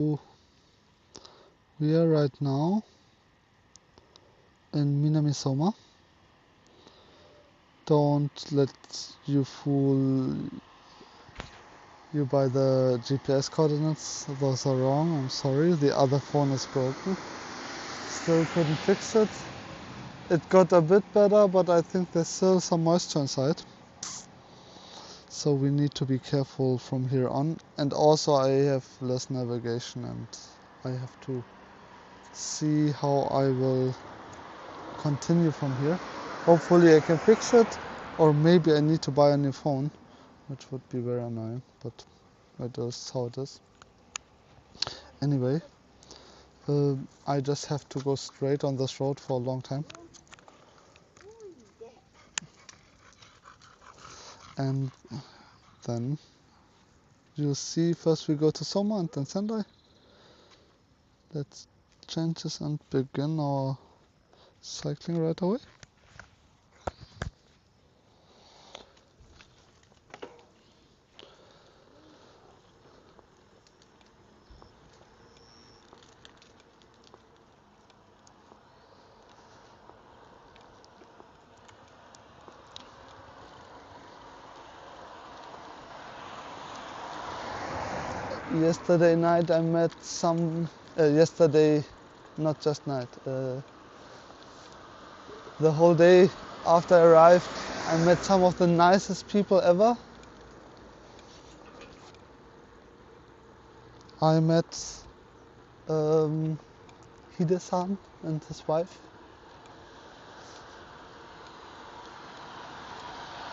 We are right now in Minamisoma. Don't let you fool you by the GPS coordinates. Those are wrong, I'm sorry. The other phone is broken. Still couldn't fix it. It got a bit better, but I think there's still some moisture inside. So we need to be careful from here on. And also I have less navigation and I have to see how I will continue from here. Hopefully I can fix it, or maybe I need to buy a new phone, which would be very annoying, but it is how it is. Anyway, I just have to go straight on this road for a long time. And then you'll see, first we go to Soma and then Sendai. Let's change this and begin our cycling right away. Yesterday night I met some, yesterday, not just night, the whole day after I arrived, I met some of the nicest people ever. I met Hide-san and his wife.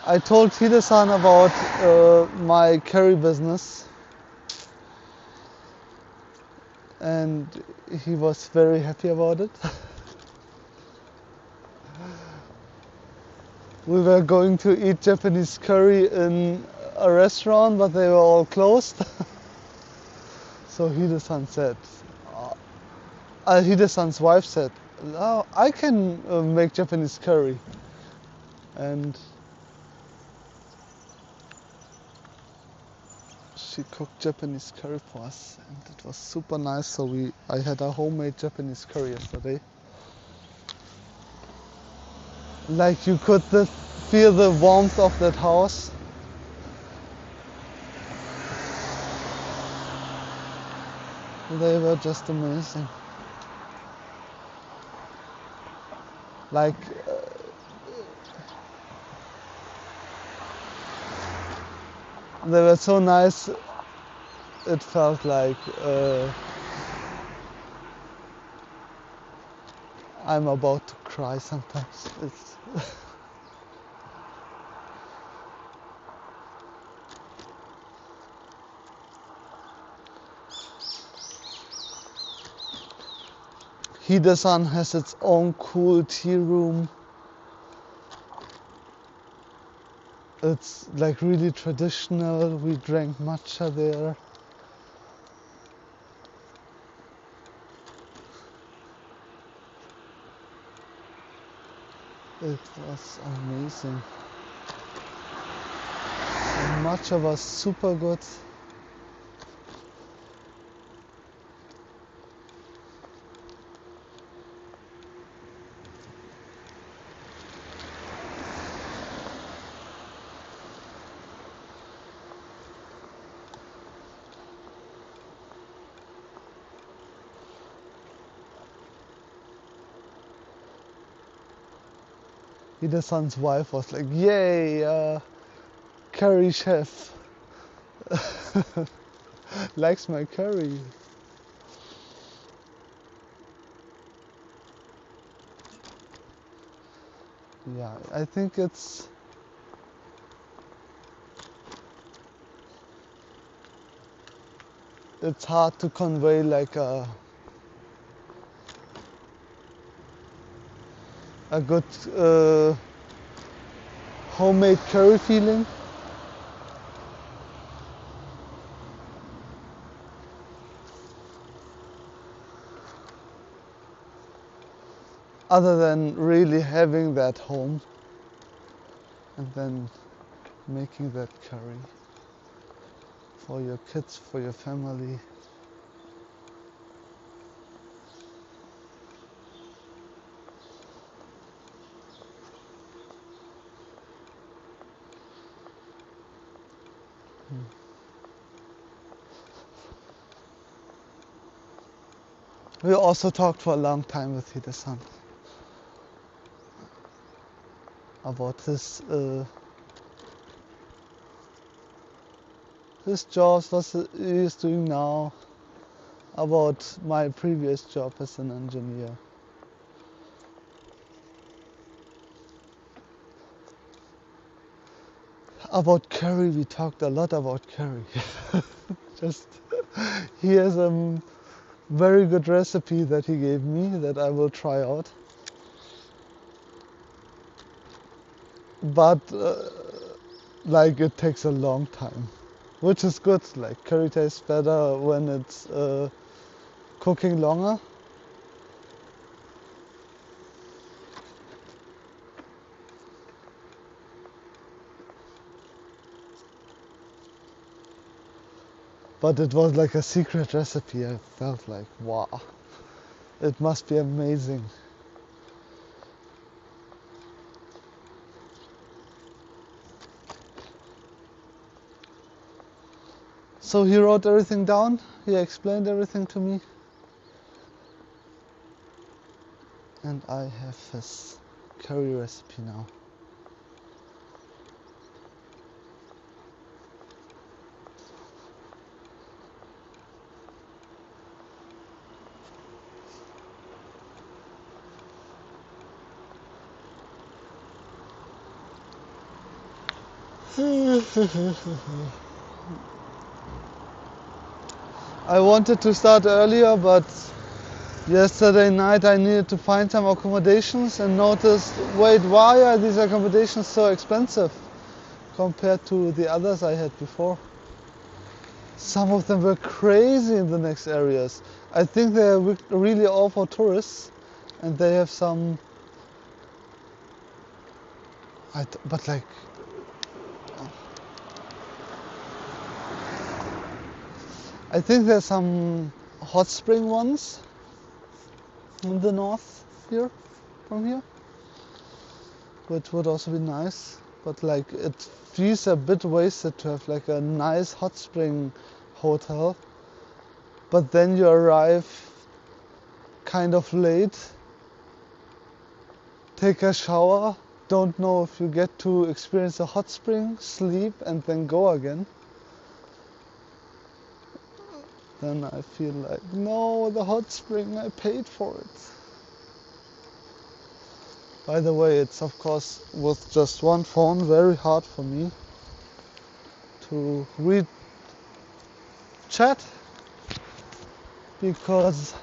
I told Hide-san about my curry business, and he was very happy about it. We were going to eat Japanese curry in a restaurant, but they were all closed. So Hide-san said, Hide-san's wife said, "Oh, I can make Japanese curry." And she cooked Japanese curry for us, and it was super nice. So I had a homemade Japanese curry yesterday. Like you could feel the warmth of that house. They were just amazing. Like they were so nice. It felt like I'm about to cry sometimes. It's Hide-san has its own cool tea room. It's like really traditional. We drank matcha there. It was amazing. The matcha was super good. Hide-san's wife was like, "Yay, curry chef likes my curry." Yeah, I think it's hard to convey like a good homemade curry feeling. Other than really having that home and then making that curry for your kids, for your family. We also talked for a long time with Hide-san about his jobs, what he is doing now, about my previous job as an engineer. About curry, we talked a lot about curry. Just, he has a very good recipe that he gave me that I will try out. But like it takes a long time, which is good. Like curry tastes better when it's cooking longer. But it was like a secret recipe. I felt like, wow, it must be amazing. So he wrote everything down. He explained everything to me. And I have his curry recipe now. I wanted to start earlier, but yesterday night I needed to find some accommodations and noticed, wait, why are these accommodations so expensive compared to the others I had before? Some of them were crazy in the next areas. I think they're really all for tourists, and they have some, but like, I think there's some hot spring ones in the north here, from here, which would also be nice. But like it feels a bit wasted to have like a nice hot spring hotel, but then you arrive kind of late, take a shower, don't know if you get to experience a hot spring, sleep and then go again. Then I feel like, no, the hot spring, I paid for it. By the way, it's of course with just one phone very hard for me to read chat because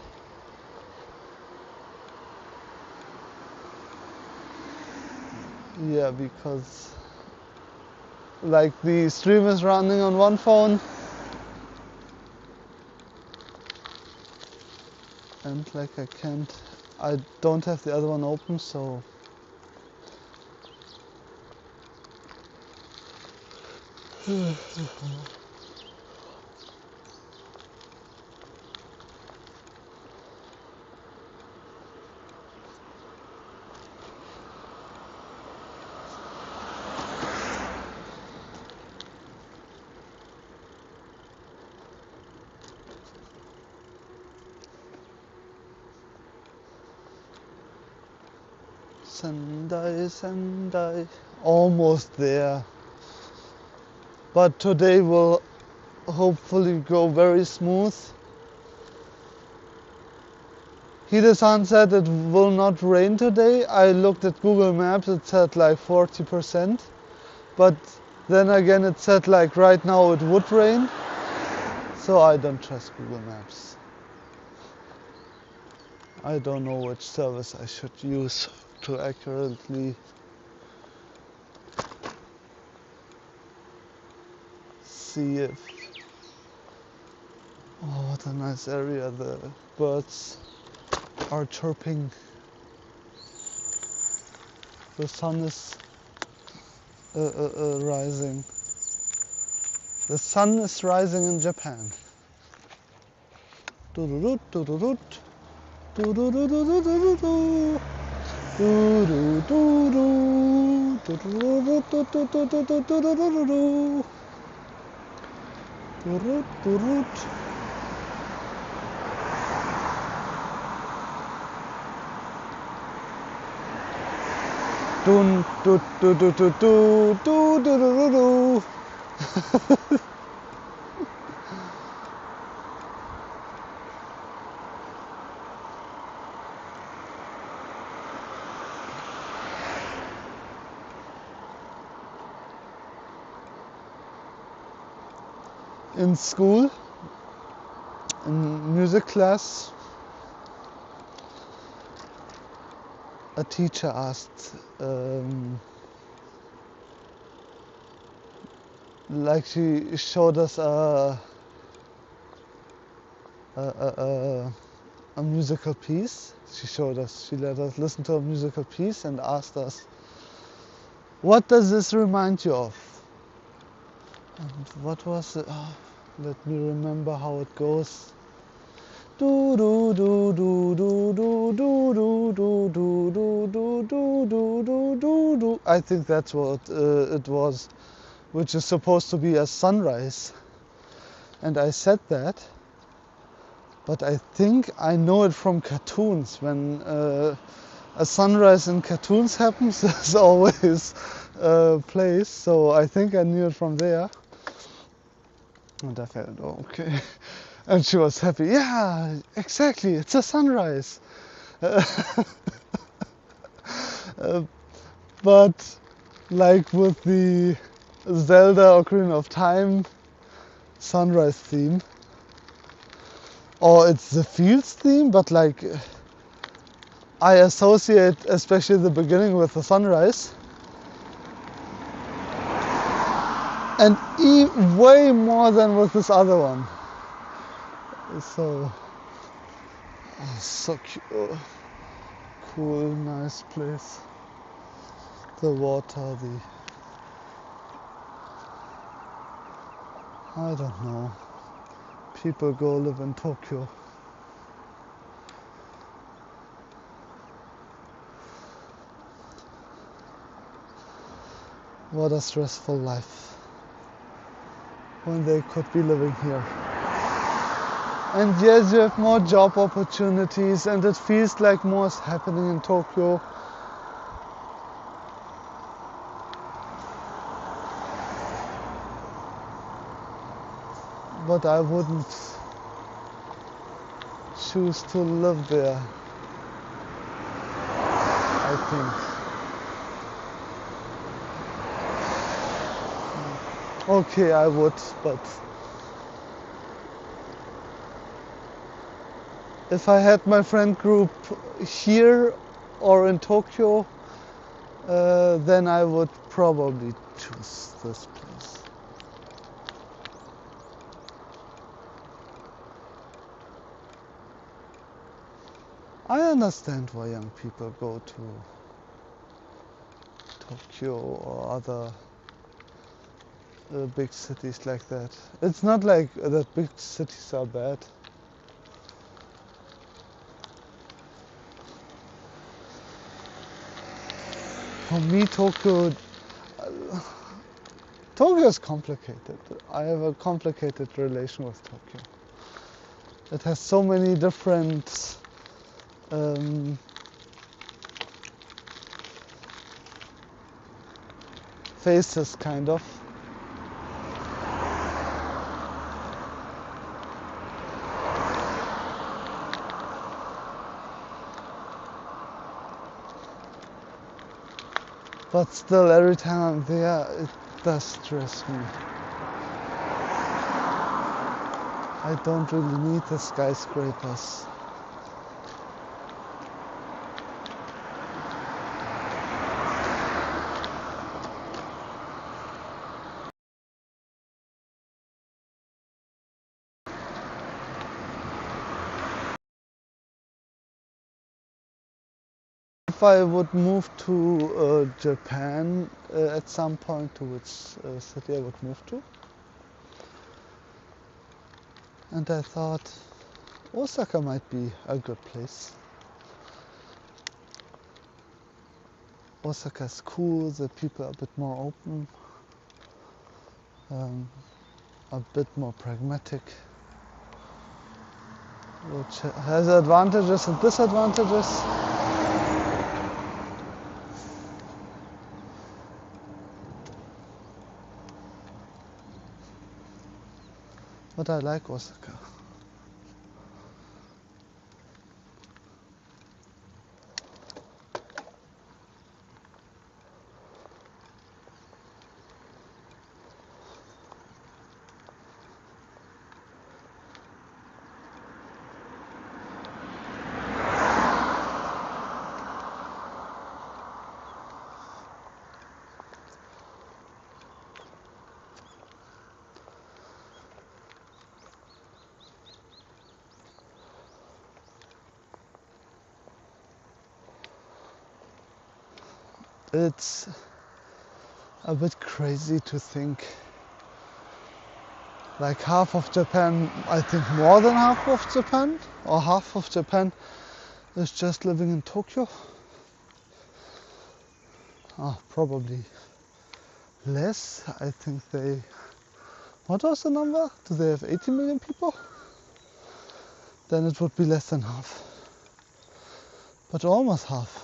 like the stream is running on one phone and like I don't have the other one open, so Sendai, almost there. But today will hopefully go very smooth. Hide-san said it will not rain today. I looked at Google Maps, it said like 40%. But then again it said like right now it would rain. So I don't trust Google Maps. I don't know which service I should use to accurately see if... Oh, what a nice area. The birds are chirping. The sun is rising. The sun is rising in Japan. Do-do-do, do-do-do, do-do-do-do-do-do-do. Do-do-do-do, do-do-do-do-do-do-do-do-do-do. Do-do-do-do. Dun, du, du, du, du, du, du, du, du, du, du. In school, in music class, a teacher asked, like she showed us a musical piece. She let us listen to a musical piece and asked us, what does this remind you of? And what was it? Oh, let me remember how it goes. Do do do do do do do do do do do do do do do do. I think that's what it was, which is supposed to be a sunrise. And I said that, but I think I know it from cartoons. When a sunrise in cartoons happens, there's always a place. So I think I knew it from there. And I felt, oh, okay. And she was happy. Yeah, exactly. It's a sunrise. But like with the Zelda Ocarina of Time sunrise theme, or it's the fields theme, but like I associate especially the beginning with the sunrise. And way more than with this other one. So cute. Cool, nice place. The water, I don't know. People go live in Tokyo. What a stressful life when they could be living here. And yes, you have more job opportunities and it feels like more is happening in Tokyo. But I wouldn't choose to live there, I think. Okay, I would, but if I had my friend group here or in Tokyo, then I would probably choose this place. I understand why young people go to Tokyo or other big cities like that. It's not like that big cities are bad. For me, Tokyo is complicated. I have a complicated relation with Tokyo. It has so many different faces, kind of. But still, every time I'm there, it does stress me. I don't really need the skyscrapers. If I would move to Japan at some point, to which city I would move to? And I thought Osaka might be a good place. Osaka is cool, the people are a bit more open, a bit more pragmatic, which has advantages and disadvantages. but I like Osaka. It's a bit crazy to think like half of Japan, I think more than half of Japan, or half of Japan is just living in Tokyo. Probably less. I think they, what was the number? Do they have 80 million people? Then it would be less than half, but almost half.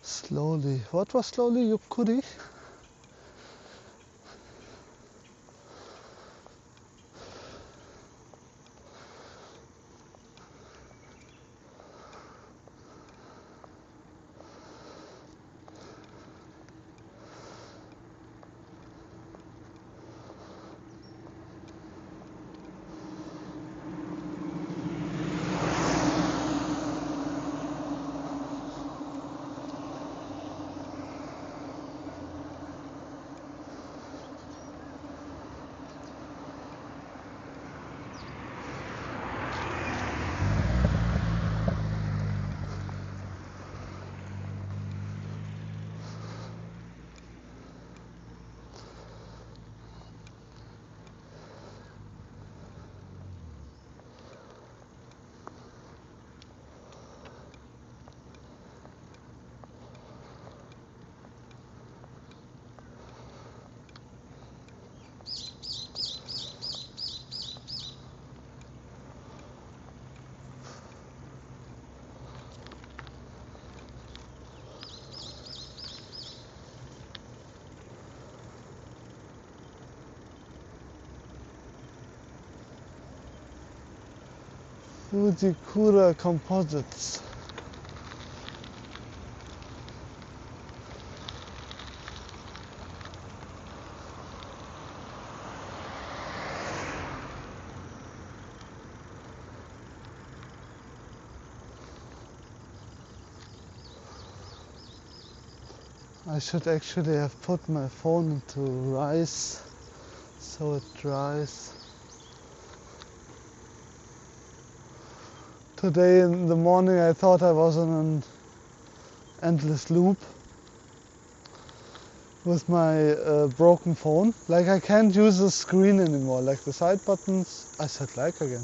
Slowly. What was slowly? Yukuri? Fujikura Composites. I should actually have put my phone into rice so it dries. Today in the morning I thought I was in an endless loop with my broken phone. Like I can't use the screen anymore, like the side buttons, I said like again.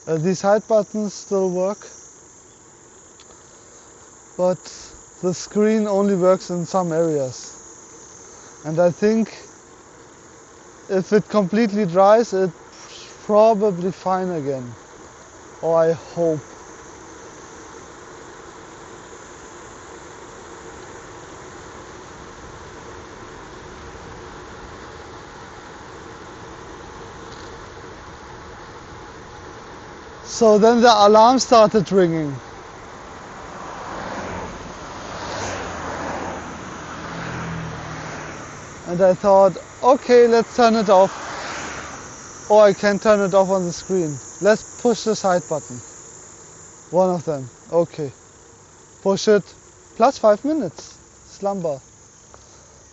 These side buttons still work, but the screen only works in some areas. And I think if it completely dries, it's probably fine again. Or I hope. So then the alarm started ringing. And I thought, okay, let's turn it off. Or I can turn it off on the screen. Let's push the side button. One of them. Okay. Push it. Plus 5 minutes. Slumber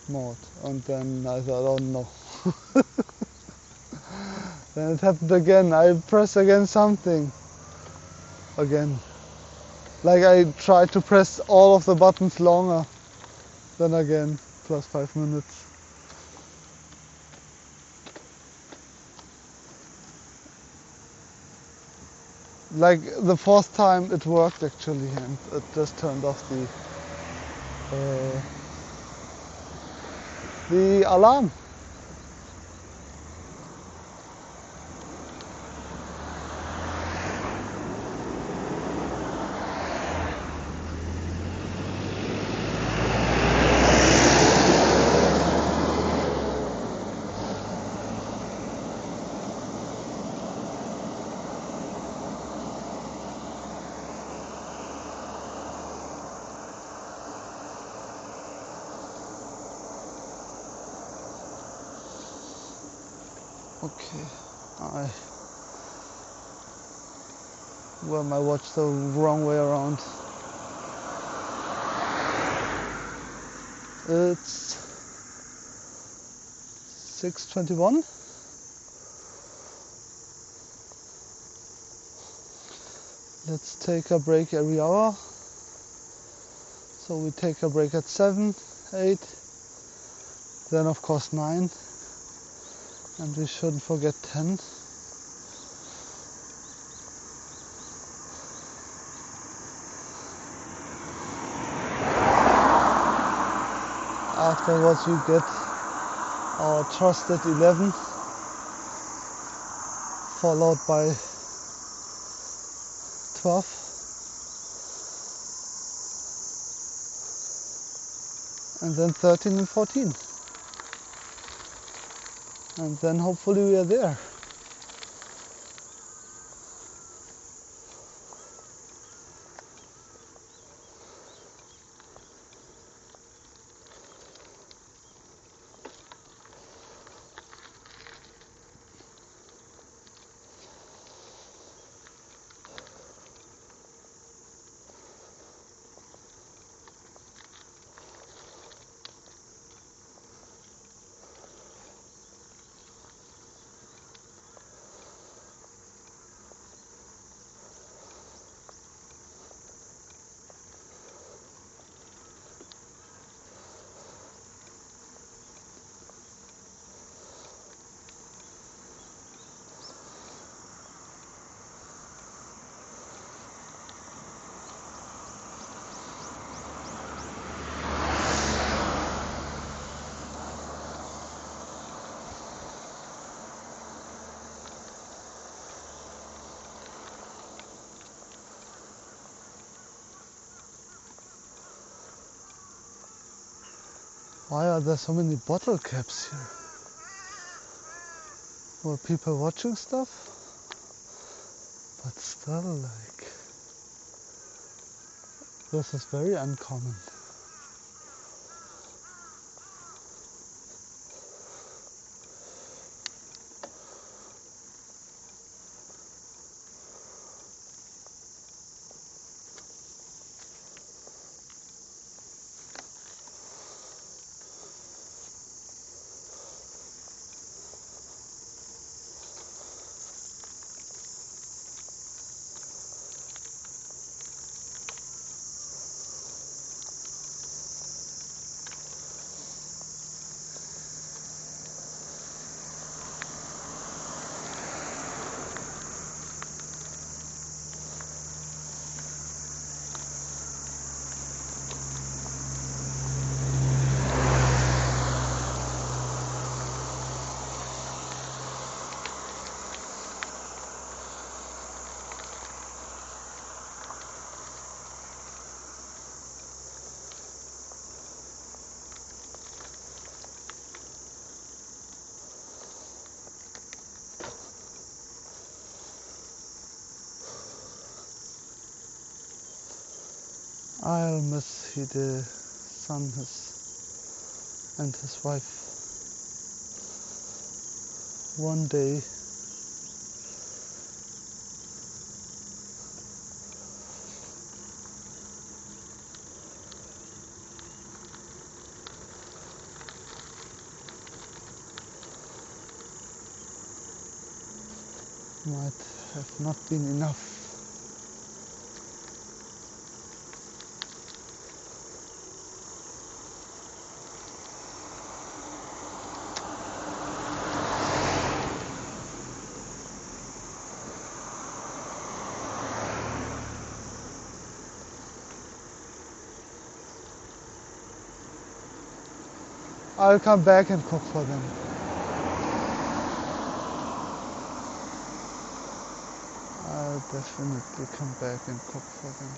mode. And then I thought, oh no. Then it happened again. I press again something. Again. Like I tried to press all of the buttons longer. Then again, plus 5 minutes. Like the fourth time it worked actually, and it just turned off the alarm. Okay, I wear my watch the wrong way around. It's 6:21. Let's take a break every hour. So we take a break at 7, 8, then of course 9, and we shouldn't forget 10. Afterwards we get our trusted 11, followed by 12, and then 13 and 14. And then hopefully we are there. Why are there so many bottle caps here? Were people watching stuff? But still, like, this is very uncommon. I'll miss the son and his wife. One day might have not been enough. I'll come back and cook for them. I'll definitely come back and cook for them.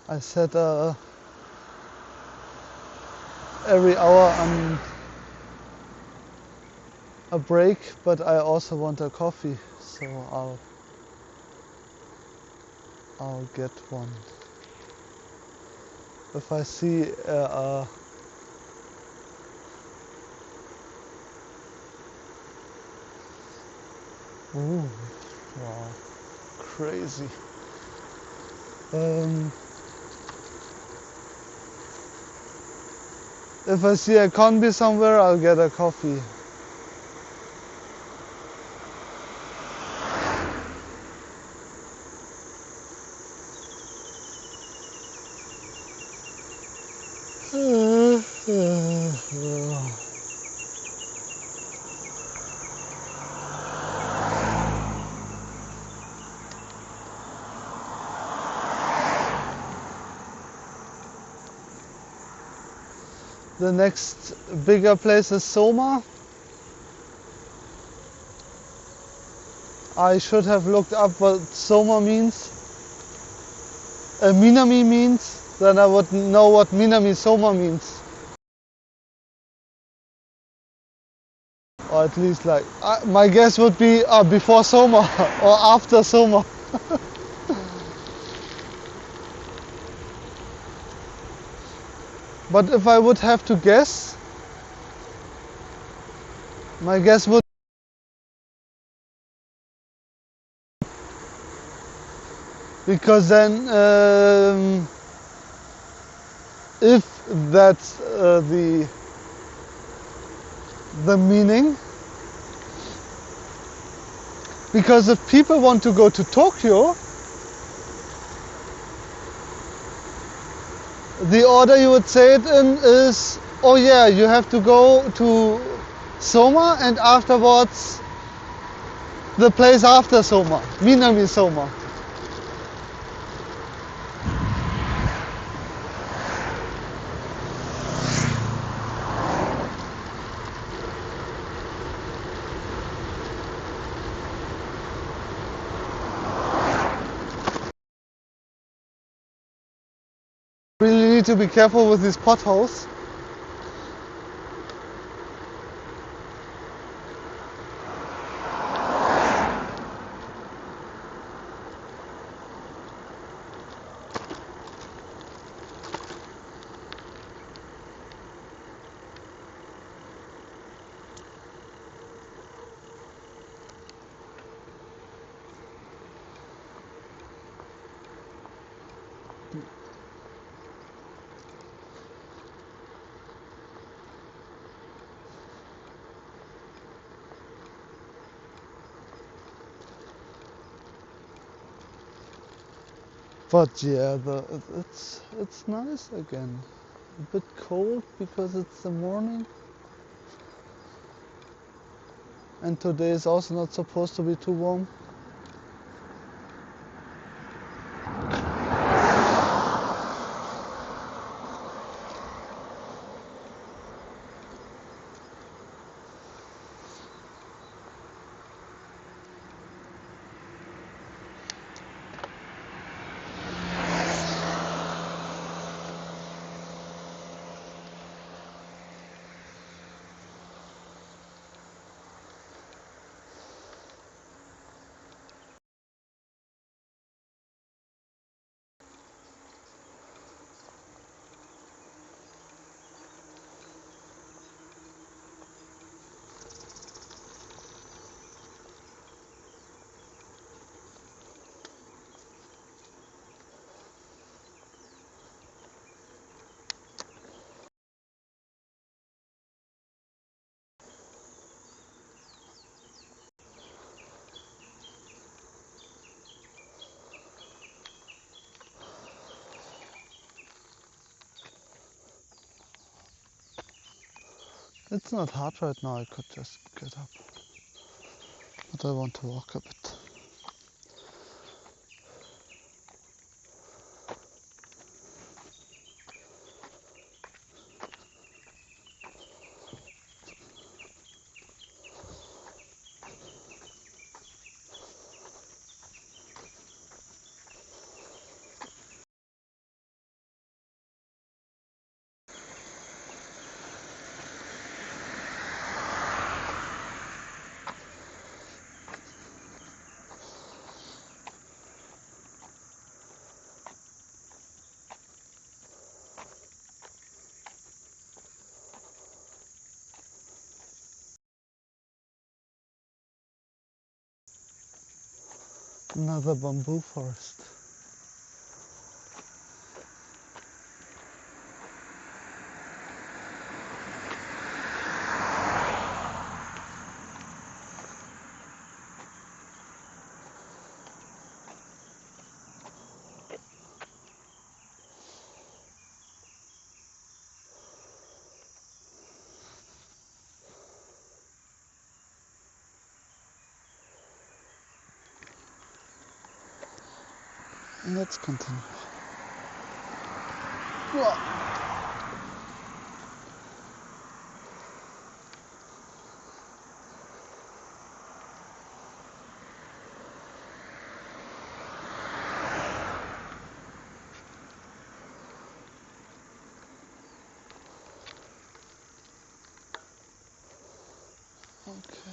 I said every hour I'm a break, but I also want a coffee, so I'll get one. If I see ooh, wow, crazy. If I see a combi somewhere, I'll get a coffee. The next bigger place is Soma. I should have looked up what Soma means. Minami means, then I would know what Minami Soma means. Or at least like, my guess would be before Soma or after Soma. But if I would have to guess, my guess would because then if that's the meaning, because if people want to go to Tokyo, the order you would say it in is, oh yeah, you have to go to Soma and afterwards the place after Soma, Minami Soma. Really need to be careful with these potholes. But yeah, it's nice again. A bit cold because it's the morning. And today is also not supposed to be too warm. It's not hard right now, I could just get up. But I want to walk a bit. Another bamboo forest. Let's continue. Whoa. Okay.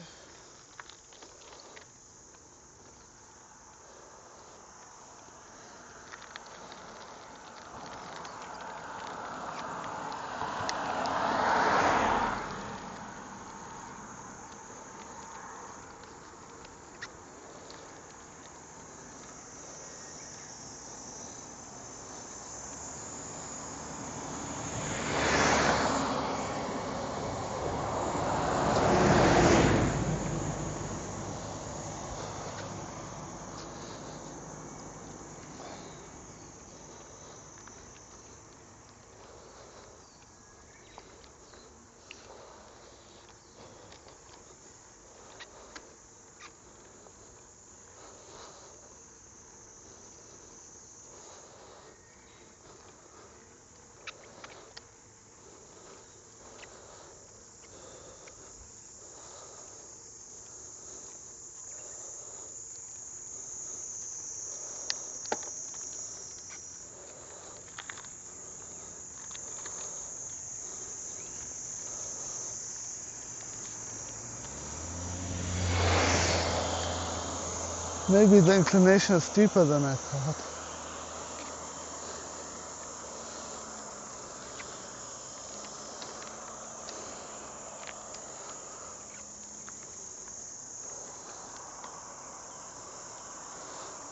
Maybe the inclination is deeper than I thought.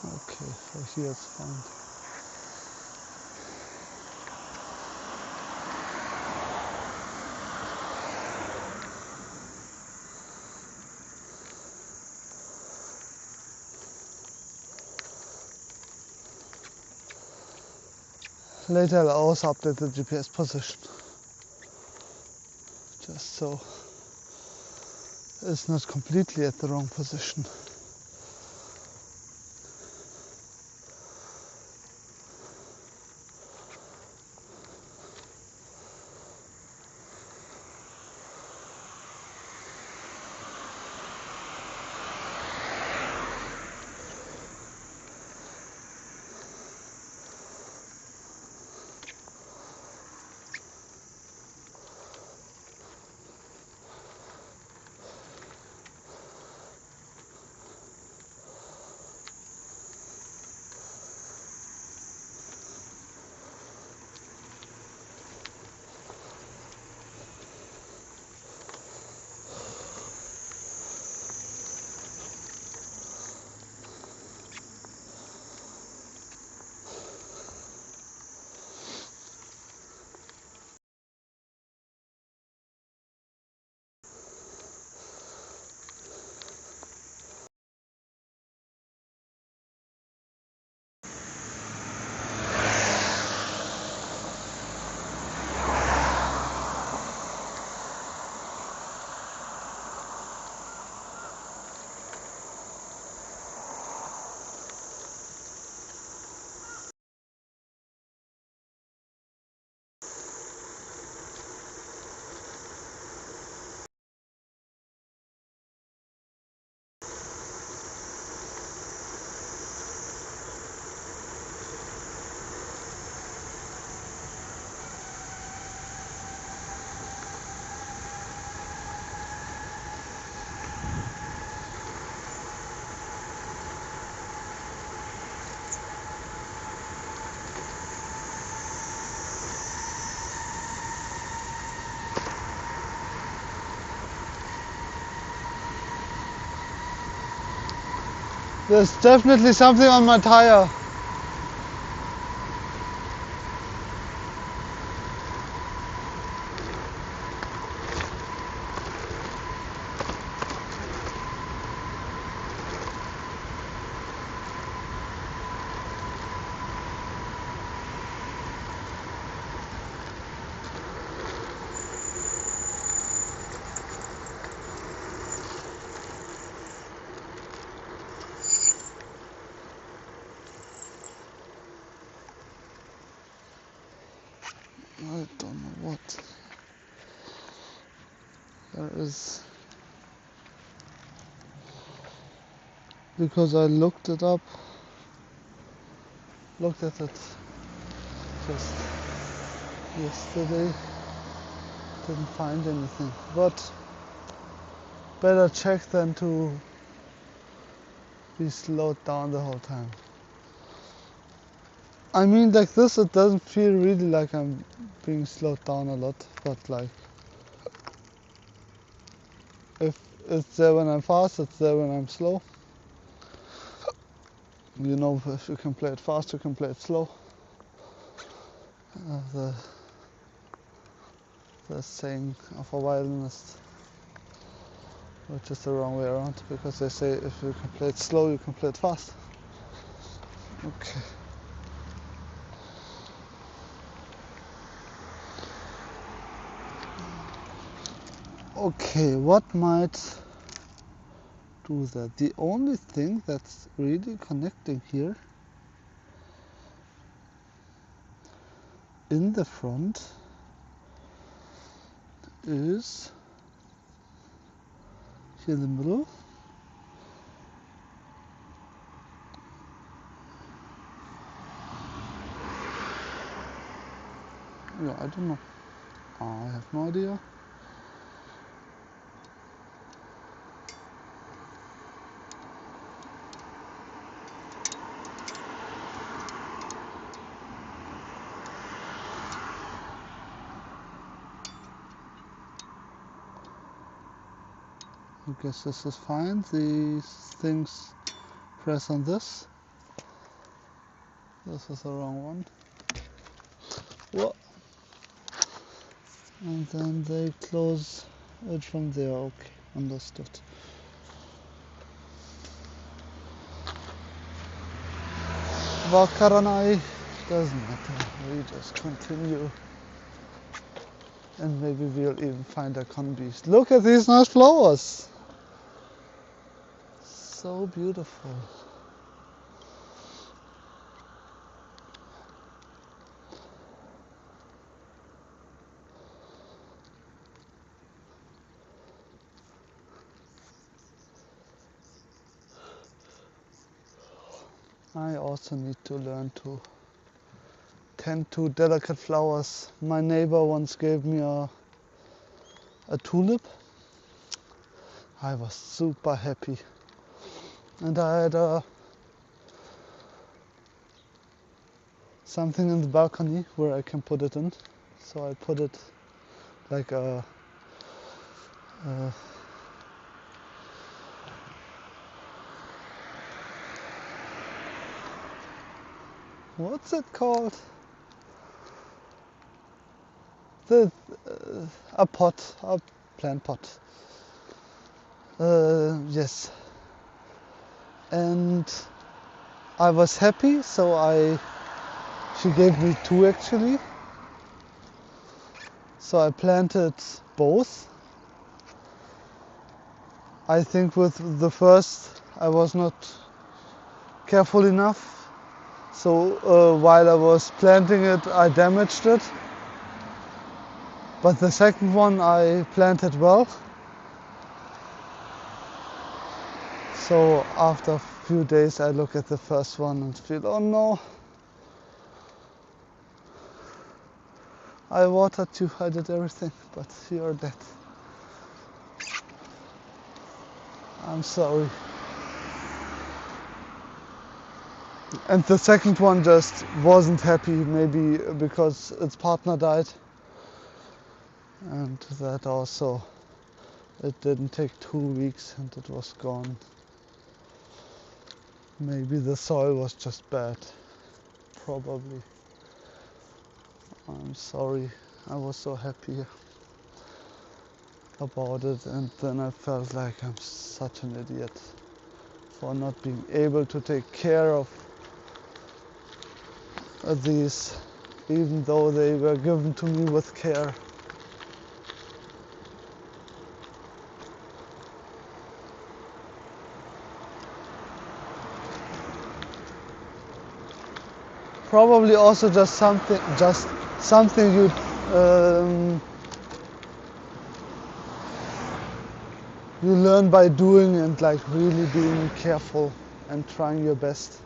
Okay, for here it's fine. Later I'll also update the GPS position. Just so it's not completely at the wrong position. There's definitely something on my tire. I don't know what. There is. Because I looked it up. Looked at it just yesterday. Didn't find anything. But better check than to be slowed down the whole time. I mean, like this, it doesn't feel really like I'm being slowed down a lot, but like, if it's there when I'm fast, it's there when I'm slow. You know, if you can play it fast, you can play it slow. The saying of a violinist, which is the wrong way around, because they say if you can play it slow, you can play it fast. Okay. Okay, what might do that? The only thing that's really connecting here in the front is here in the middle. Yeah, I don't know. I have no idea. I guess this is fine. These things press on this. This is the wrong one. What? And then they close it from there. Okay, understood. Vakaranai doesn't matter. We just continue. And maybe we'll even find a con beast. Look at these nice flowers. So beautiful. I also need to learn to tend to delicate flowers. My neighbor once gave me a tulip. I was super happy. And I had something in the balcony where I can put it in. So I put it like a what's it called? A pot, a plant pot. Yes. And I was happy, so she gave me two actually. So I planted both. I think with the first I was not careful enough. So while I was planting it, I damaged it. But the second one I planted well. So after a few days I look at the first one and feel, oh no, I watered you, I did everything, but you're dead. I'm sorry. And the second one just wasn't happy, maybe because its partner died. And that also, it didn't take 2 weeks and it was gone. Maybe the soil was just bad. Probably. I'm sorry. I was so happy about it, and then I felt like I'm such an idiot for not being able to take care of these, even though they were given to me with care. Probably also just something you learn by doing and like really being careful and trying your best.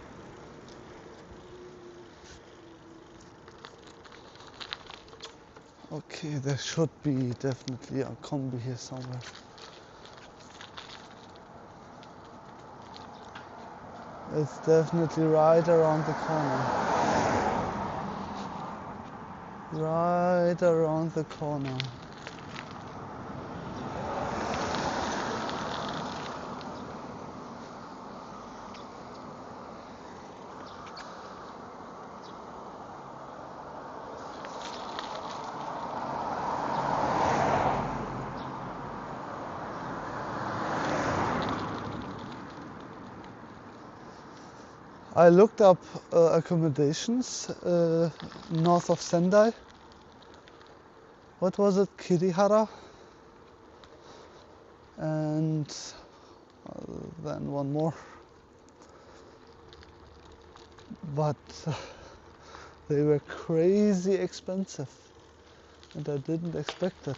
Okay, there should be definitely a combi here somewhere. It's definitely right around the corner. Right around the corner. I looked up accommodations north of Sendai. What was it? Kirihara? And then one more. But they were crazy expensive. And I didn't expect it.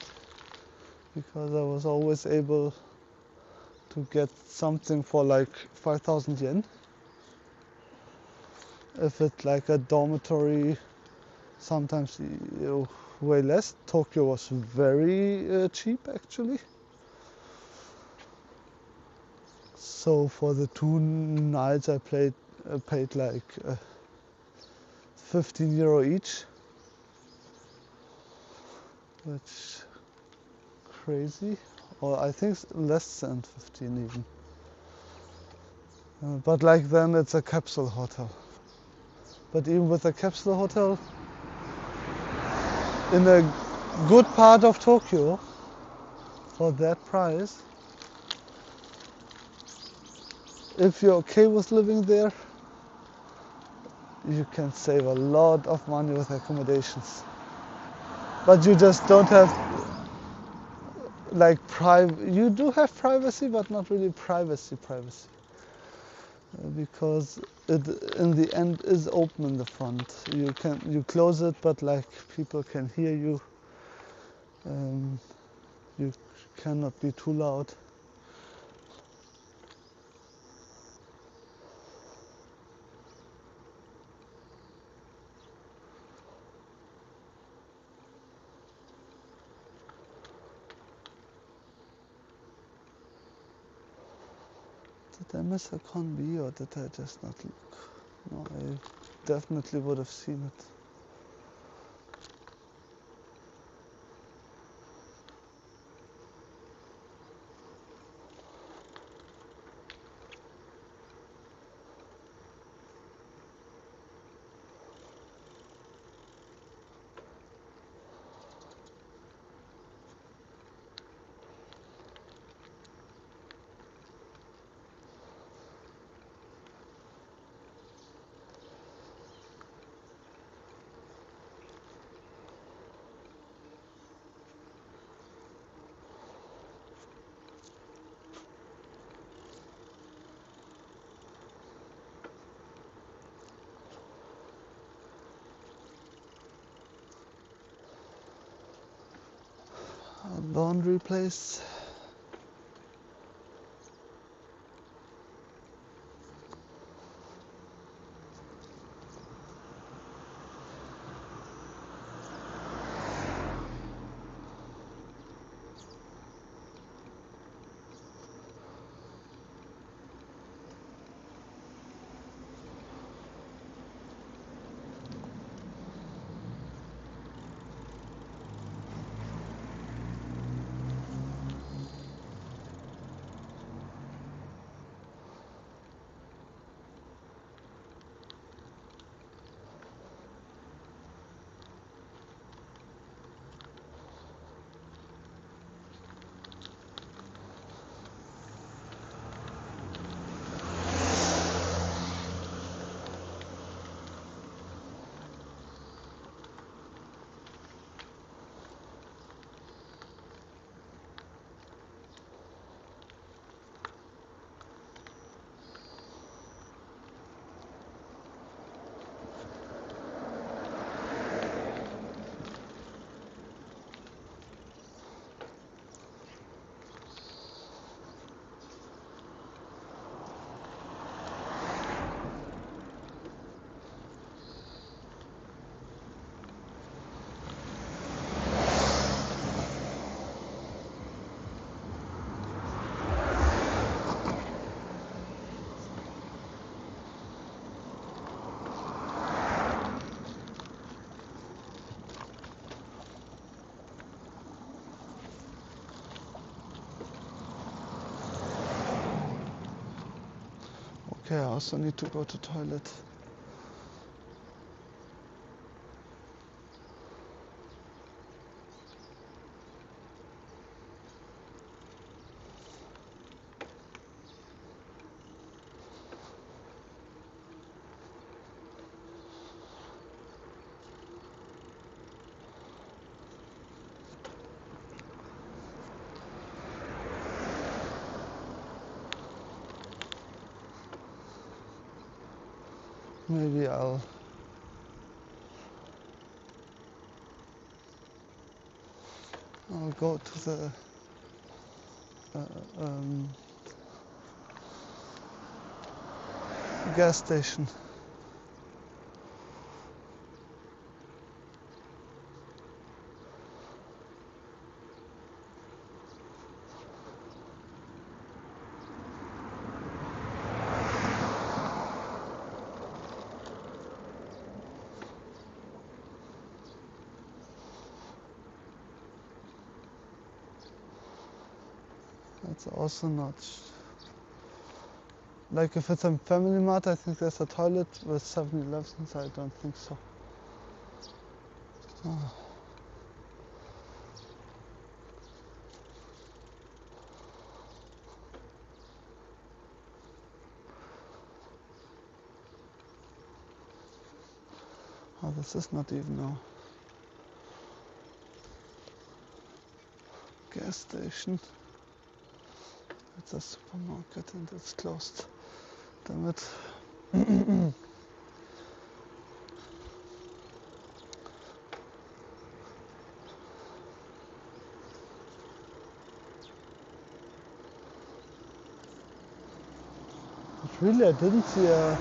Because I was always able to get something for like 5,000 yen. If it's like a dormitory, sometimes way less. Tokyo was very cheap actually. So for the 2 nights I paid like 15 euro each, which crazy, or I think less than 15 even. But like then it's a capsule hotel. But even with a capsule hotel, in a good part of Tokyo, for that price, if you're okay with living there, you can save a lot of money with accommodations. But you just don't have like you do have privacy, but not really privacy, because it in the end is open in the front. You close it, but like people can hear you. You cannot be too loud. Did I miss a combi or did I just not look? No, I definitely would have seen it. A laundry place. Okay, I also need to go to toilet. Maybe I'll go to the gas station. That's also not... Like if it's a Family Mart, I think there's a toilet. With 7-Elevens, I don't think so. Oh. Oh, this is not even a gas station. It's a supermarket and it's closed. Damn it. But really, I didn't see a...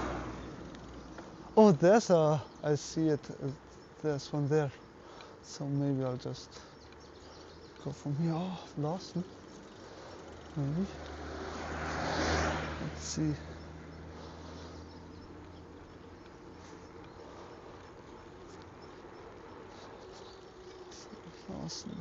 Oh, there's a... I see it. There's one there. So maybe I'll just go from here. Oh, Lawson. Maybe. Let's see. Lawson.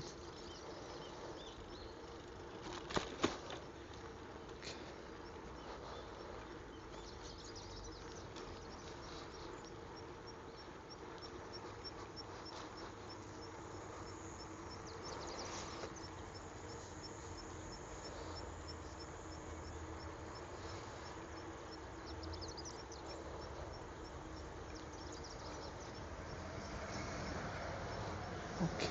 Okay.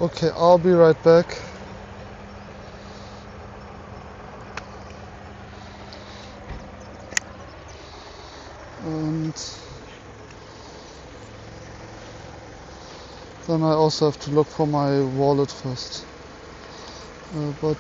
Okay, I'll be right back. And then I also have to look for my wallet first. But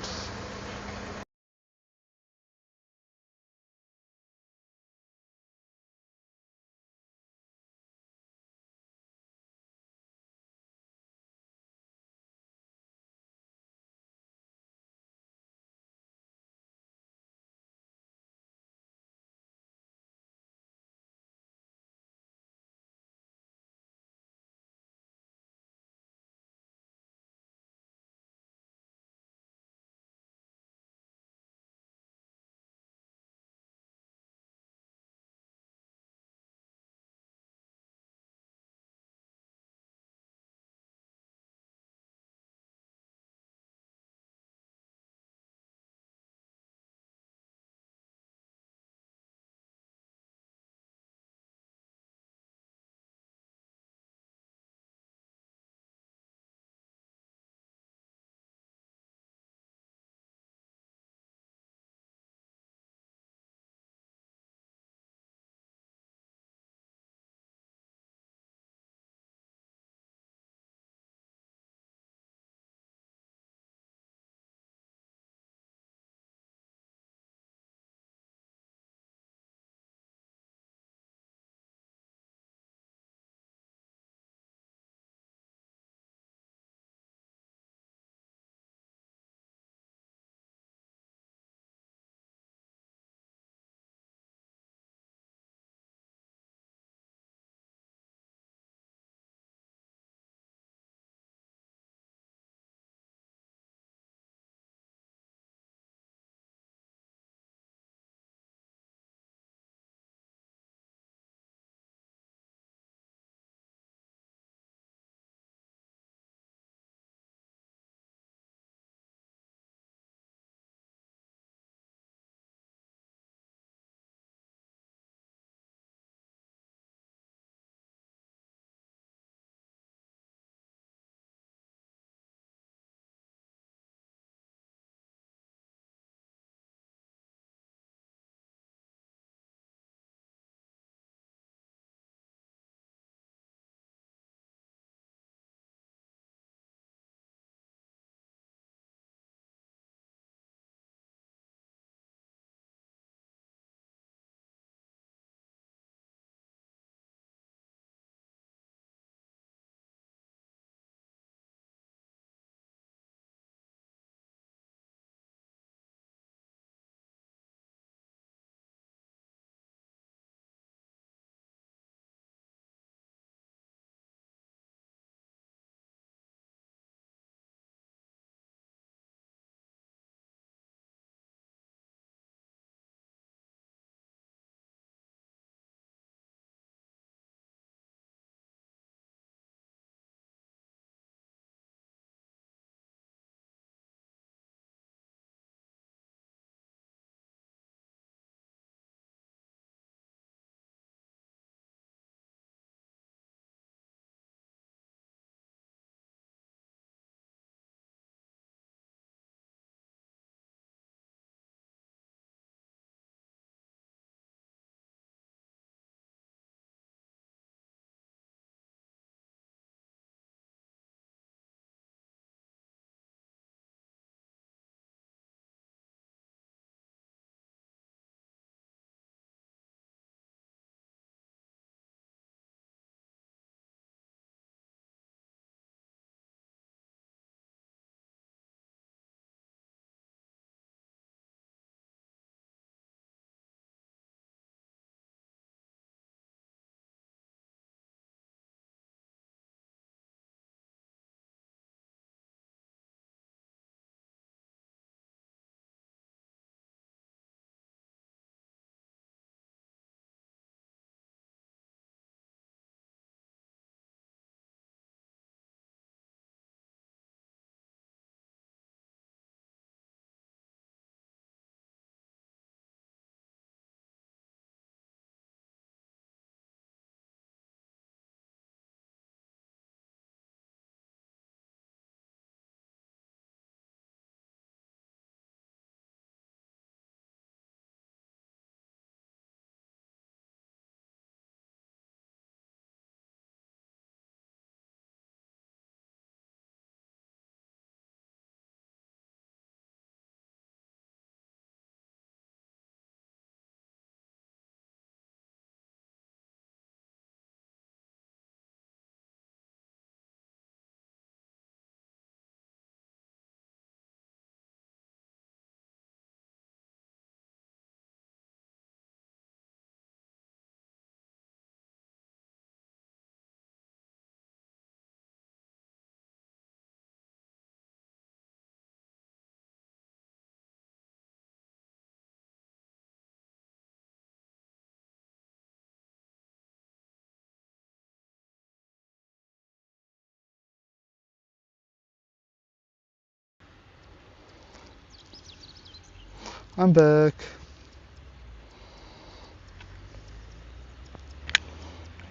I'm back.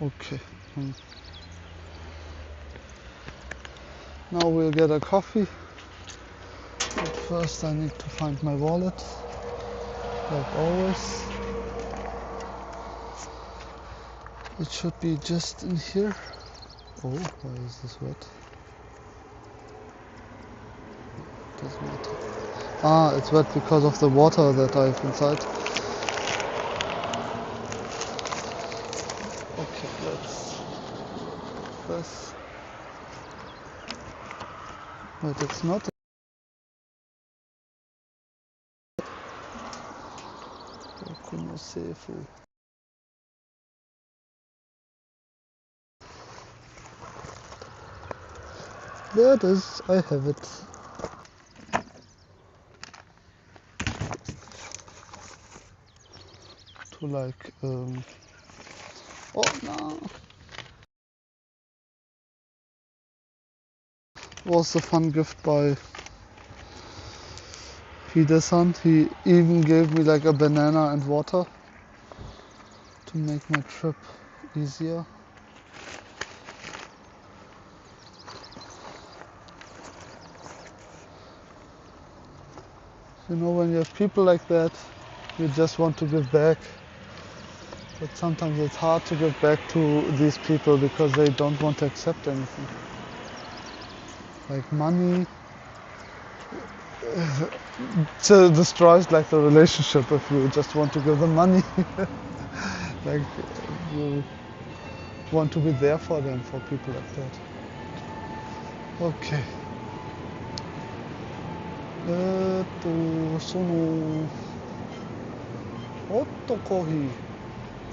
Okay. Now we'll get a coffee. But first I need to find my wallet, like always. It should be just in here. Oh, why is this wet? Doesn't matter. Ah, it's wet because of the water that I have inside. Okay, let's this. But it's not. There it is, I have it. To like, oh no. Was a fun gift by Hidesan. He even gave me like a banana and water to make my trip easier. You know, when you have people like that, you just want to give back. But sometimes it's hard to give back to these people because they don't want to accept anything. Like money destroys like the relationship if you just want to give them money. Like you want to be there for them, for people like that. Okay. その hot coffee.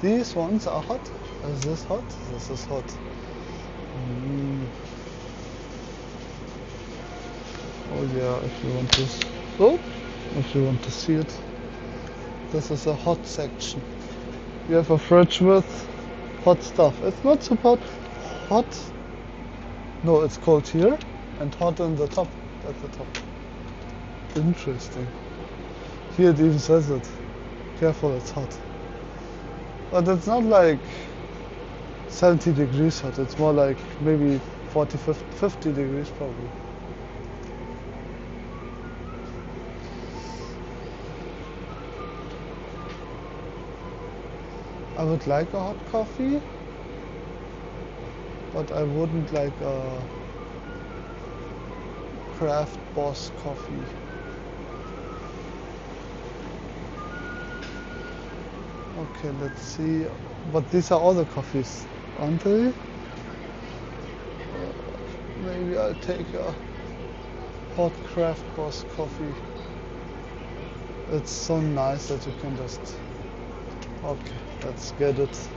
These ones are hot. Is this hot? This is hot. Oh yeah, if you want to. Oh, if you want to see it, this is a hot section. You have a fridge with hot stuff. It's not super hot. No, it's cold here and hot in the top. At the top. Interesting. Here it even says it. Careful, it's hot. But it's not like 70 degrees hot. It's more like maybe 40, 50 degrees probably. I would like a hot coffee, but I wouldn't like a craft boss coffee. Okay, let's see. But these are all the coffees, aren't they? Maybe I'll take a hot craft boss coffee. It's so nice that you can just... Okay, let's get it.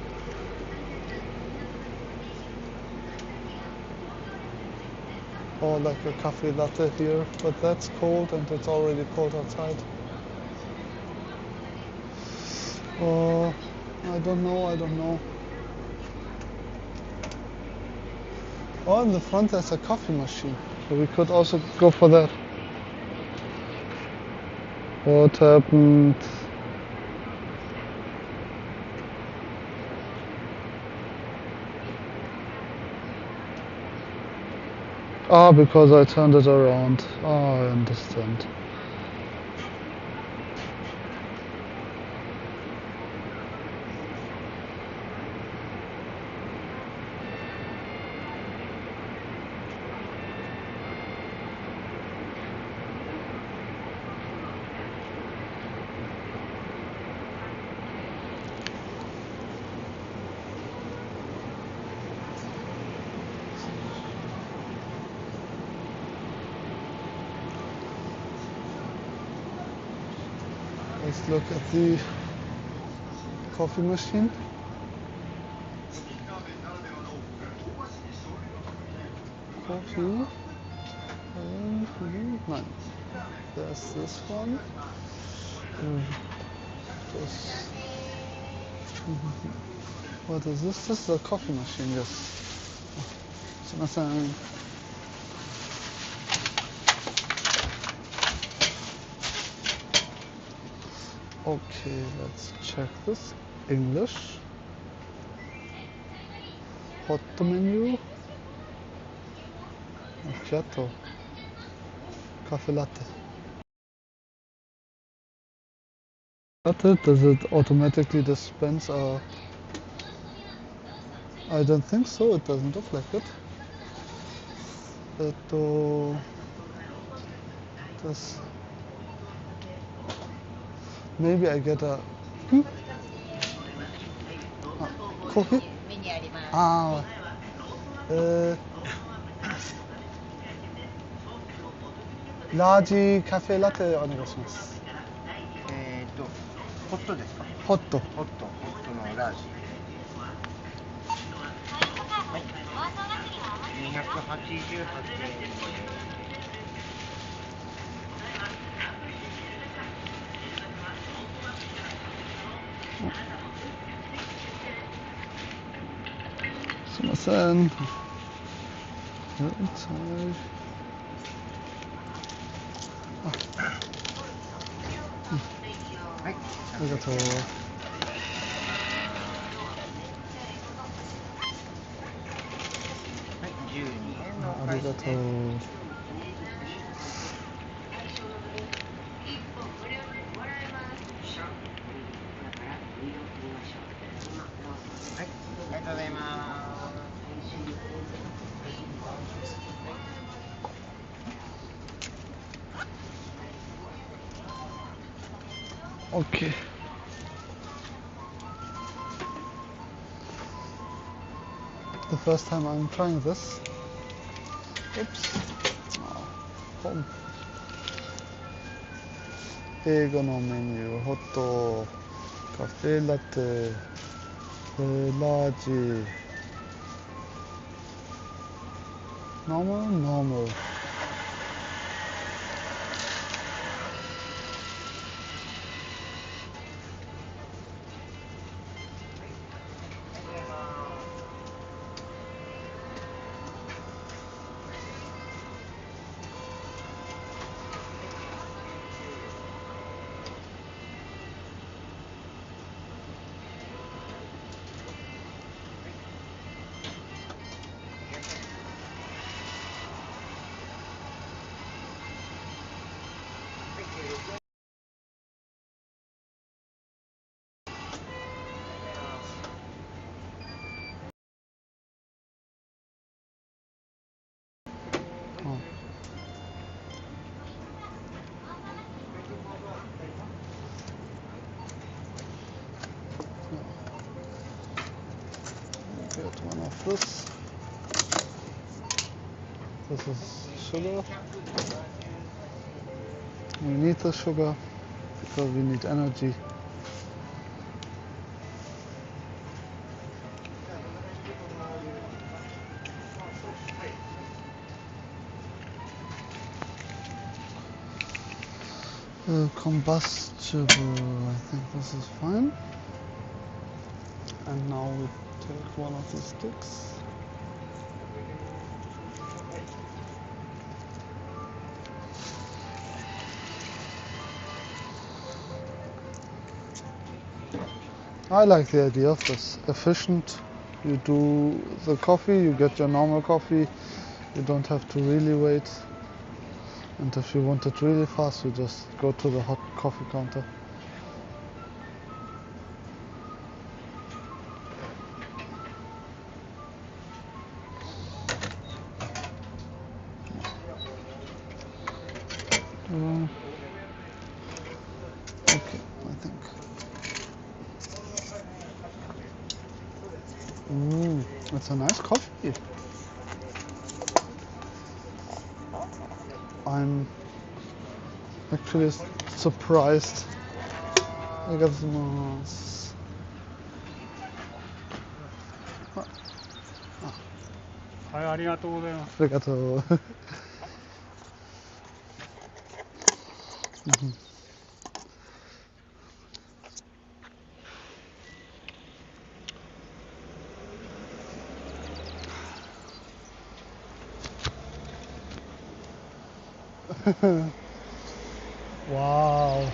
Or like a cafe latte here, but that's cold and it's already cold outside. Oh, I don't know. Oh, in the front there's a coffee machine, so we could also go for that. What happened? Ah, because I turned it around. Ah, I understand. Let's look at the coffee machine. Coffee. Nine. There's this one. This. What is this? This is a coffee machine, yes. It's nothing. Okay, let's check this. English. Hot menu. Macchiato. Cafe latte. Does it automatically dispense a... I don't think so, it doesn't look like it. This... Maybe I get a... coffee? Ah, ラージカフェラテお願いします。ホットですか？ホット。ホットのラージ。はい。288円。すいません。はい、ありがとう。12円のおありが返しです。とう。はい、ありがとうございます。Okay. The first time I'm trying this. Oops. Home. 英語のメニュー、ホット、カフェラテ、ラージ、normal. Oh. Get one of this. This is sugar. We need the sugar because we need energy. Combustible, I think this is fine. And now we take one of these sticks. I like the idea of this. Efficient. You do the coffee, you get your normal coffee. You don't have to really wait. And if you want it really fast, you just go to the hot coffee counter. Okay, I think. It's a nice coffee. I'm actually surprised. I got some. はい、ありがとうございます。ありがとう。Wow.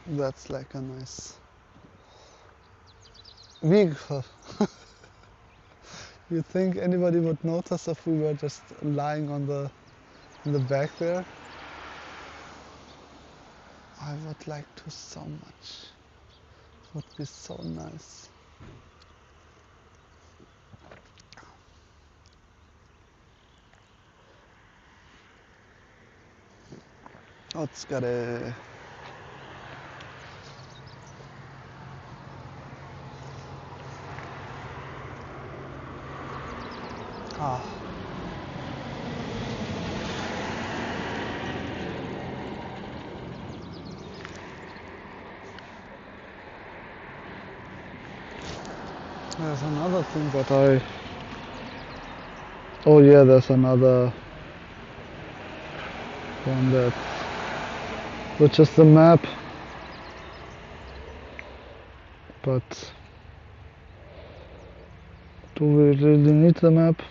That's like a nice vehicle. You think anybody would notice if we were just lying on in the back there? I would like to so much. It would be so nice. Otsukare. Ah. There's another thing that oh yeah, there's another one that, which is the map, but do we really need the map?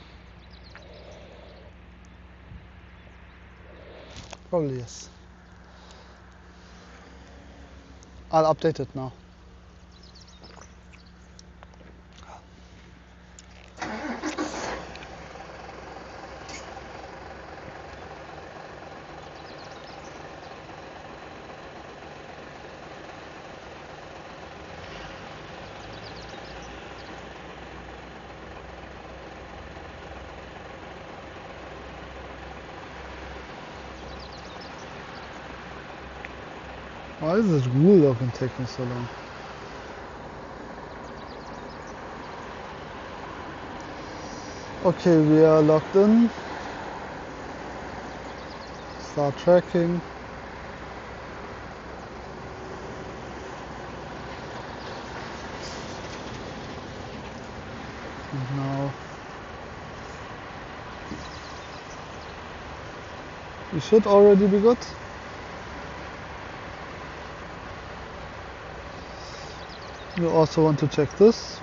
Probably yes. I'll update it now. Why is this rule login taking so long? Okay, we are logged in. Start tracking. And now we should already be good. We also want to check this.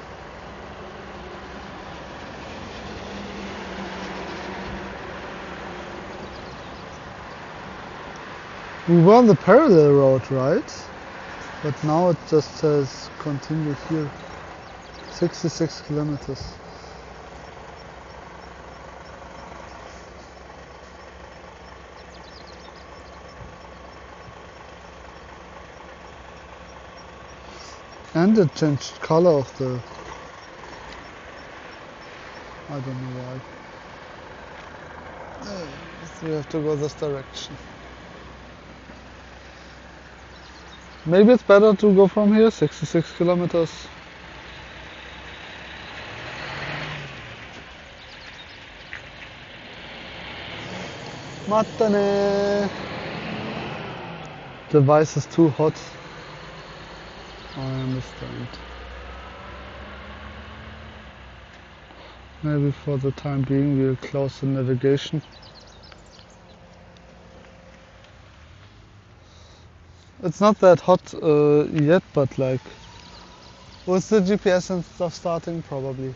We were on the parallel road, right? But now it just says continue here. 66 kilometers. And it changed color of the... I don't know why. So we have to go this direction. Maybe it's better to go from here, 66 kilometers. Matane! Device is too hot. I understand. Maybe for the time being we'll close the navigation. It's not that hot yet, but like with the GPS and stuff starting, probably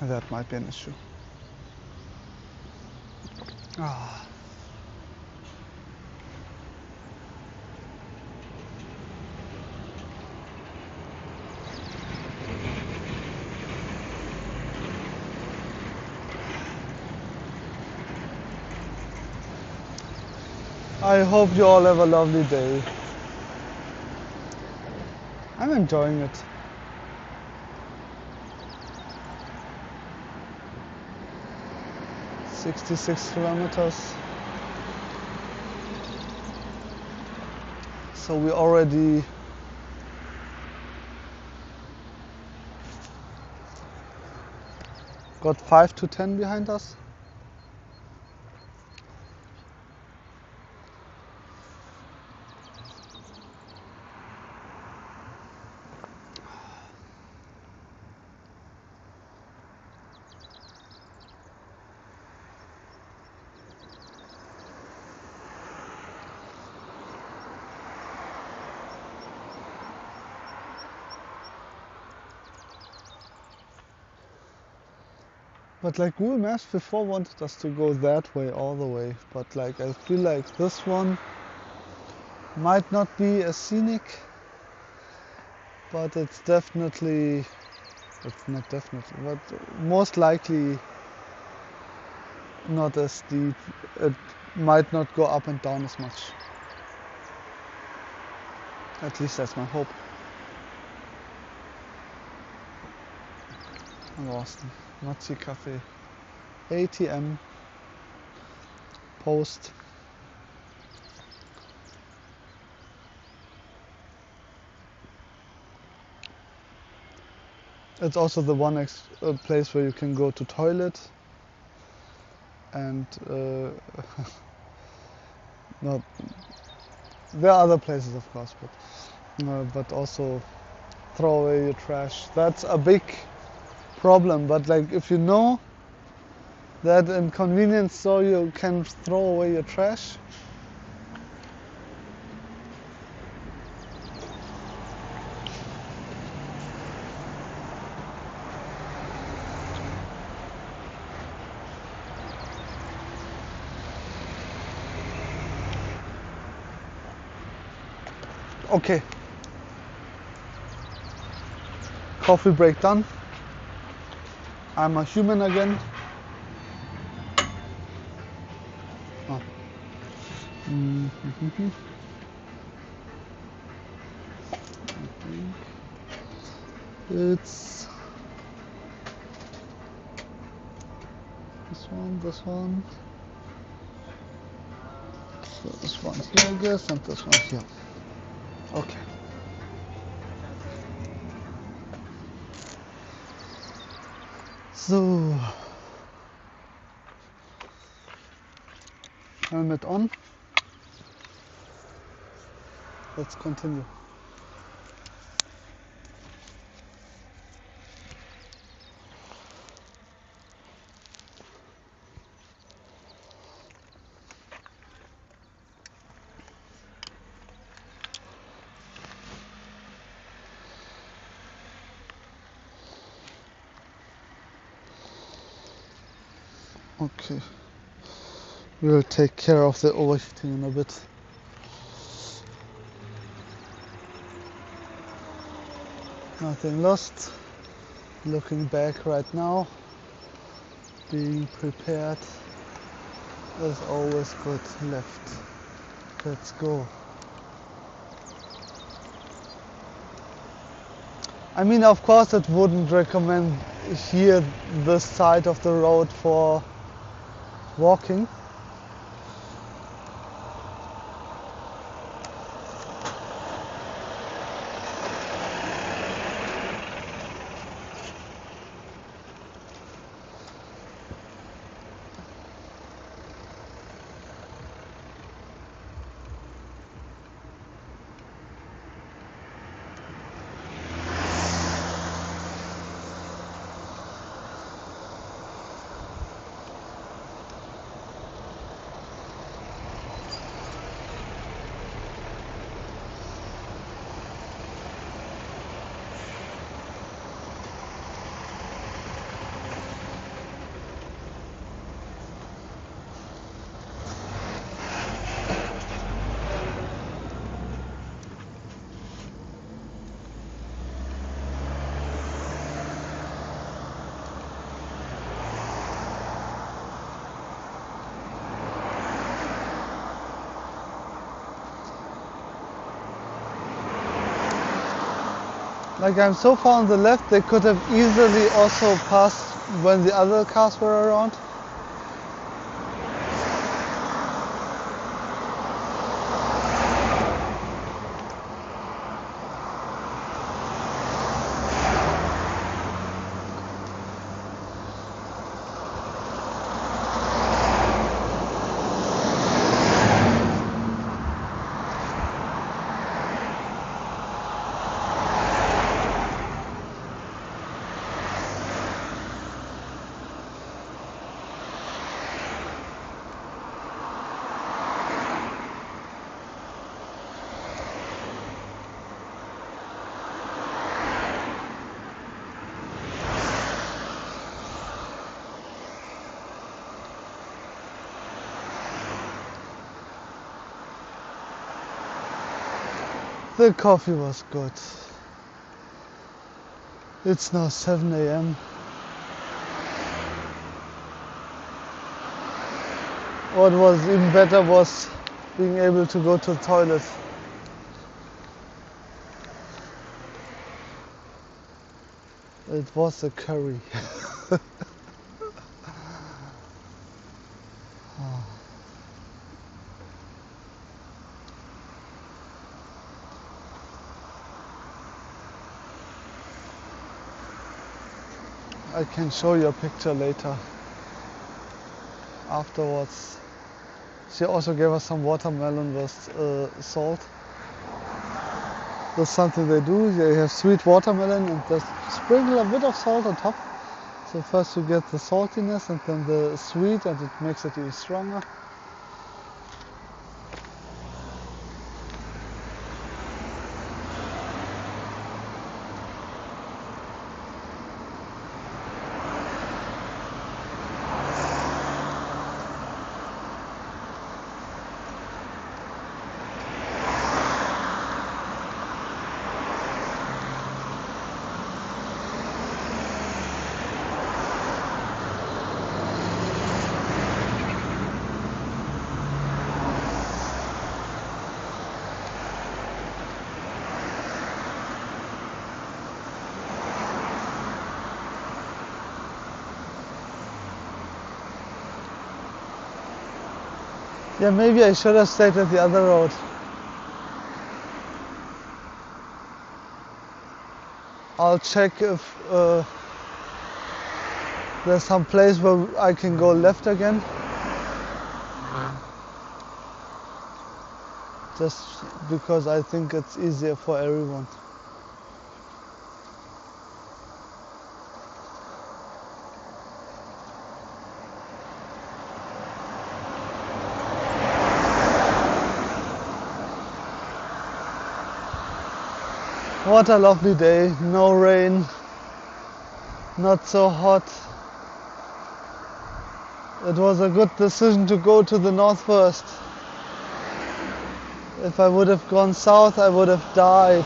that might be an issue. Ah. I hope you all have a lovely day. I'm enjoying it. "66 kilometers. So we already got 5 to 10 behind us. But like Google Maps before wanted us to go that way all the way, but like I feel like this one might not be as scenic, but it's not definitely, but most likely not as steep. It might not go up and down as much. At least that's my hope. Boston, Nazi Cafe, ATM, Post. It's also the one place where you can go to toilet and not. There are other places, of course, but also throw away your trash. That's a big problem. But like if you know that in convenience store you can throw away your trash. Okay. Coffee break done. I'm a human again. Oh. It's this one. So this one here, I guess, and this one here. Okay. So, helmet on. Let's continue. Okay. We'll take care of the overheating in a bit. Nothing lost. Looking back right now. Being prepared. There's always good left. Let's go. I mean, of course, I wouldn't recommend here this side of the road for walking. Like I'm so far on the left, they could have easily also passed when the other cars were around. The coffee was good. It's now 7 a.m. What was even better was being able to go to the toilet. It was a curry. I can show you a picture later. Afterwards. She also gave us some watermelon with salt. That's something they do. They have sweet watermelon and just sprinkle a bit of salt on top. So first you get the saltiness and then the sweet, and it makes it even stronger. Yeah, maybe I should have stayed at the other road. I'll check if there's some place where I can go left again. Just because I think it's easier for everyone. What a lovely day, no rain, not so hot. It was a good decision to go to the north first. If I would have gone south, I would have died.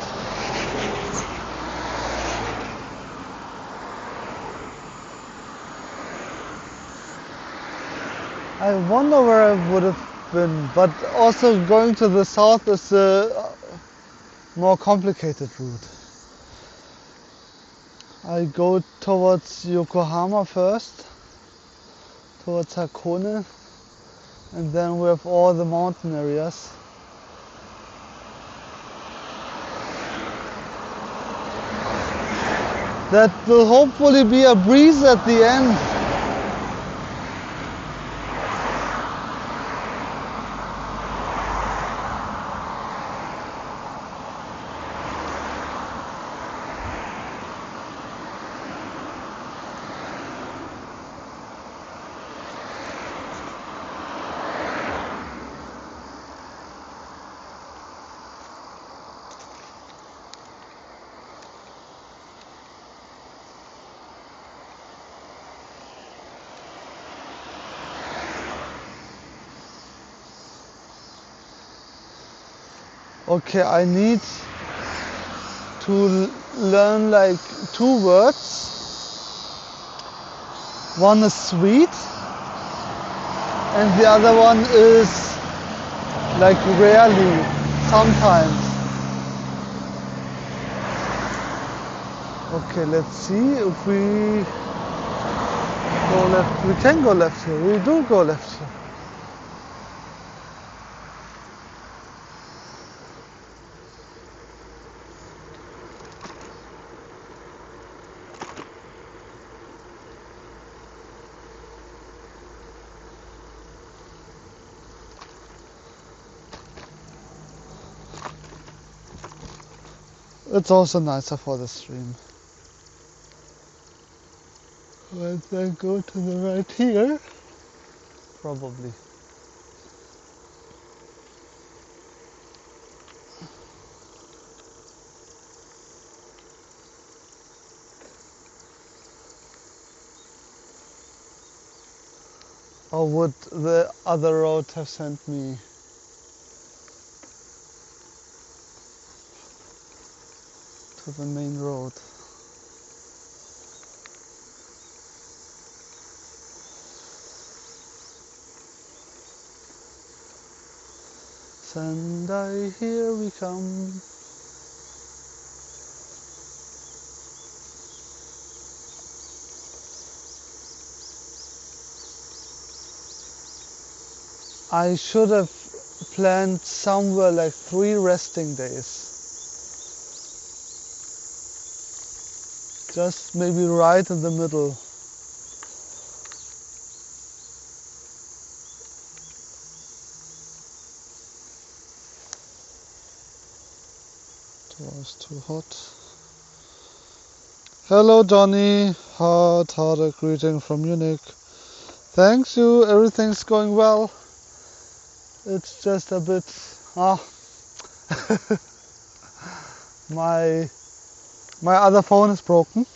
I wonder where I would have been, but also going to the south is a more complicated route. I go towards Yokohama first, towards Hakone, and then we have all the mountain areas. That will hopefully be a breeze at the end. Okay, I need to learn like 2 words. One is sweet and the other one is like rarely, sometimes. Okay, let's see if we go left. We can go left here, we do go left here. It's also nicer for the stream. Let's then go to the right here. Probably. Or would the other road have sent me to the main road. Sendai, here we come. I should have planned somewhere like 3 resting days. Just maybe right in the middle. It was too hot. Hello Johnny, hearted greeting from Munich. Thanks you, everything's going well. It's just a bit, my other phone is broken.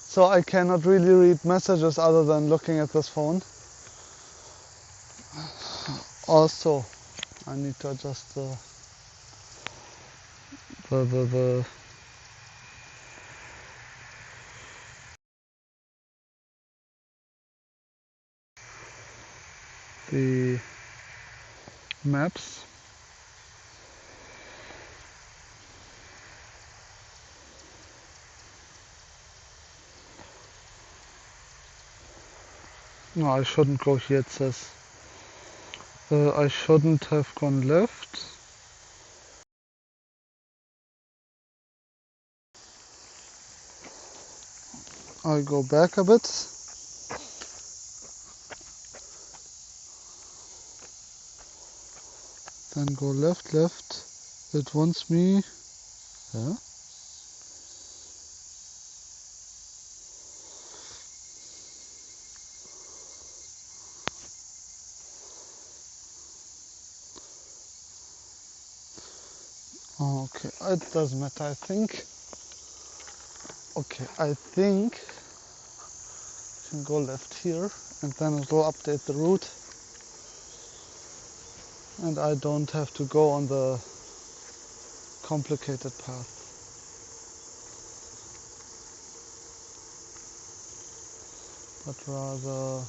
So I cannot really read messages other than looking at this phone. Also, I need to adjust the maps. No, I shouldn't go here, it says. I shouldn't have gone left. I go back a bit. Then go left. It wants me. Yeah. Okay, it doesn't matter, I think. Okay, I think I can go left here and then it will update the route. And I don't have to go on the complicated path. But rather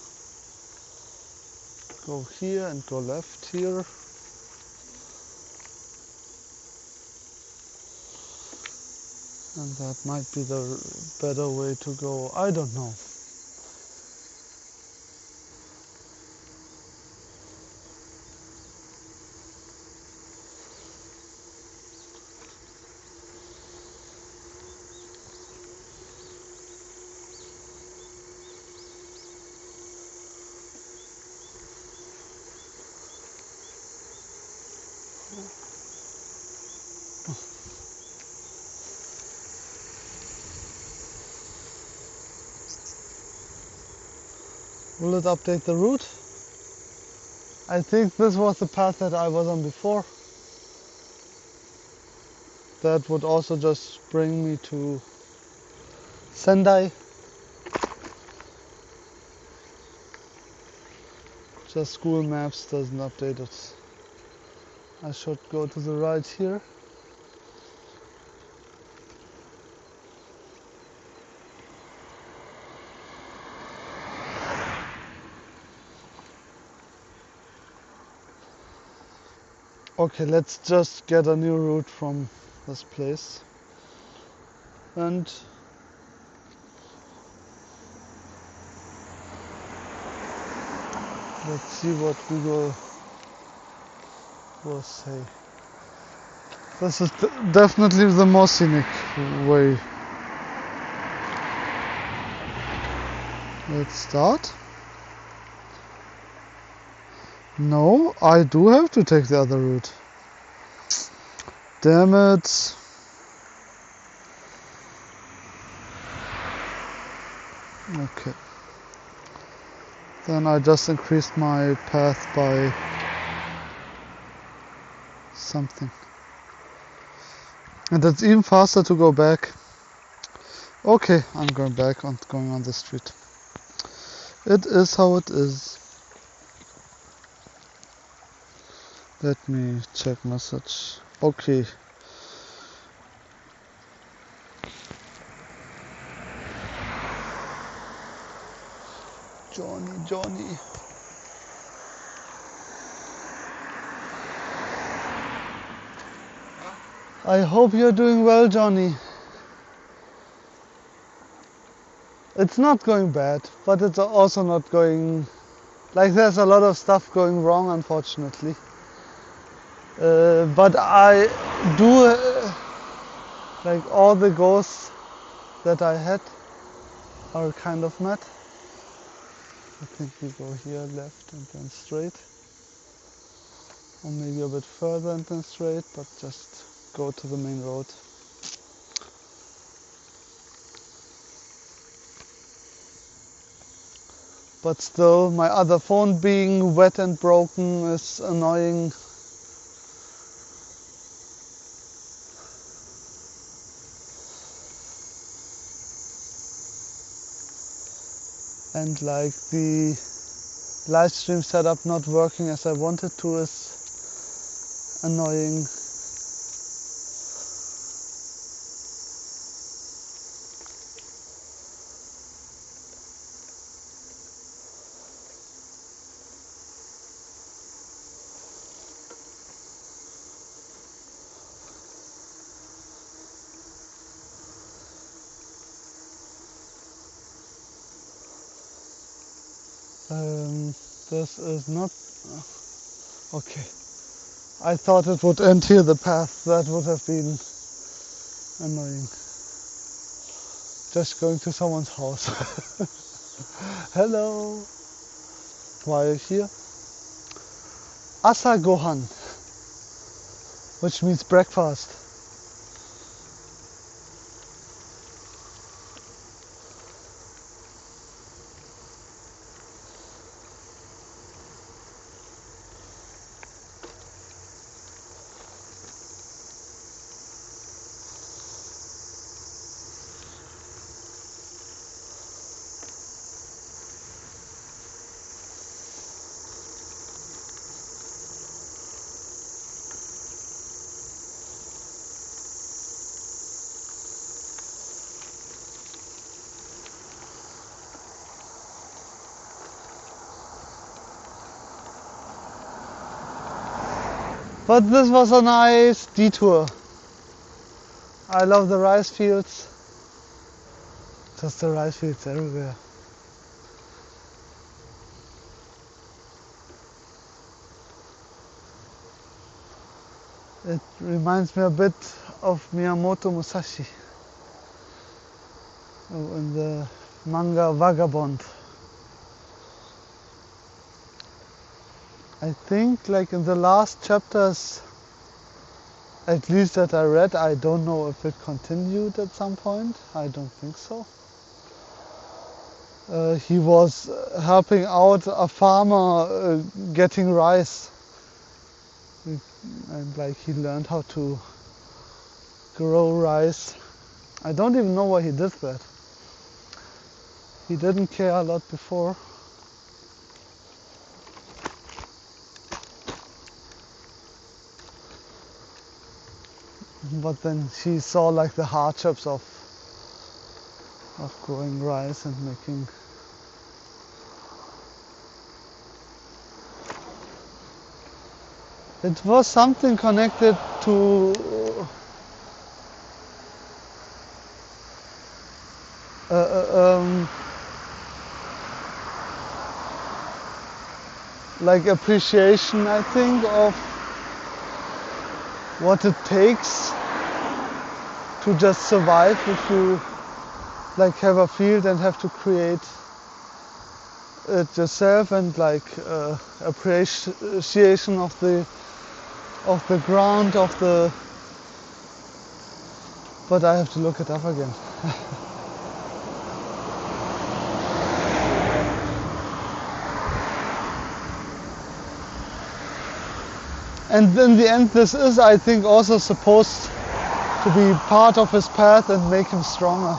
go here and go left here. And that might be the better way to go. I don't know. Will it update the route? I think this was the path that I was on before. That would also just bring me to Sendai. Just Google Maps doesn't update it. I should go to the right here. Okay, let's just get a new route from this place. And let's see what Google will say. This is definitely the more scenic way. Let's start. No, I do have to take the other route. Damn it. Okay. Then I just increased my path by something. And it's even faster to go back. Okay, I'm going back and going on the street. It is how it is. Let me check message. Okay. Johnny. I hope you're doing well, Johnny. It's not going bad, but it's also not going... Like, there's a lot of stuff going wrong, unfortunately. But I do... like, all the goals that I had are kind of met. I think we go here left and then straight. Or maybe a bit further and then straight, but just go to the main road. But still, my other phone being wet and broken is annoying. And like the live stream setup not working as I wanted to is annoying. This is not... okay. I thought it would end here, the path. That would have been annoying. Just going to someone's house. Hello. Why are you here? Asagohan, which means breakfast. But this was a nice detour. I love the rice fields. Just the rice fields everywhere. It reminds me a bit of Miyamoto Musashi in the manga Vagabond. I think like in the last chapters, at least that I read, I don't know if it continued at some point. I don't think so. He was helping out a farmer getting rice. And like he learned how to grow rice. I don't even know why he did that. He didn't care a lot before. But then she saw like the hardships of growing rice and making... It was something connected to like appreciation, I think, of what it takes to just survive if you like have a field and have to create it yourself, and like appreciation of the ground, of the... But I have to look it up again. And in the end, this is, I think, also supposed to be part of his path and make him stronger.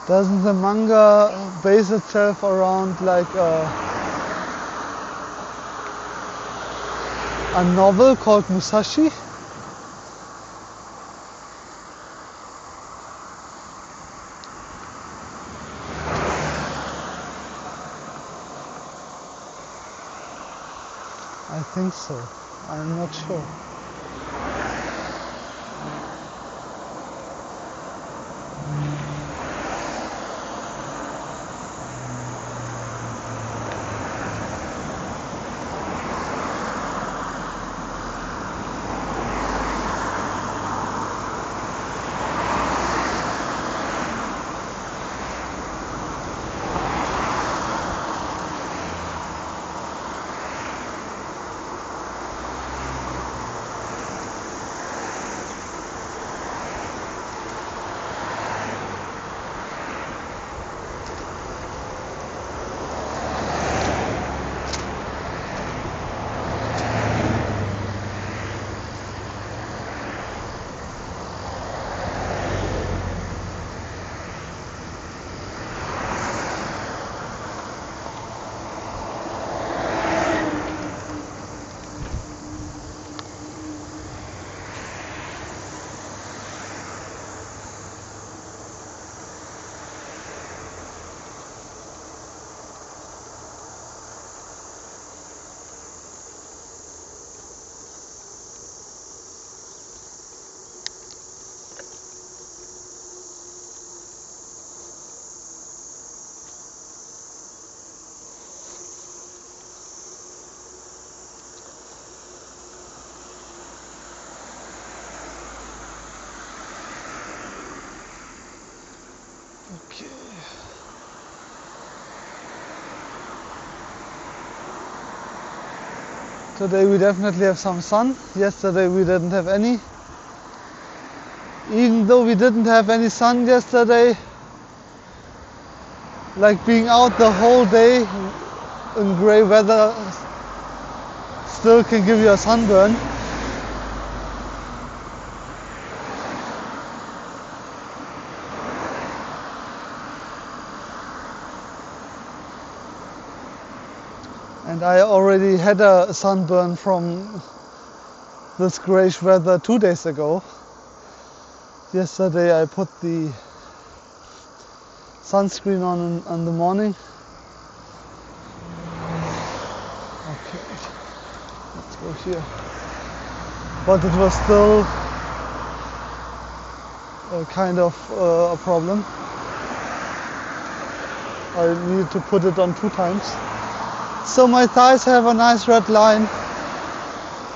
Doesn't the manga base itself around like a novel called Musashi. I think so. I'm not sure. Okay. Today we definitely have some sun. Yesterday we didn't have any. Even though we didn't have any sun yesterday, like being out the whole day in grey weather still can give you a sunburn. And I already had a sunburn from this greyish weather 2 days ago. Yesterday I put the sunscreen on in the morning. Okay, let's go here. But it was still kind of a problem. I needed to put it on 2 times. So my thighs have a nice red line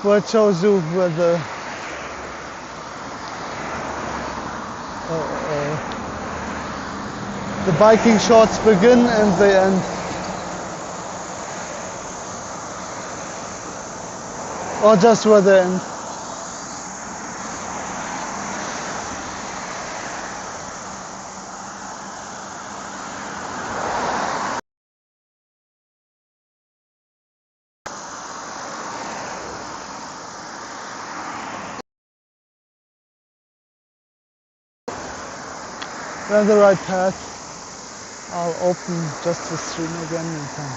where it shows you where the biking shorts begin and they end. Or just where they end. We're on the right path. I'll open just the stream again and then.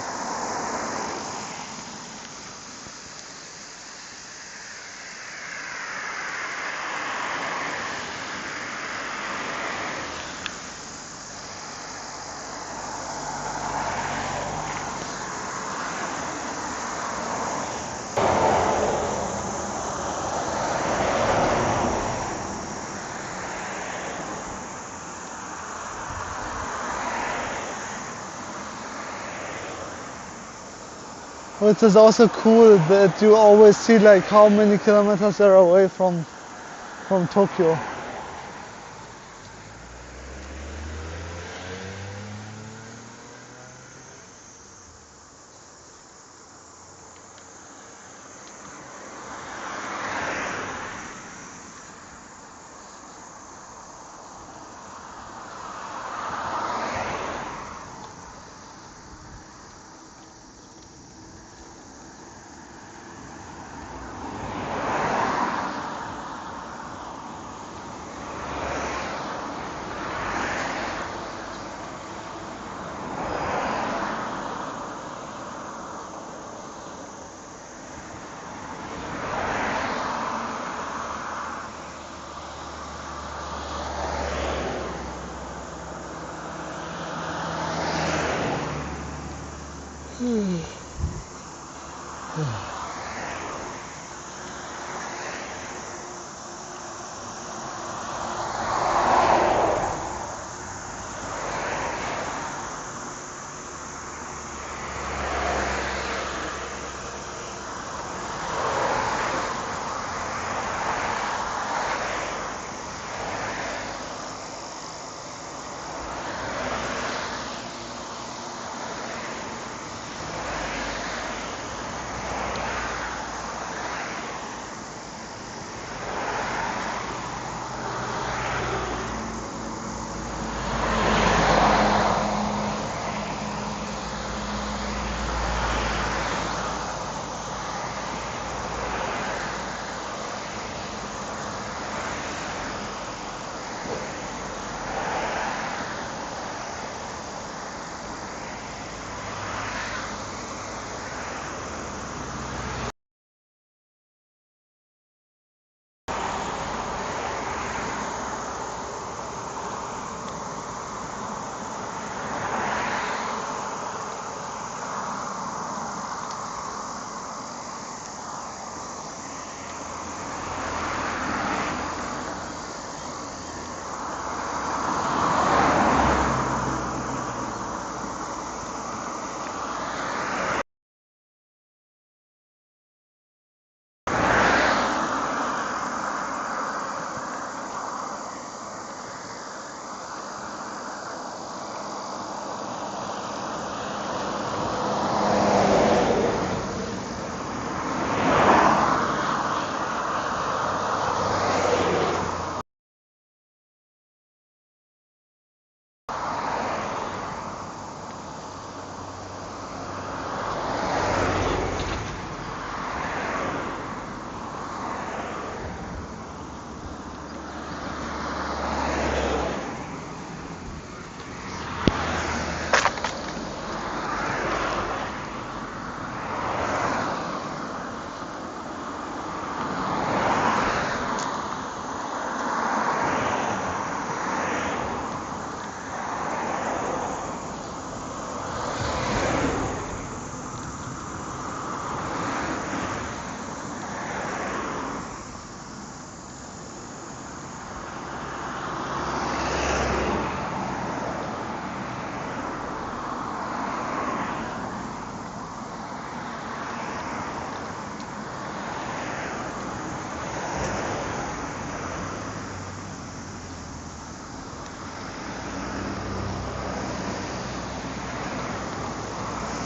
Which is also cool that you always see like how many kilometers they're away from Tokyo.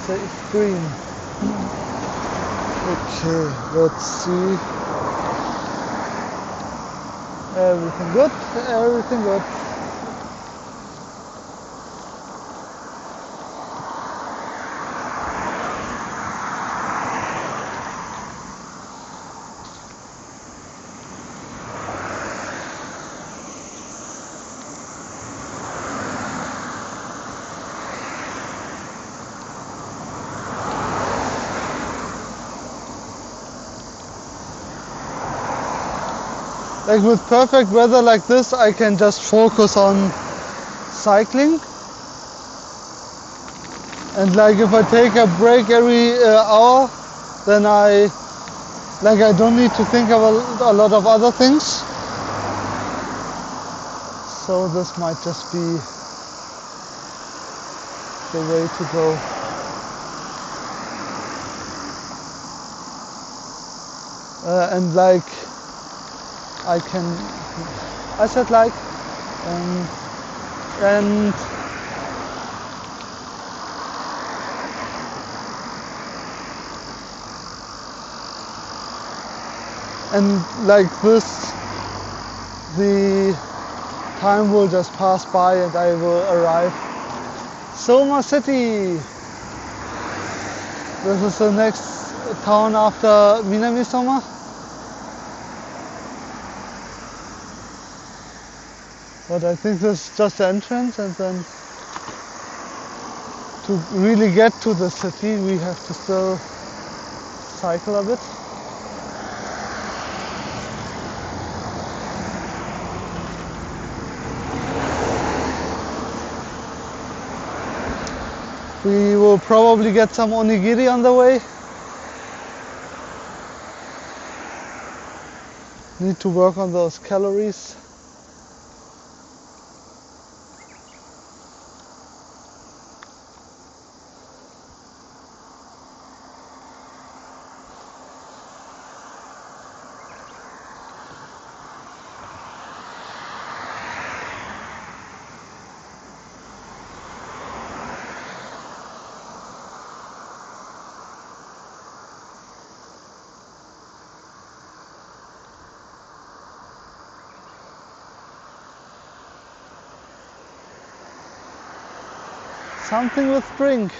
Safe green. Okay, let's see. Everything good? Everything good. Like with perfect weather like this, I can just focus on cycling. And like if I take a break every hour, then I don't need to think about a lot of other things. So this might just be the way to go. And like I said like, and like this, the time will just pass by and I will arrive. Soma City! This is the next town after Minami Soma. But I think this is just the entrance, and then to really get to the city we have to still cycle a bit. We will will probably get some onigiri on the way. Need to work on those calories. Something with drink.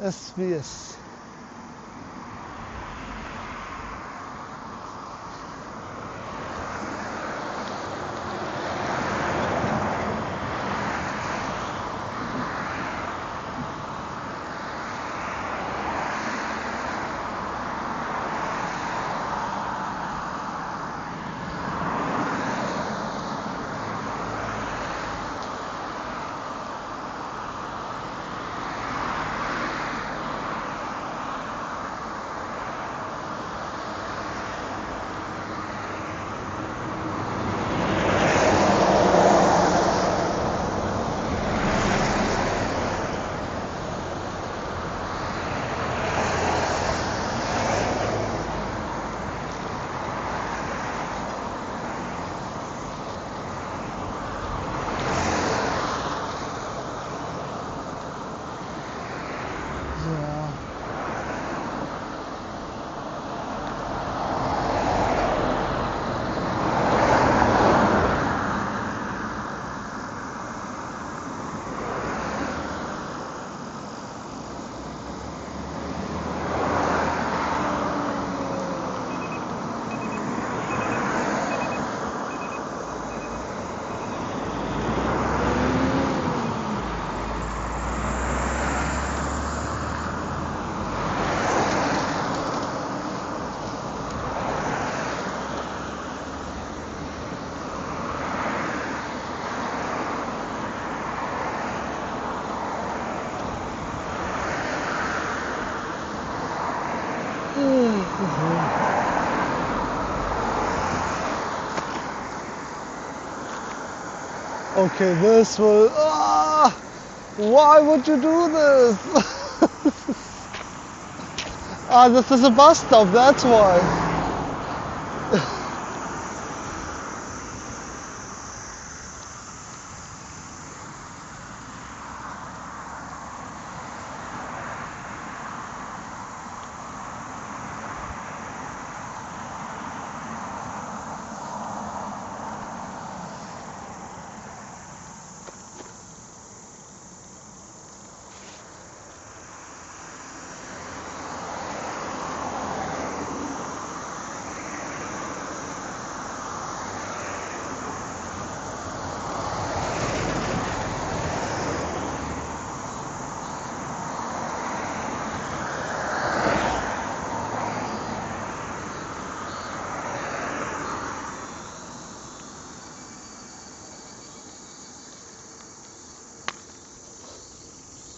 SVS. Yeah. Okay, this will. Why would you do this? This is a bus stop, that's why.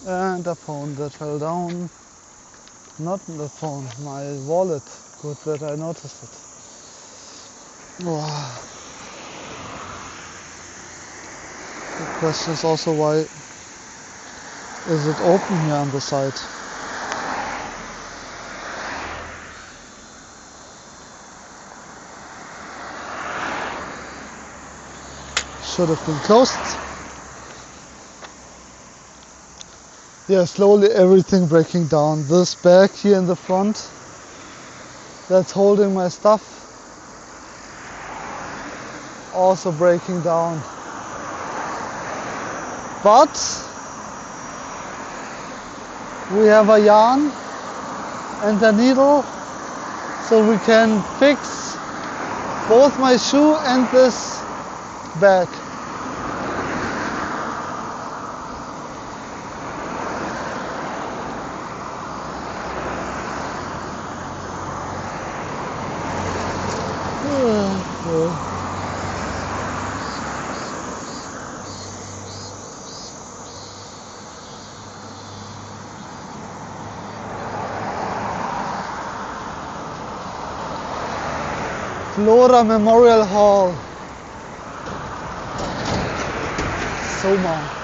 And the phone that fell down. Not the phone, my wallet. Good that I noticed it. Wow. The question is also, why is it open here on the side? Should have been closed. Yeah, slowly everything breaking down. This bag here in the front, that's holding my stuff, also breaking down. But we have a yarn and a needle, so we can fix both my shoe and this bag. Flora Memorial Hall. Soma.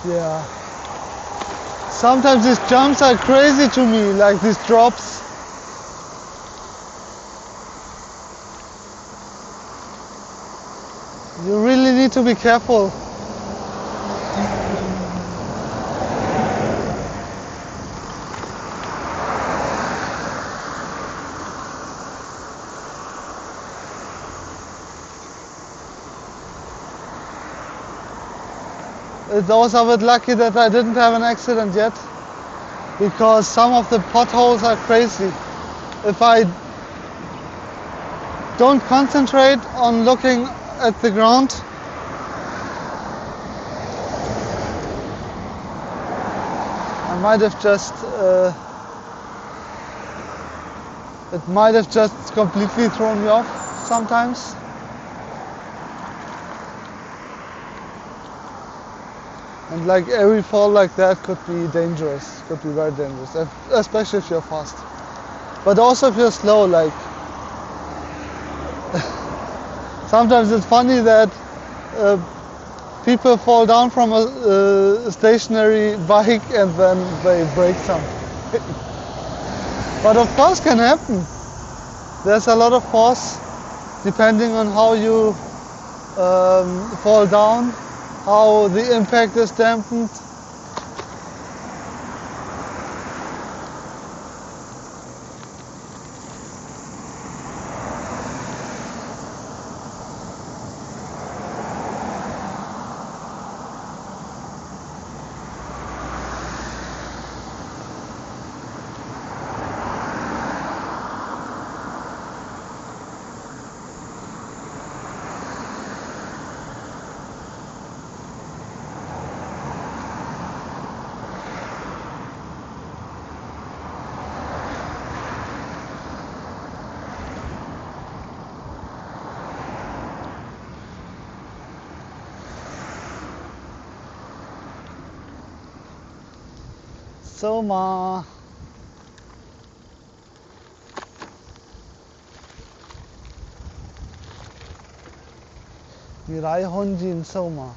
Yeah. Sometimes these jumps are crazy to me, like these drops. You really need to be careful. It's also a bit lucky that I didn't have an accident yet, because some of the potholes are crazy. If I don't concentrate on looking at the ground, I might have just it might have just completely thrown me off sometimes. And like every fall like that could be dangerous, could be very dangerous, especially if you're fast. But also if you're slow, like sometimes it's funny that people fall down from a stationary bike and then they break something. But of course can happen. There's a lot of force depending on how you fall down, how the impact is dampened. Soma. Mirai Honjin Soma.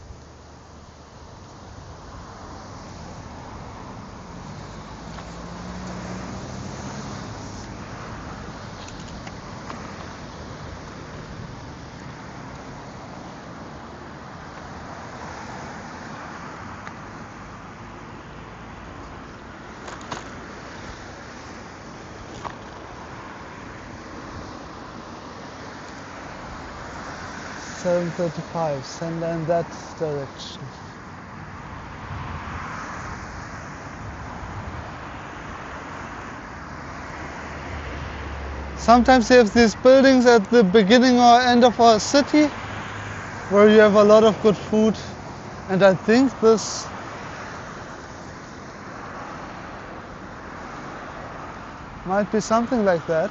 $7.35, send in that direction. Sometimes you have these buildings at the beginning or end of a city where you have a lot of good food, and I think this might be something like that,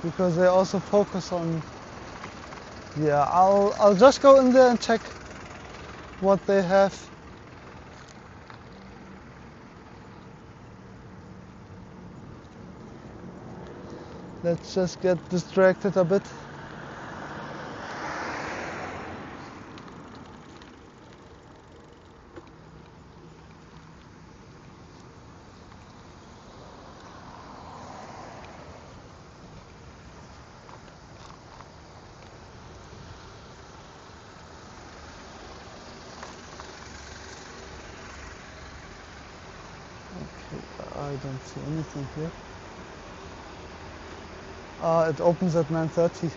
because they also focus on. Yeah, I'll just go in there and check what they have. Let's just get distracted a bit. I don't see anything here. It opens at 9:30.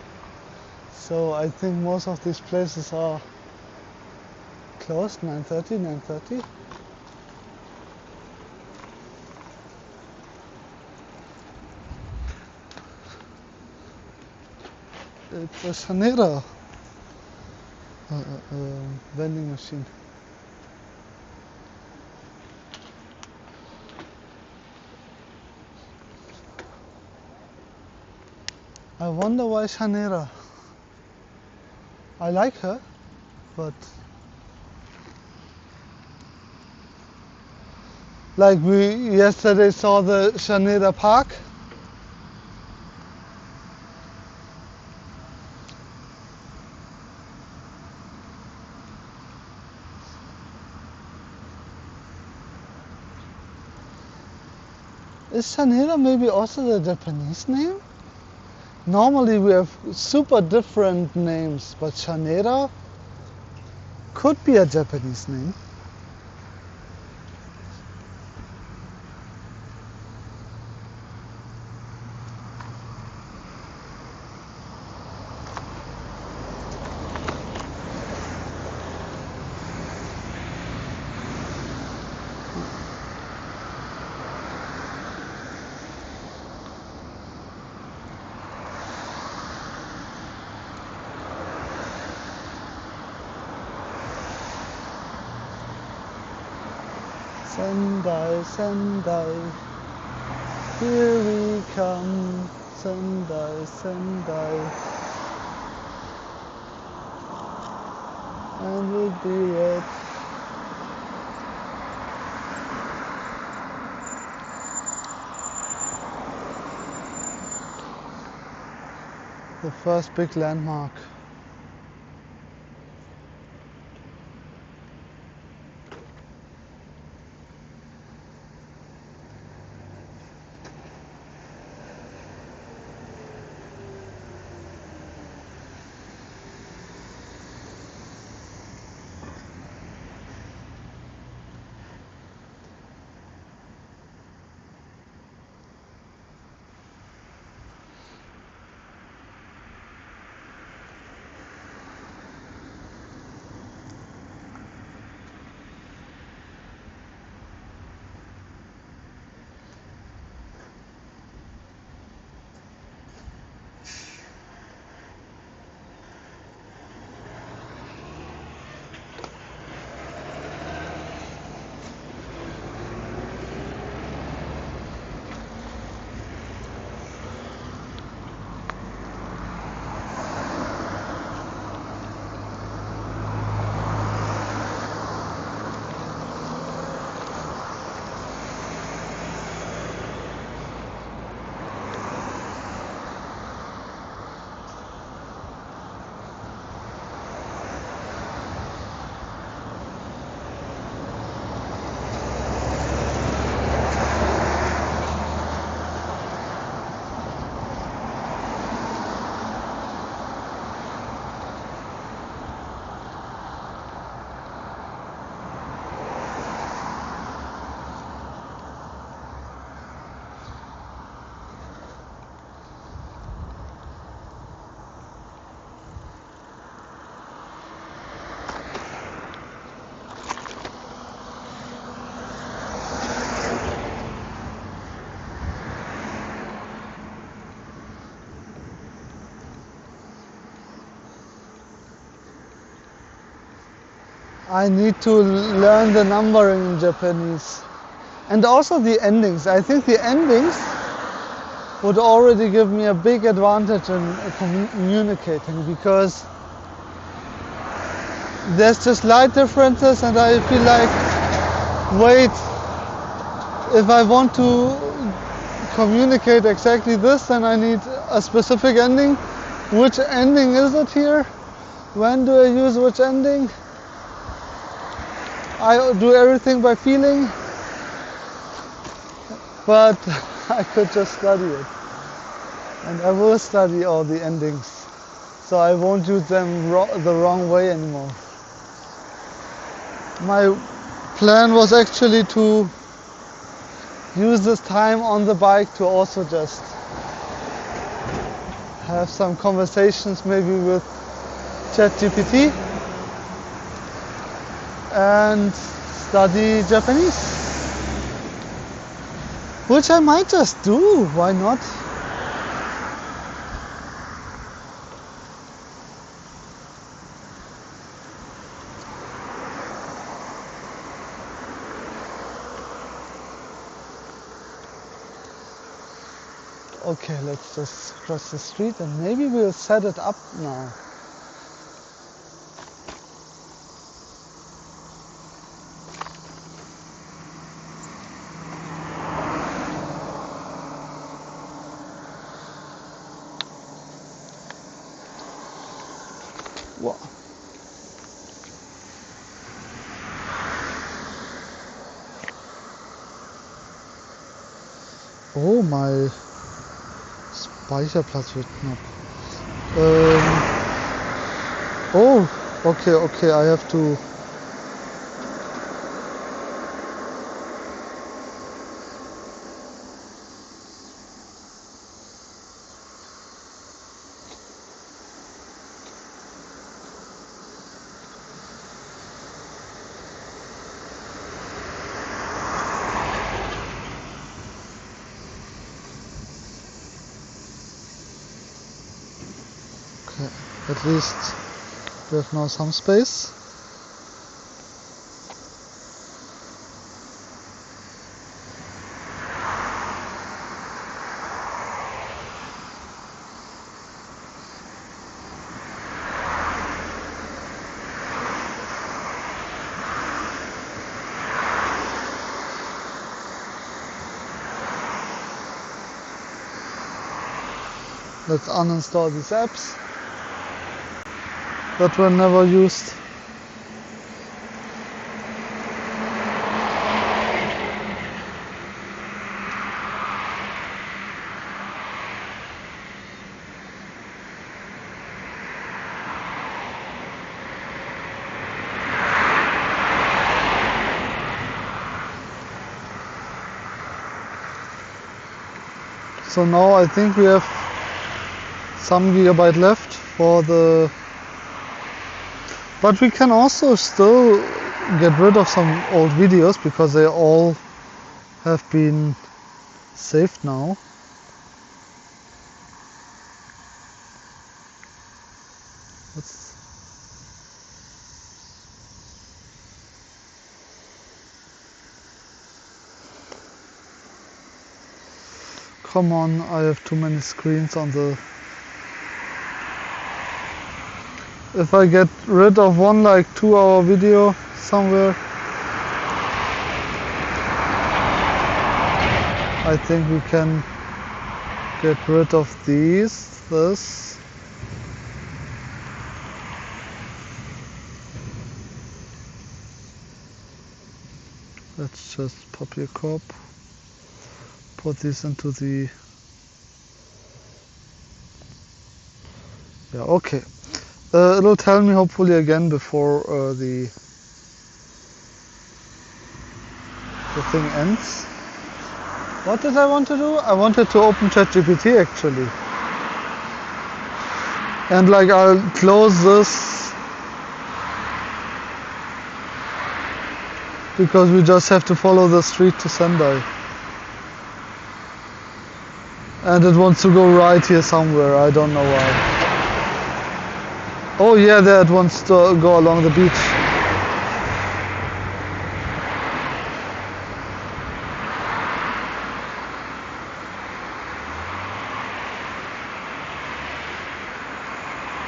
So I think most of these places are closed. 9:30, 9:30. It's a Chanera vending machine. I wonder why Chanera. I like her, but like we yesterday saw the Chanera Park. Is Chanera maybe also the Japanese name? Normally we have super different names, but Chanera could be a Japanese name. Sendai, Sendai, here we come. Sendai, Sendai, and we'll do it. The first big landmark. I need to learn the numbering in Japanese. And also the endings. I think the endings would already give me a big advantage in communicating, because there's just slight differences and I feel like, wait, if I want to communicate exactly this, then I need a specific ending. Which ending is it here? When do I use which ending? I do everything by feeling, but I could just study it. And I will study all the endings, so I won't use them the wrong way anymore. My plan was actually to use this time on the bike to also just have some conversations maybe with ChatGPT and study Japanese, which I might just do, why not? Okay, let's just cross the street and maybe we'll set it up now. Wow. Oh, my Speicherplatz wird knapp. Oh, okay, I have to. Okay, at least we have now some space. Let's uninstall these apps that were never used. So now I think we have some gigabyte left for the, but we can also still get rid of some old videos because they all have been saved now. Let's, come on, I have too many screens on the. If I get rid of one like 2-hour video somewhere, I think we can get rid of this. Let's just pop your cop, put this into the, yeah, okay. It'll tell me hopefully again before the thing ends. What did I want to do? I wanted to open ChatGPT actually. And like I'll close this because we just have to follow the street to Sendai. And it wants to go right here somewhere, I don't know why. Oh yeah, there it wants to go along the beach.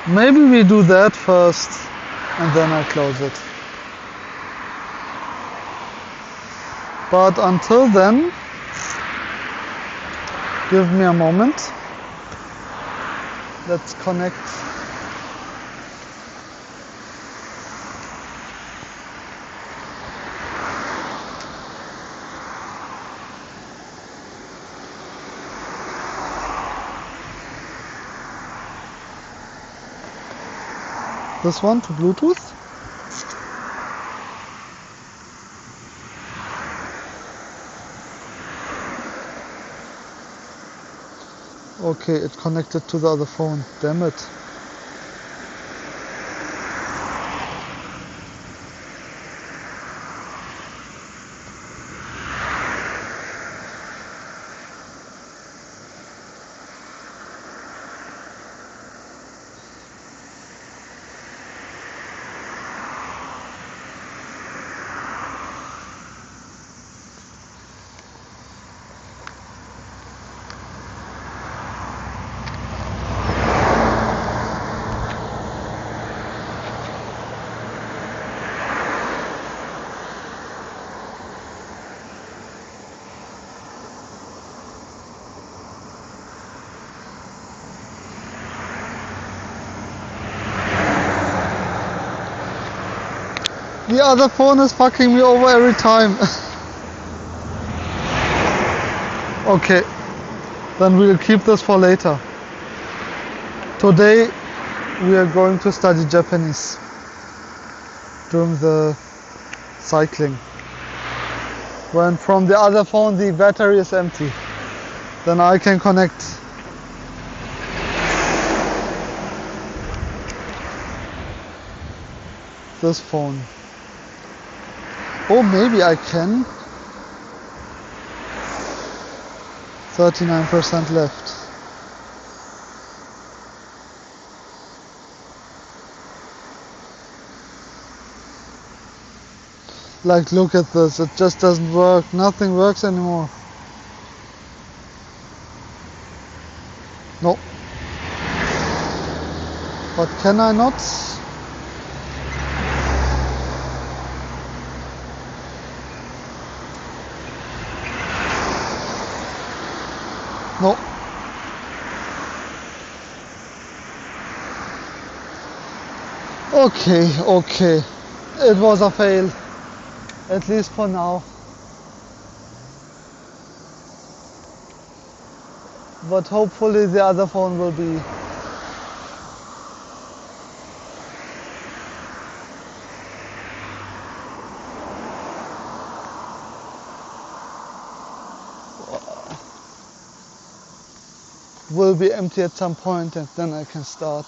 Maybe we do that first and then I close it. But until then, give me a moment. Let's connect. This one to Bluetooth. Okay, it connected to the other phone. Damn it. The other phone is fucking me over every time. Okay, then we'll keep this for later. Today we are going to study Japanese during the cycling. When from the other phone the battery is empty, then I can connect. This phone. Oh, maybe I can. 39% left. Like, look at this, it just doesn't work. Nothing works anymore. No. But can I not? No. Okay. It was a fail. At least for now. But hopefully the other phone will be. Will be empty at some point, and then I can start.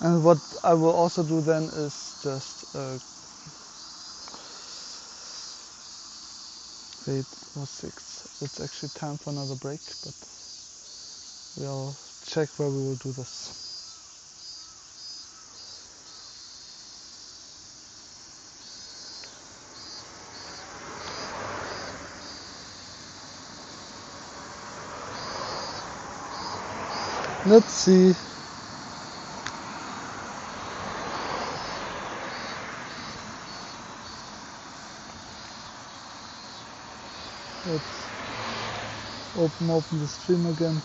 And what I will also do then is just wait, or 6. It's actually time for another break, but we'll check where we will do this. Let's see. Let's open the stream again.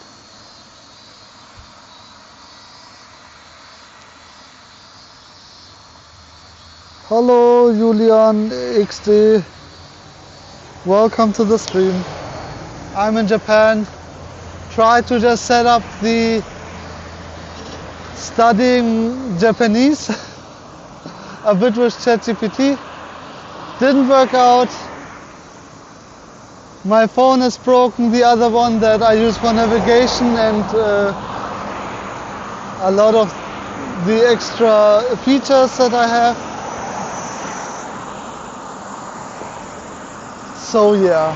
Hello Julian XD. Welcome to the stream. I'm in Japan. Try to just set up the studying Japanese a bit with ChatGPT. Didn't work out. My phone is broken, the other one that I use for navigation, and a lot of the extra features that I have. So yeah,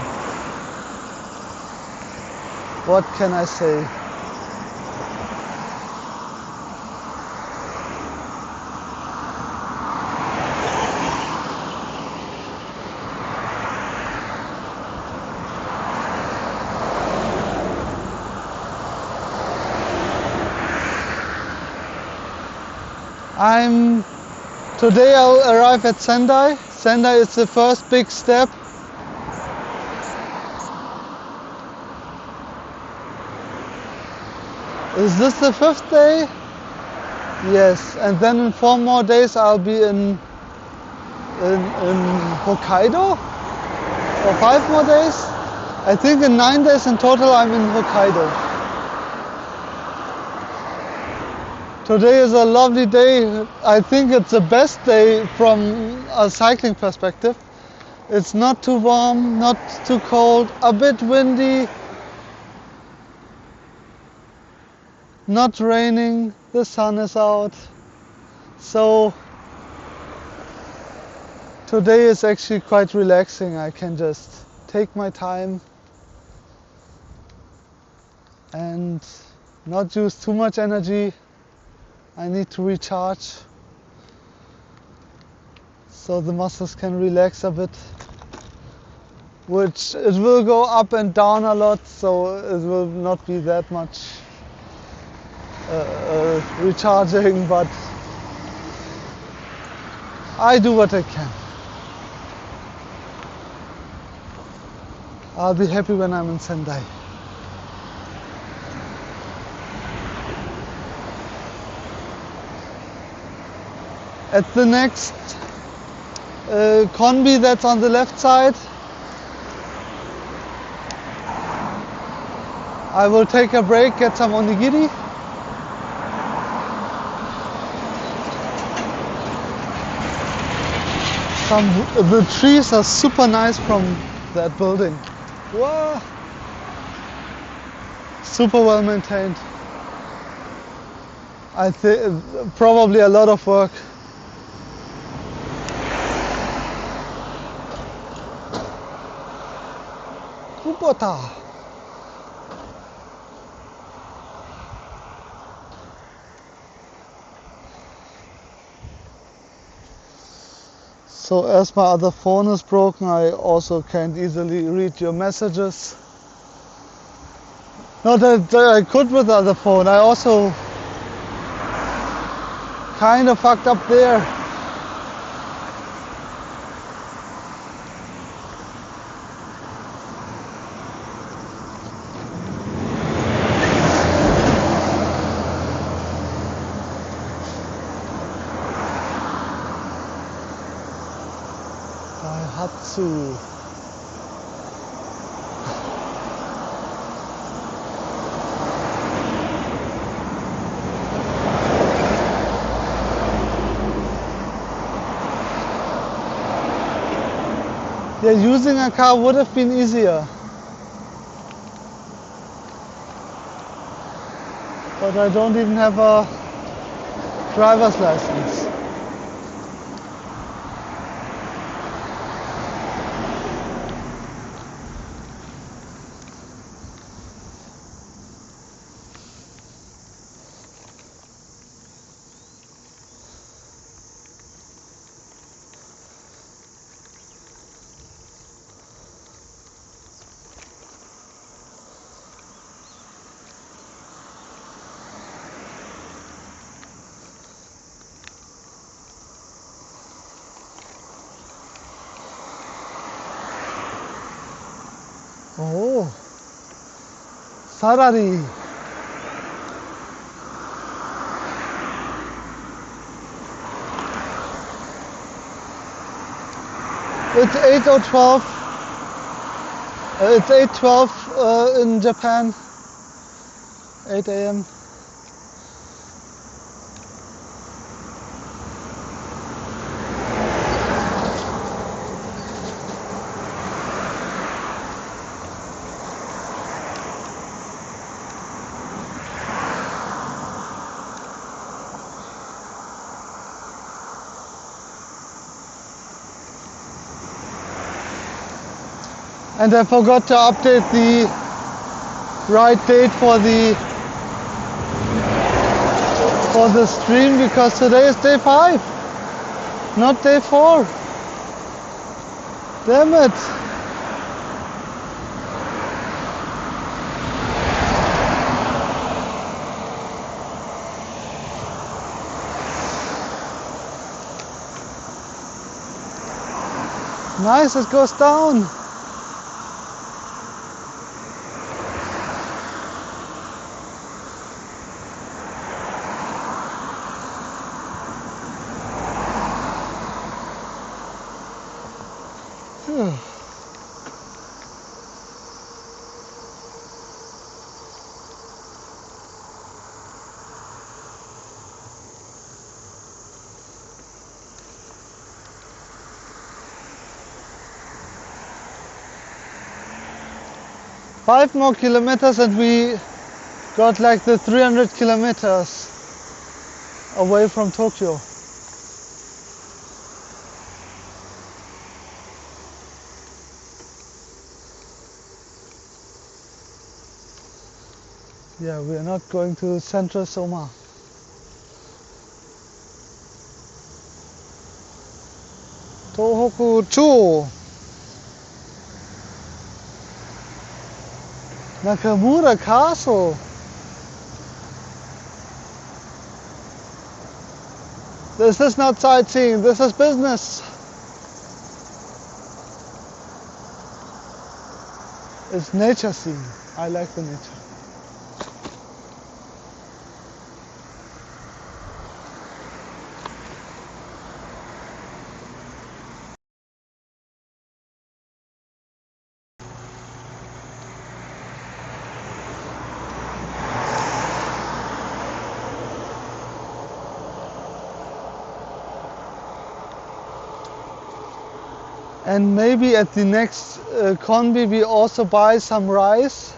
what can I say? Today I'll arrive at Sendai. Sendai is the first big step. Is this the 5th day? Yes, and then in 4 more days I'll be in Hokkaido? Or 5 more days? I think in 9 days in total I'm in Hokkaido. Today is a lovely day. I think it's the best day from a cycling perspective. It's not too warm, not too cold, a bit windy, not raining, the sun is out. So today is actually quite relaxing. I can just take my time and not use too much energy. I need to recharge so the muscles can relax a bit, which it will go up and down a lot, so it will not be that much recharging, but I do what I can. I'll be happy when I'm in Sendai. At the next Conby that's on the left side, I will take a break, get some onigiri. The trees are super nice from that building. Wow. Super well maintained. I think probably a lot of work. Kubota. So as my other phone is broken, I also can't easily read your messages. Not that I could with the other phone, I also kind of fucked up there. Daihatsu. Yeah, using a car would have been easier. But I don't even have a driver's license. Oh, Sarari. It's 8:12. It's 8:12 in Japan. 8 a.m. And I forgot to update the right date for the stream because today is day 5, not day 4. Damn it. Nice, it goes down. Phew. 5 more kilometers and we got like the 300 kilometers away from Tokyo. Yeah, we are not going to Central Soma. Tohoku 2. Nakamura Castle. This is not sightseeing, this is business. It's nature scene. I like the nature. And maybe at the next combi we also buy some rice.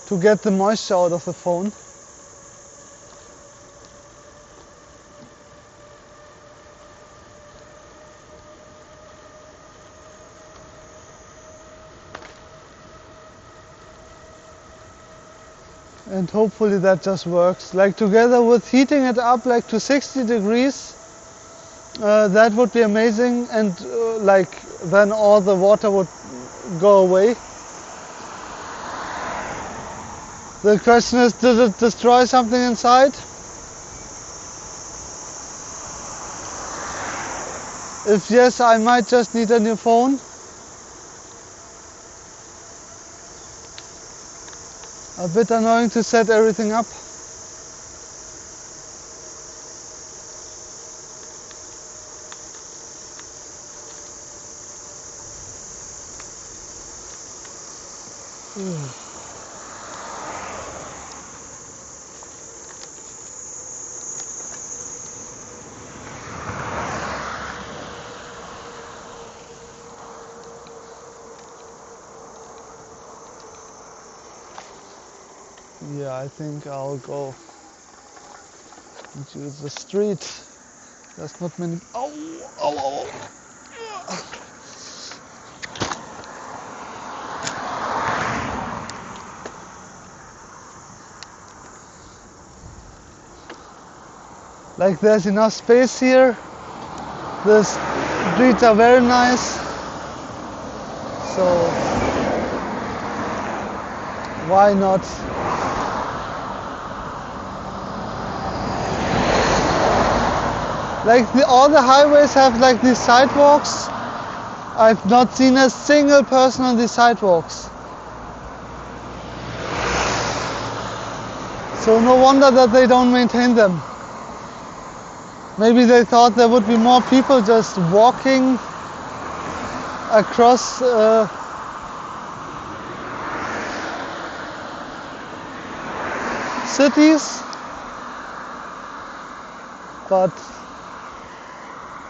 To get the moisture out of the phone. And hopefully that just works. Like together with heating it up like to 60 degrees, that would be amazing. And like then all the water would go away. The question is, did it destroy something inside? If yes, I might just need a new phone. A bit annoying to set everything up. Yeah, I think I'll go into the street. There's not many. Oh, oh, oh. Like there's enough space here. The streets are very nice. So why not? Like all the highways have like these sidewalks. I've not seen a single person on these sidewalks. So no wonder that they don't maintain them. Maybe they thought there would be more people just walking across cities, but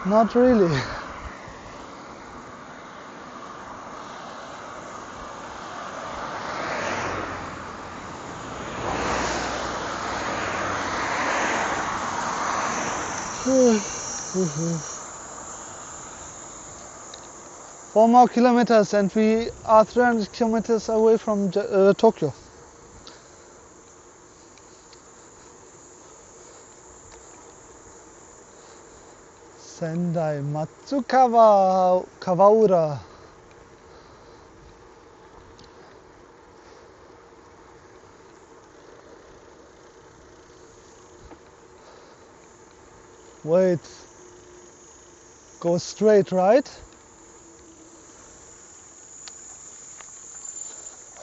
not really. Four more kilometers and we are 300 kilometers away from Tokyo. Sendai Matsukawa Kawaura. Wait, go straight, right?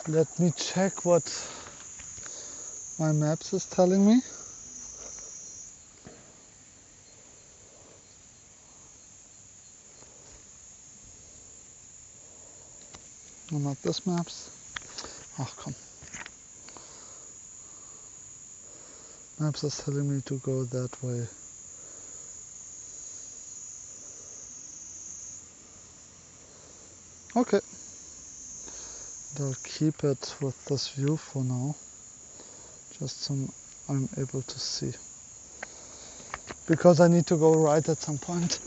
Let me check what my maps is telling me. No, not this maps. Oh, come. Maps is telling me to go that way. Okay. I'll keep it with this view for now. Just so I'm able to see. Because I need to go right at some point.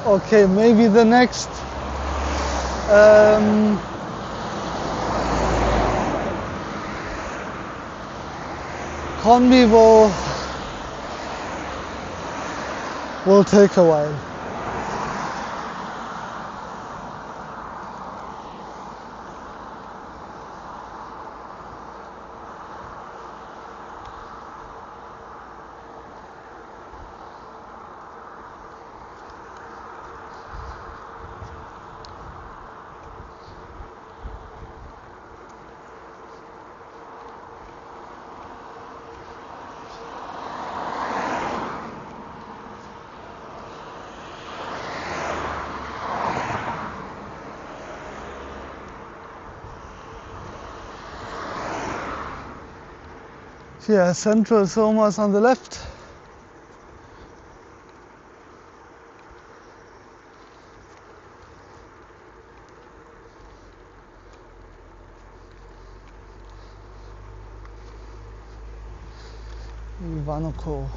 Okay, maybe the next combi will take a while. Yeah, Central Soma is on the left. Ivanoko.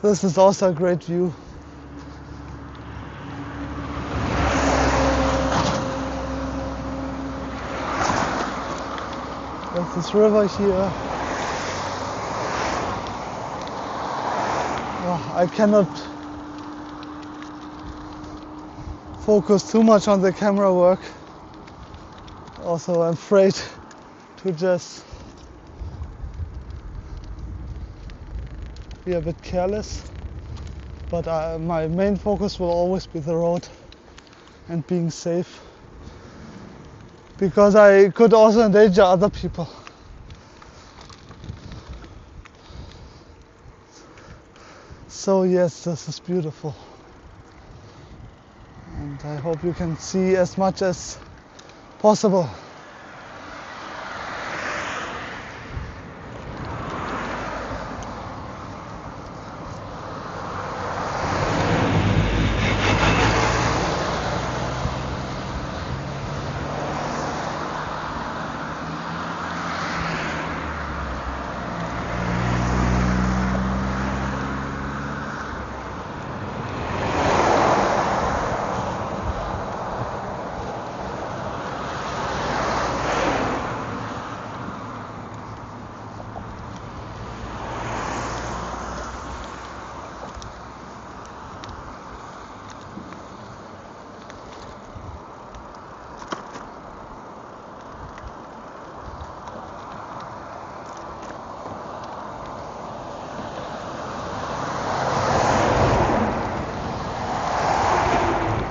This is also a great view. There's this river here. Oh, I cannot focus too much on the camera work. Also, I'm afraid to just be a bit careless. But my main focus will always be the road and being safe. Because I could also endanger other people. So yes, this is beautiful. And I hope you can see as much as possible.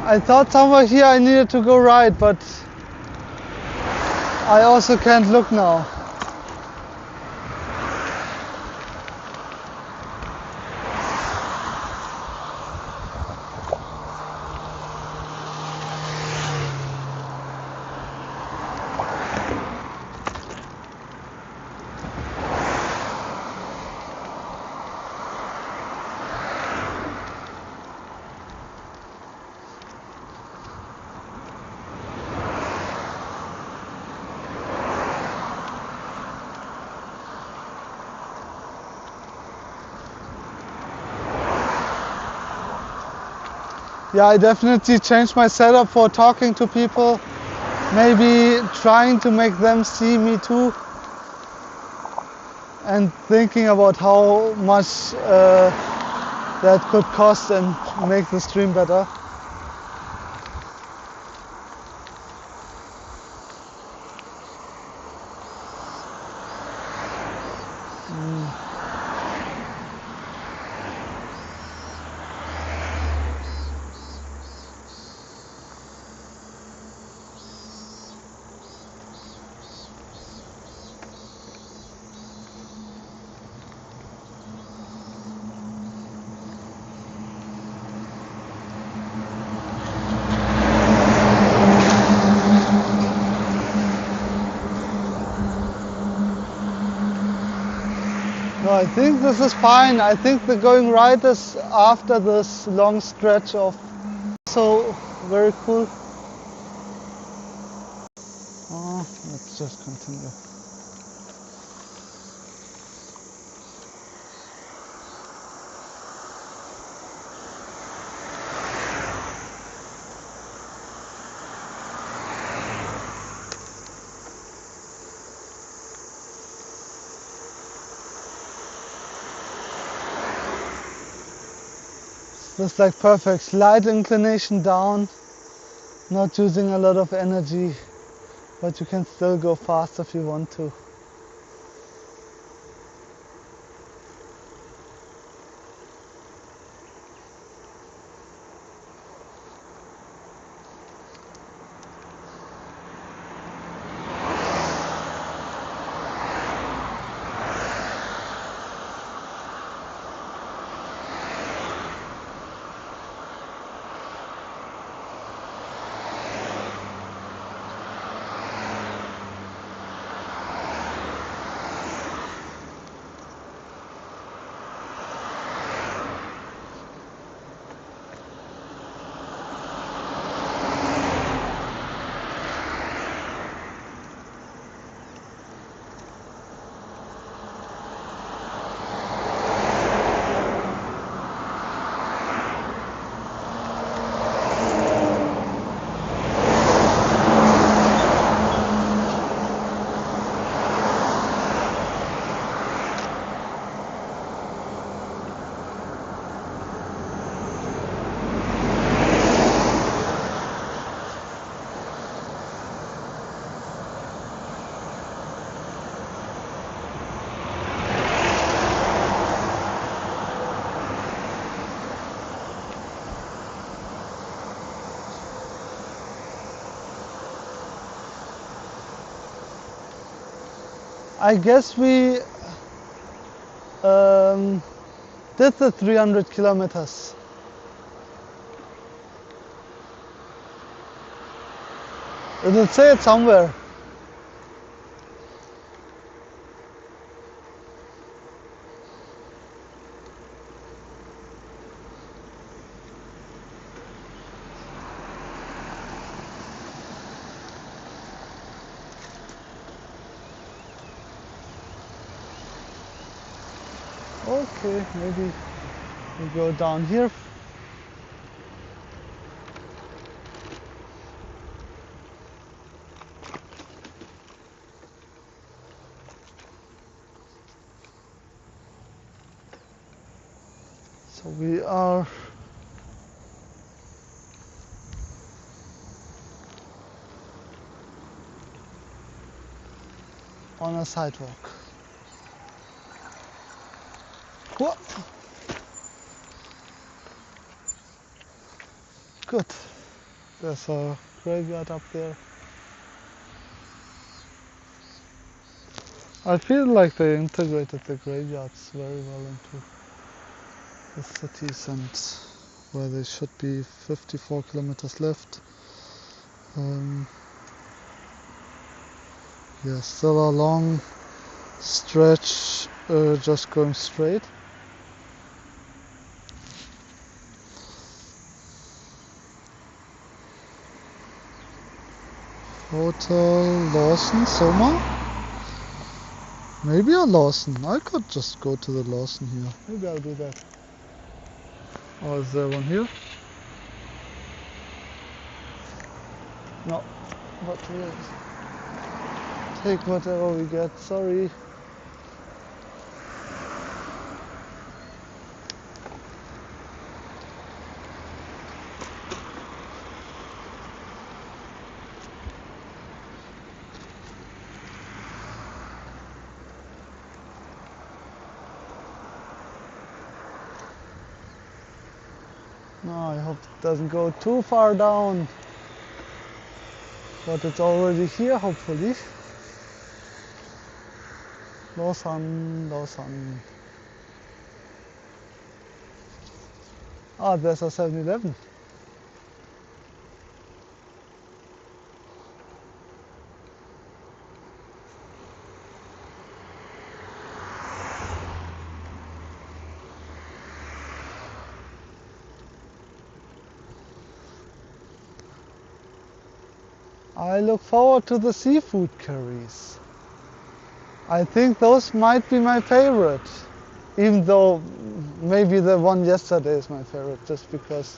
I thought somewhere here I needed to go right, but I also can't look now. Yeah, I definitely changed my setup for talking to people, maybe trying to make them see me too, and thinking about how much that could cost and make the stream better. No, I think this is fine. I think the going right is after this long stretch of so very cool. Oh, let's just continue. Just like perfect, slight inclination down, not using a lot of energy, but you can still go fast if you want to. I guess we did the 300 kilometers. It'll say it somewhere. Okay, maybe we go down here. So we are on a sidewalk. Whoa. Good. There's a graveyard up there. I feel like they integrated the graveyards very well into the cities and where they should be 54 kilometers left. Yeah, still a long stretch just going straight. Hotel Lawson, Soma? Maybe a Lawson. I could just go to the Lawson here. Maybe I'll do that. Oh, is there one here? No, but we'll take whatever we get, sorry. No, I hope it doesn't go too far down. But it's already here, hopefully. Lawson, Lawson. Ah, there's a 7-Eleven. I look forward to the seafood curries. I think those might be my favorite. Even though maybe the one yesterday is my favorite, just because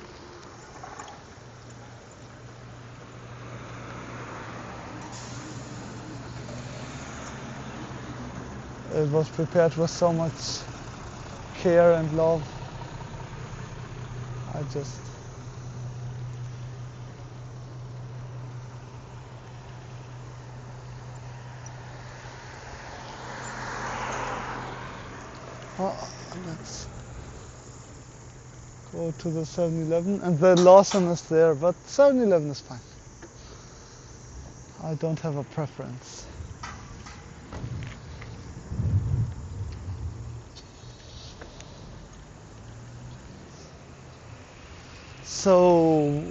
it was prepared with so much care and love. I just... Oh, let's go to the 7-Eleven, and the Lawson is there, but 7-Eleven is fine. I don't have a preference. So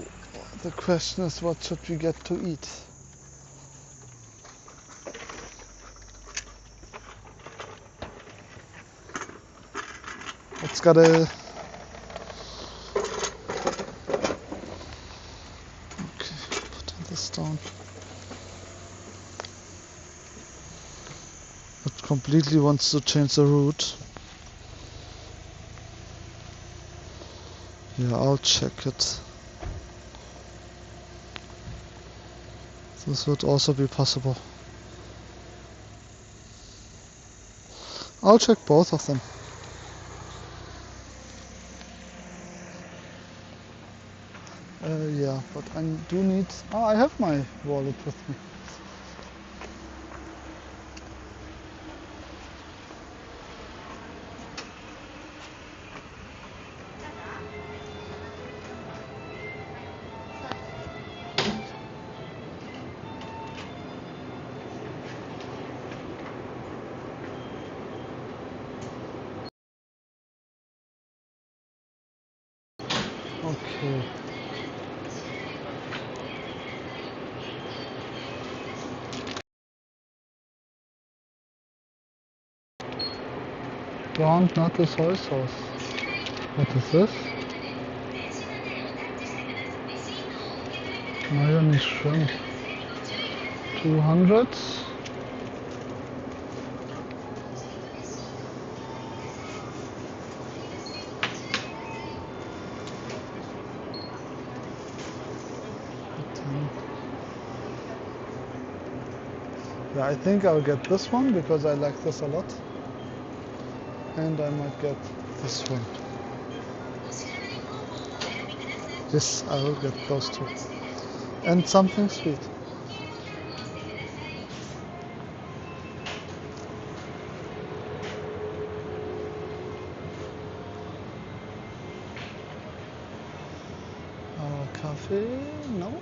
the question is, what should we get to eat? It's got a... Okay, put this down. It completely wants to change the route. Yeah, I'll check it. This would also be possible. I'll check both of them. Yeah, but I do need... Oh, I have my wallet with me. Okay. Ground nut soy sauce. What is this? Mayonnaise shrimp. 200. Yeah, I think I'll get this one because I like this a lot. And I might get this one. Yes, I will get those two. And something sweet. Coffee? No.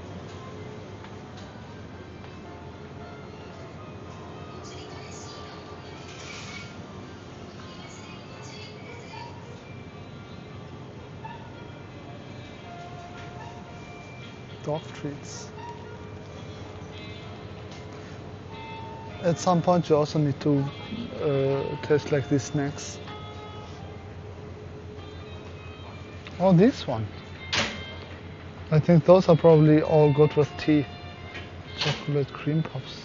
Dog treats. At some point you also need to taste like these snacks. Oh, this one. I think those are probably all good with tea. Chocolate cream puffs.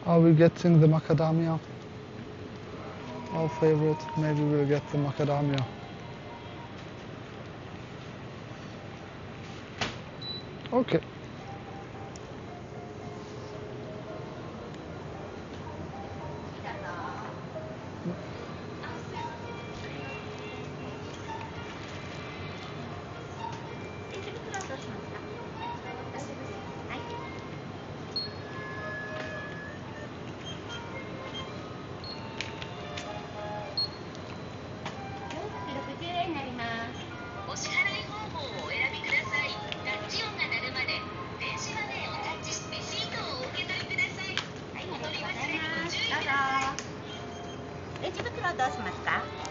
Are we getting the macadamia? Our favorite. Maybe we'll get the macadamia. Okay.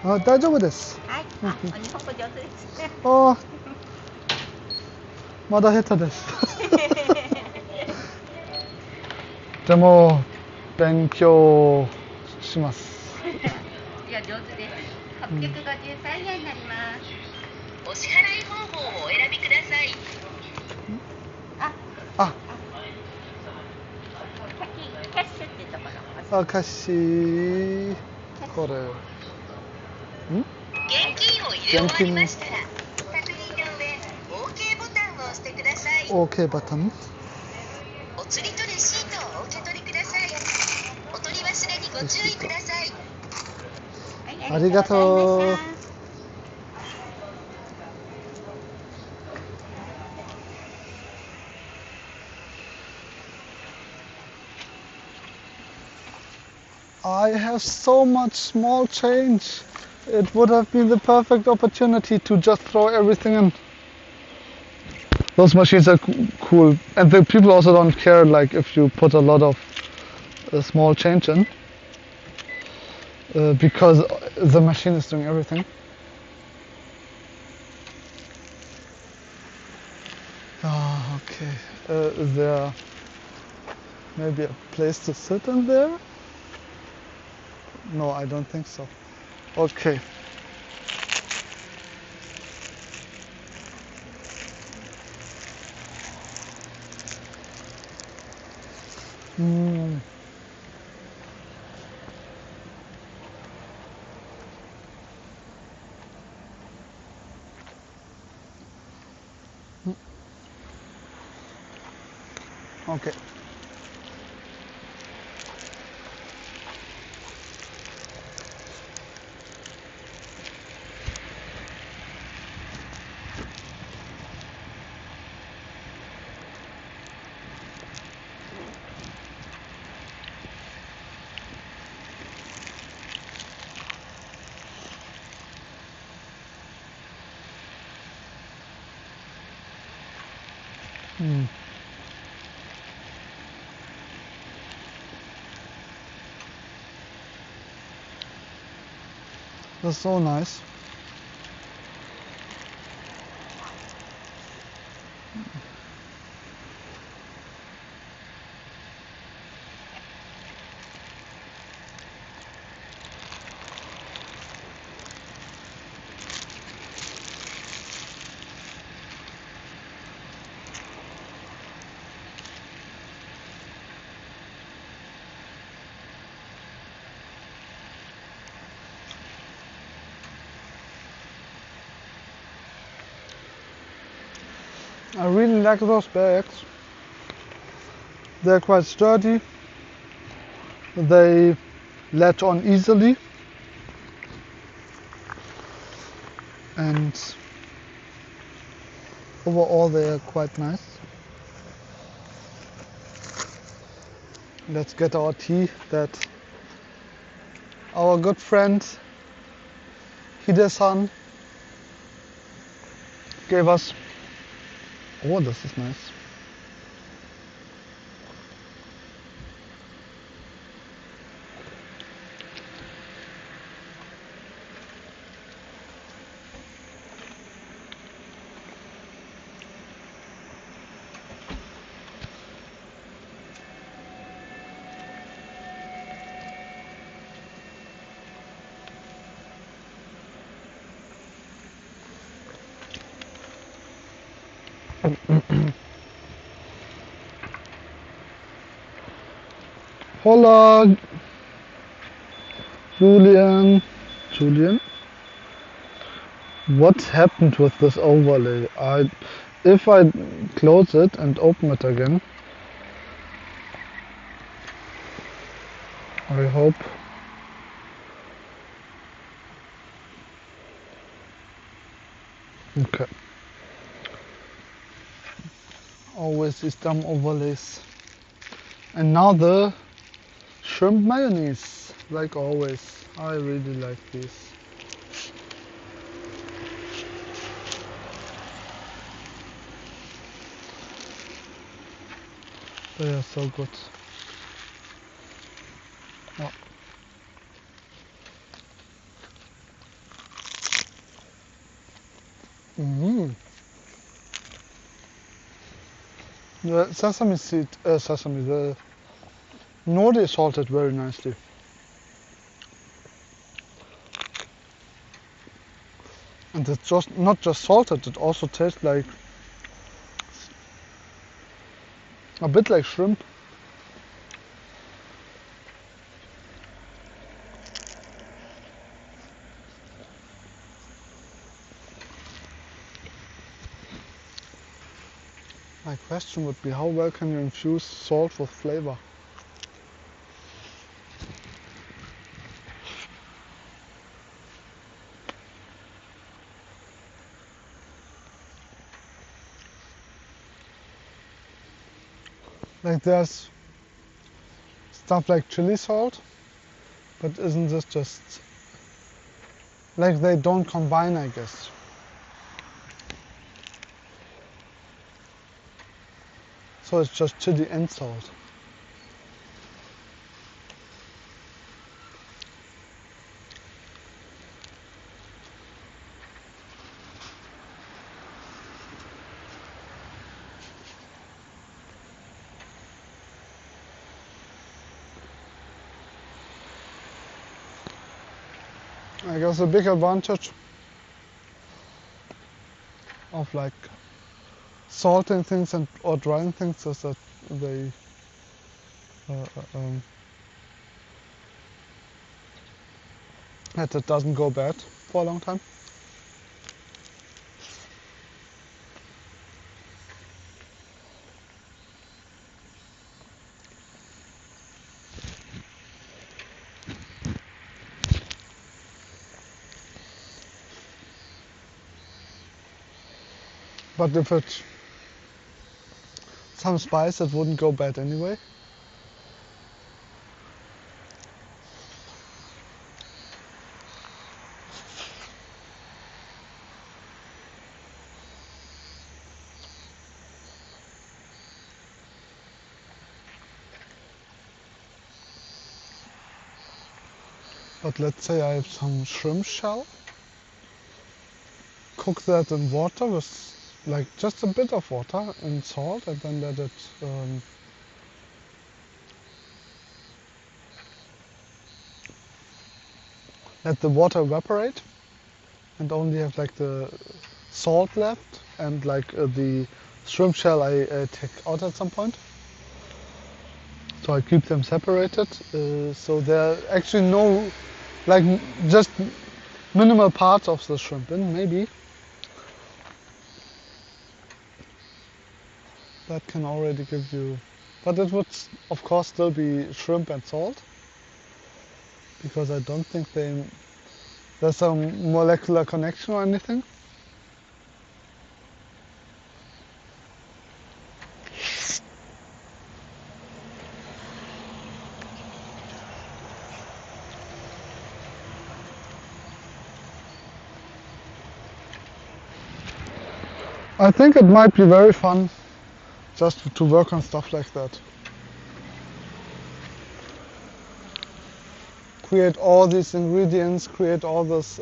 Ah, 大丈夫です。はい、あ、日本語上手ですね。Oh, まだ下手です。でも勉強します。いや、上手です。853円になります。お支払い方法をお選びください。あ、キャッシュっていうところ。あ、かしこれ。現金を入れ終わりましたら、確認の上、OK ボタンを押してください。OK ボタン。お釣りとレシートをお受け取りください。お取り忘れにご注意ください。ありがとう。I have so much small change. It would have been the perfect opportunity to just throw everything in. Those machines are cool, and the people also don't care like if you put a lot of small change in, because the machine is doing everything. Ah, okay. Is there maybe a place to sit in there? No, I don't think so. Okay. Okay. That's so nice. I really like those bags. They're quite sturdy. They latch on easily. And overall they are quite nice. Let's get our tea that our good friend Hide-san gave us. Oh, this is nice. Hola, Julian. Julian? What happened with this overlay? If I close it and open it again, I hope. Okay. Always these dumb overlays. And now the shrimp mayonnaise, like always. I really like these. They are so good. Oh. The sesame seed, the nori is salted very nicely. And it's just not just salted, it also tastes like a bit like shrimp. My question would be, how well can you infuse salt with flavor? Like there's stuff like chili salt, but isn't this just like they don't combine, I guess. So it's just chili and salt. I guess the big advantage of like salting things and or drying things is that they that it doesn't go bad for a long time. But if it's some spice, it wouldn't go bad anyway. But let's say I have some shrimp shell, cook that in water with like just a bit of water and salt, and then let the water evaporate and only have like the salt left and like the shrimp shell I take out at some point. So I keep them separated. So there are actually no, like just minimal parts of the shrimp in, maybe. That can already give you, but it would of course still be shrimp and salt, because I don't think there's a molecular connection or anything. I think it might be very fun just to work on stuff like that. Create all these ingredients, create all this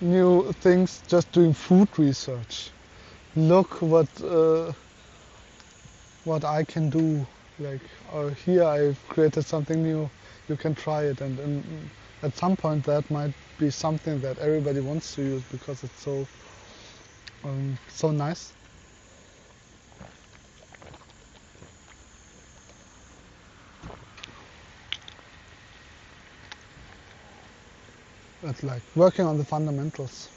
new things, just doing food research. Look what I can do. Like here I've created something new. You can try it, and at some point that might be something that everybody wants to use because it's so nice. It's like working on the fundamentals.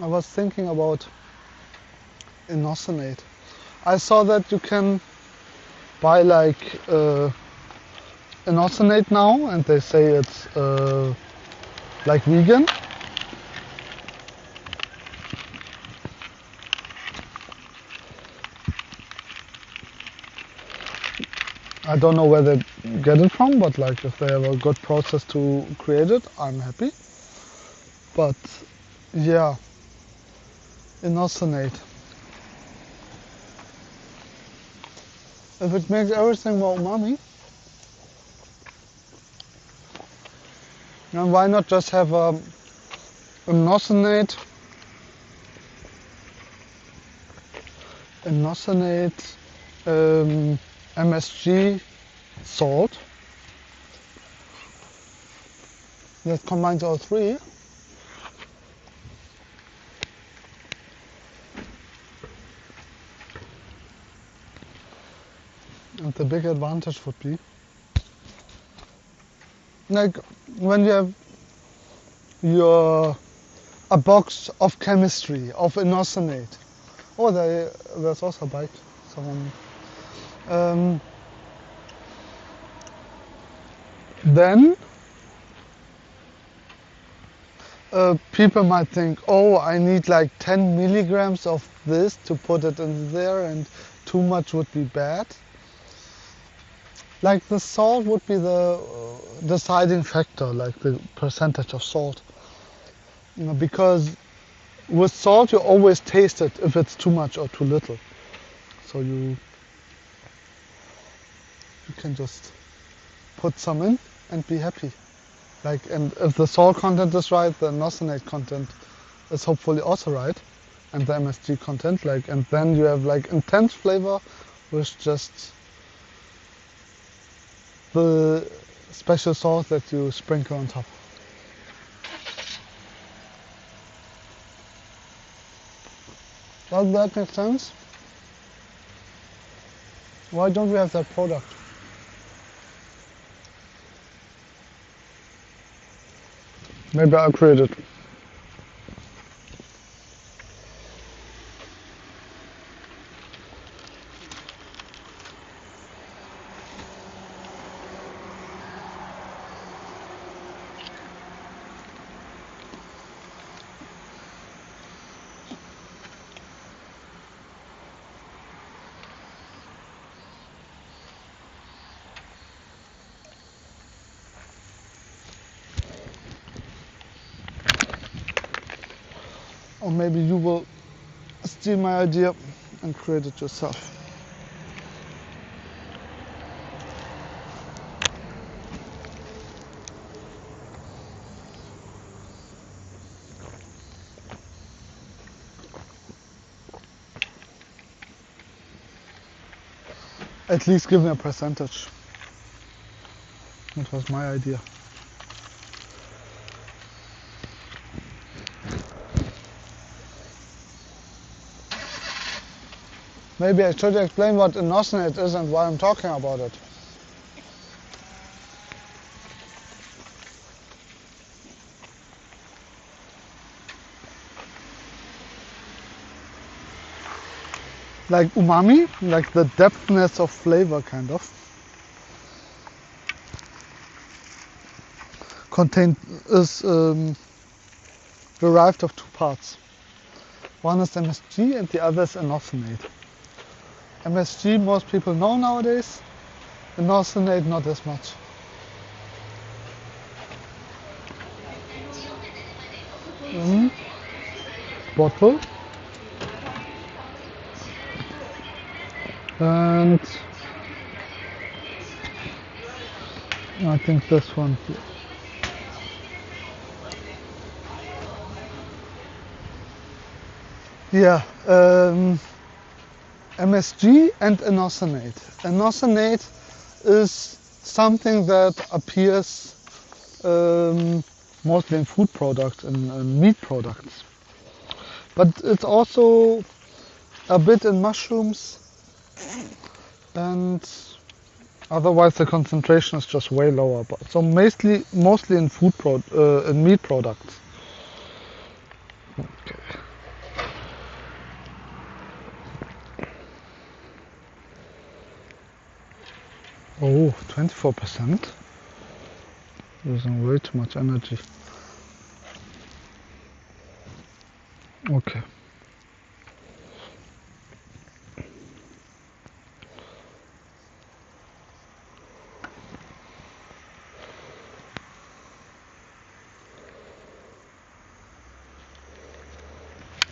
I was thinking about inocenate. I saw that you can buy like inocenate now, and they say it's like vegan. I don't know where they get it from, but like if they have a good process to create it, I'm happy. But yeah, inocinate. If it makes everything more umami, then why not just have a inocinate MSG salt that combines all three. And the big advantage would be, like when you have a box of chemistry, of inocinate. Oh, there's also a bike. Someone. Then people might think, oh, I need like 10 milligrams of this to put it in there, and too much would be bad. Like the salt would be the deciding factor, like the percentage of salt. You know, because with salt you always taste it if it's too much or too little. So you can just put some in and be happy. Like, and if the salt content is right, the inocinate content is hopefully also right, and the MSG content, like, and then you have like intense flavor with just the special sauce that you sprinkle on top. Does that make sense? Why don't we have that product? Maybe I'll create it. Or maybe you will steal my idea and create it yourself. At least give me a percentage. That was my idea. Maybe I should explain what inocinate is and why I'm talking about it. Like umami, like the depthness of flavor, kind of, is derived of two parts. One is MSG and the other is inocinate. MSG most people know nowadays, inocinate not as much. Bottle. And I think this one here. Yeah, MSG and inocinate. Inocinate is something that appears mostly in food products and meat products. But it's also a bit in mushrooms, and otherwise the concentration is just way lower. But so mostly in in meat products. Okay. Oh, 24%. Using way too much energy. Okay.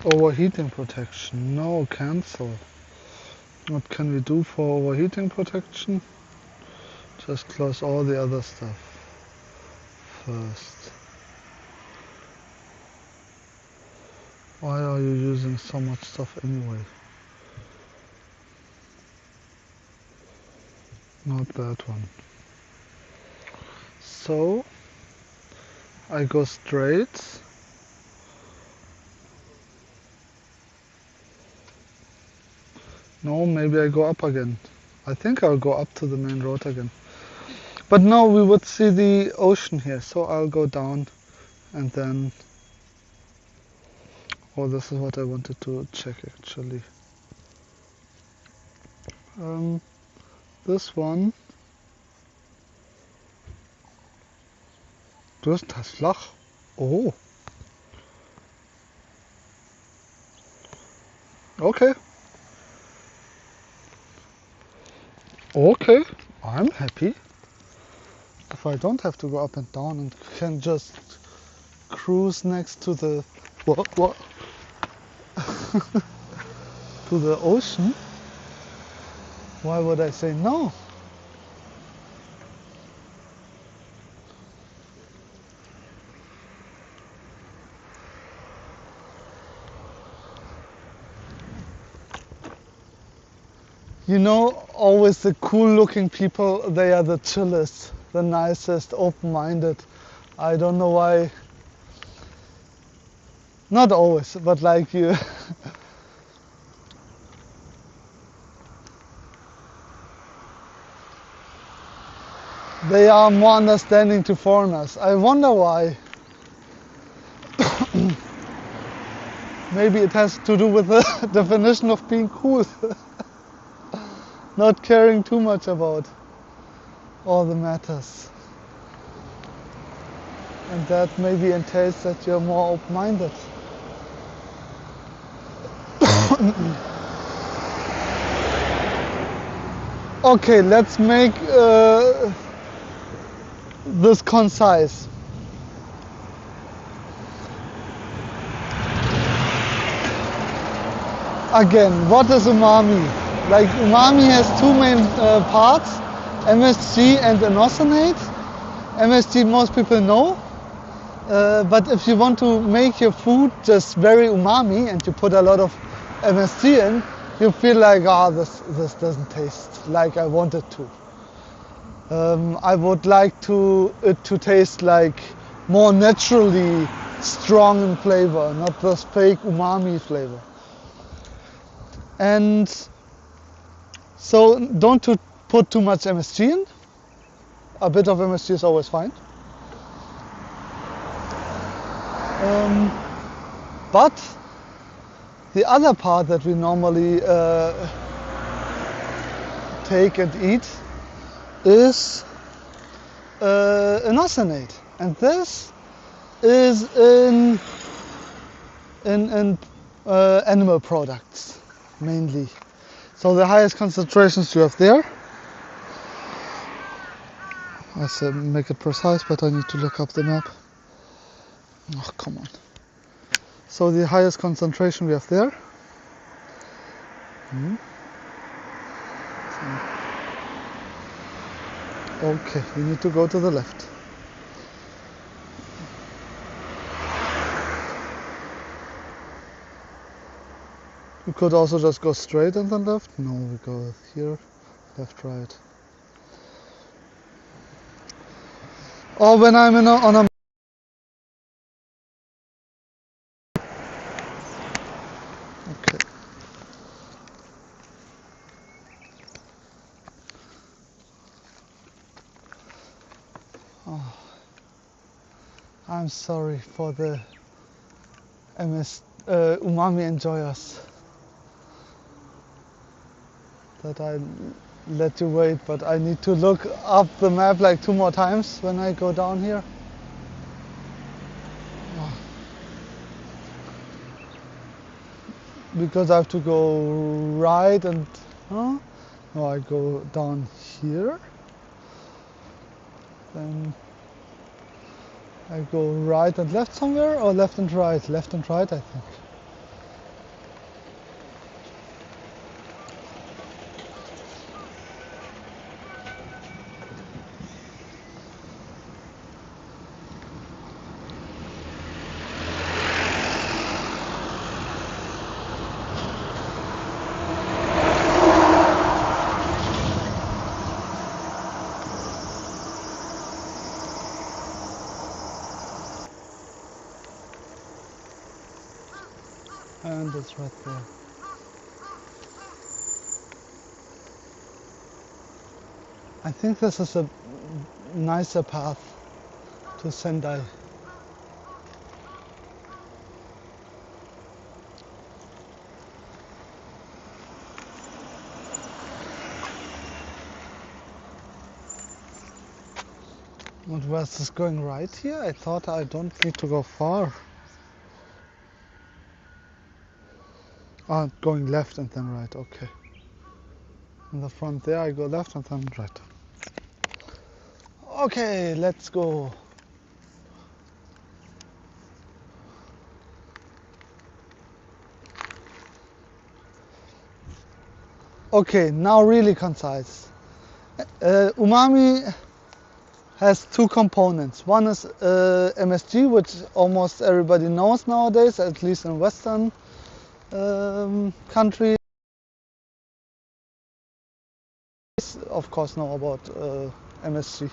Overheating protection. No, cancel. What can we do for overheating protection? Just close all the other stuff first. Why are you using so much stuff anyway? Not that one. So I go straight. No, maybe I go up again. I think I'll go up to the main road again. But no, we would see the ocean here, so I'll go down and then... Oh, this is what I wanted to check actually. This one... Das ist flach. Oh. Okay. Okay, I'm happy. If I don't have to go up and down and can just cruise next to the... What? To the ocean, why would I say no? You know, always the cool looking people, they are the chillest, the nicest, open-minded. I don't know why. Not always, but like you. They are more understanding to foreigners. I wonder why. Maybe it has to do with the definition of being cool. Not caring too much about all the matters. And that maybe entails that you're more open-minded. Okay, let's make this concise. Again, what is umami? Like, umami has two main parts, MSG and inositol. MSG most people know, but if you want to make your food just very umami and you put a lot of MSG in, you feel like, this doesn't taste like I want it to. I would like it to taste like more naturally strong in flavor, not this fake umami flavor. And so don't put too much MSG in. A bit of MSG is always fine. But the other part that we normally take and eat is inositol, and this is in animal products mainly. So the highest concentrations you have there. I said make it precise, but I need to look up the map. Oh, come on. So the highest concentration we have there. Okay, we need to go to the left. We could also just go straight and then left. No, we go here, left, right. Or when I'm on a... Okay. Oh, I'm sorry for the umami enjoyers that I let you wait, but I need to look up the map like 2 more times when I go down here. Oh. Because I have to go right and... No, I go down here. Then I go right and left somewhere, or left and right? Left and right, I think. It's right there. I think this is a nicer path to Sendai. What was this going right here? I thought I don't need to go far. Ah, going left and then right, okay. In the front there I go left and then right. Okay, let's go. Okay, now really concise. Umami has two components. One is MSG, which almost everybody knows nowadays, at least in Western countries. Of course, know about MSG.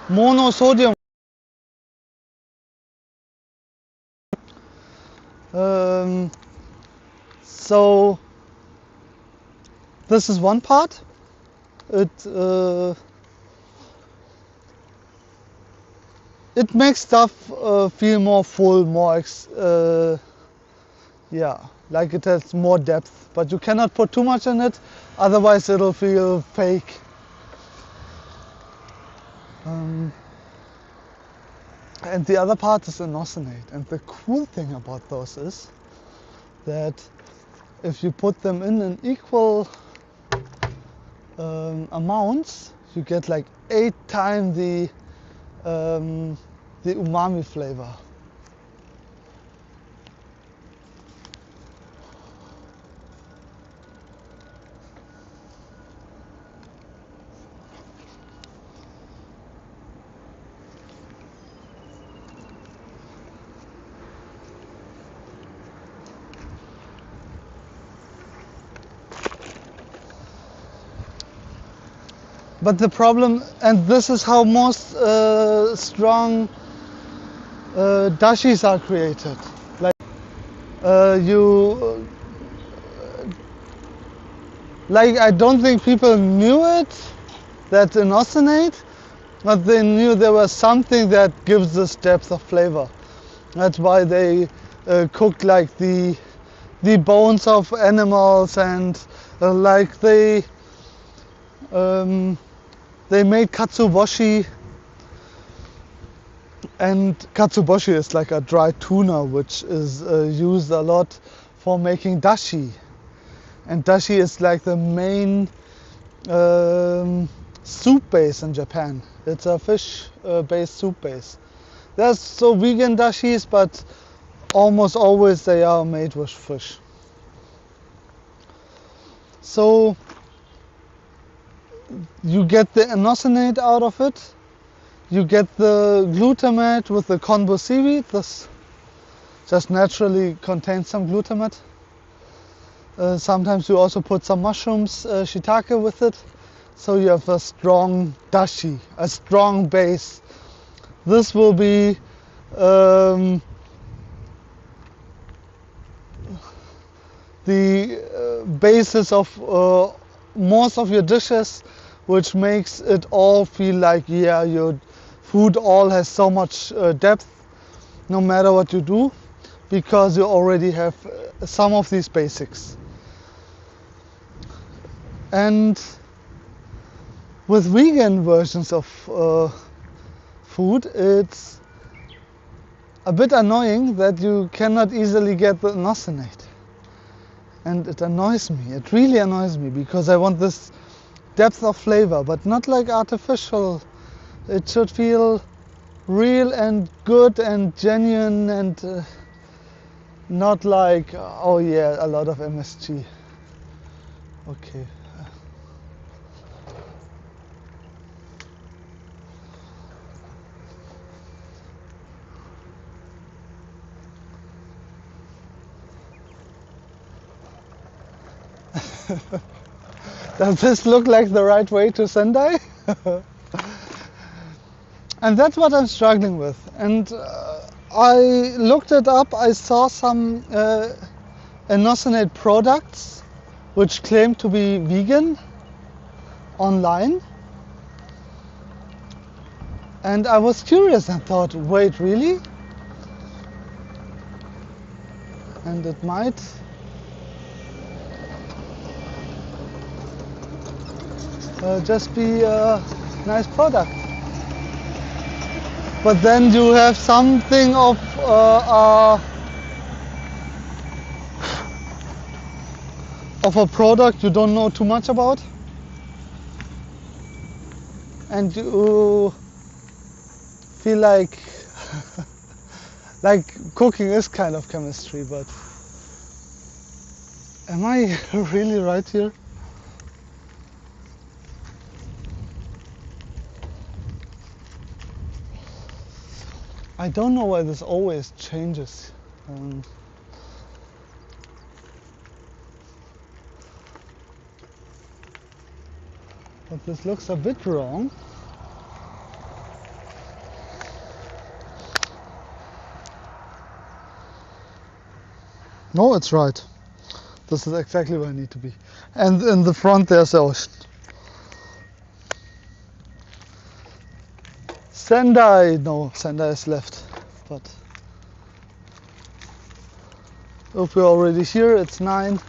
Monosodium. So this is one part. It makes stuff feel more full, more yeah, like it has more depth. But you cannot put too much in it, otherwise it'll feel fake. And the other part is inosinate. And the cool thing about those is that if you put them in equal amounts, you get like 8 times the umami flavor. But the problem, and this is how most strong dashis are created. Like like I don't think people knew it, that inosinate, but they knew there was something that gives this depth of flavor. That's why they cooked like the bones of animals, and like they made katsuboshi, and katsuboshi is like a dry tuna which is used a lot for making dashi, and dashi is like the main soup base in Japan. It's a fish based soup base. There's so vegan dashis, but almost always they are made with fish. So you get the inosinate out of it, you get the glutamate with the konbu seaweed. This just naturally contains some glutamate. Sometimes you also put some mushrooms, shiitake, with it, so you have a strong dashi, a strong base. This will be the basis of most of your dishes, which makes it all feel like, yeah, your food all has so much depth no matter what you do, because you already have some of these basics. And with vegan versions of food, it's a bit annoying that you cannot easily get the inosinate. And it annoys me, it really annoys me, because I want this depth of flavor, but not like artificial. It should feel real and good and genuine, and not like, oh yeah, a lot of MSG. Okay. Does this look like the right way to Sendai? And that's what I'm struggling with. And I looked it up. I saw some inocinate products which claim to be vegan online. And I was curious and thought, wait, really? And it might just be a nice product. But then you have something of a product you don't know too much about, and you feel like cooking is kind of chemistry, but am I really right here? I don't know why this always changes. But this looks a bit wrong. No, it's right. This is exactly where I need to be. And in the front there's the ocean. Sendai! No, Sendai is left. But if we're already here, it's 9.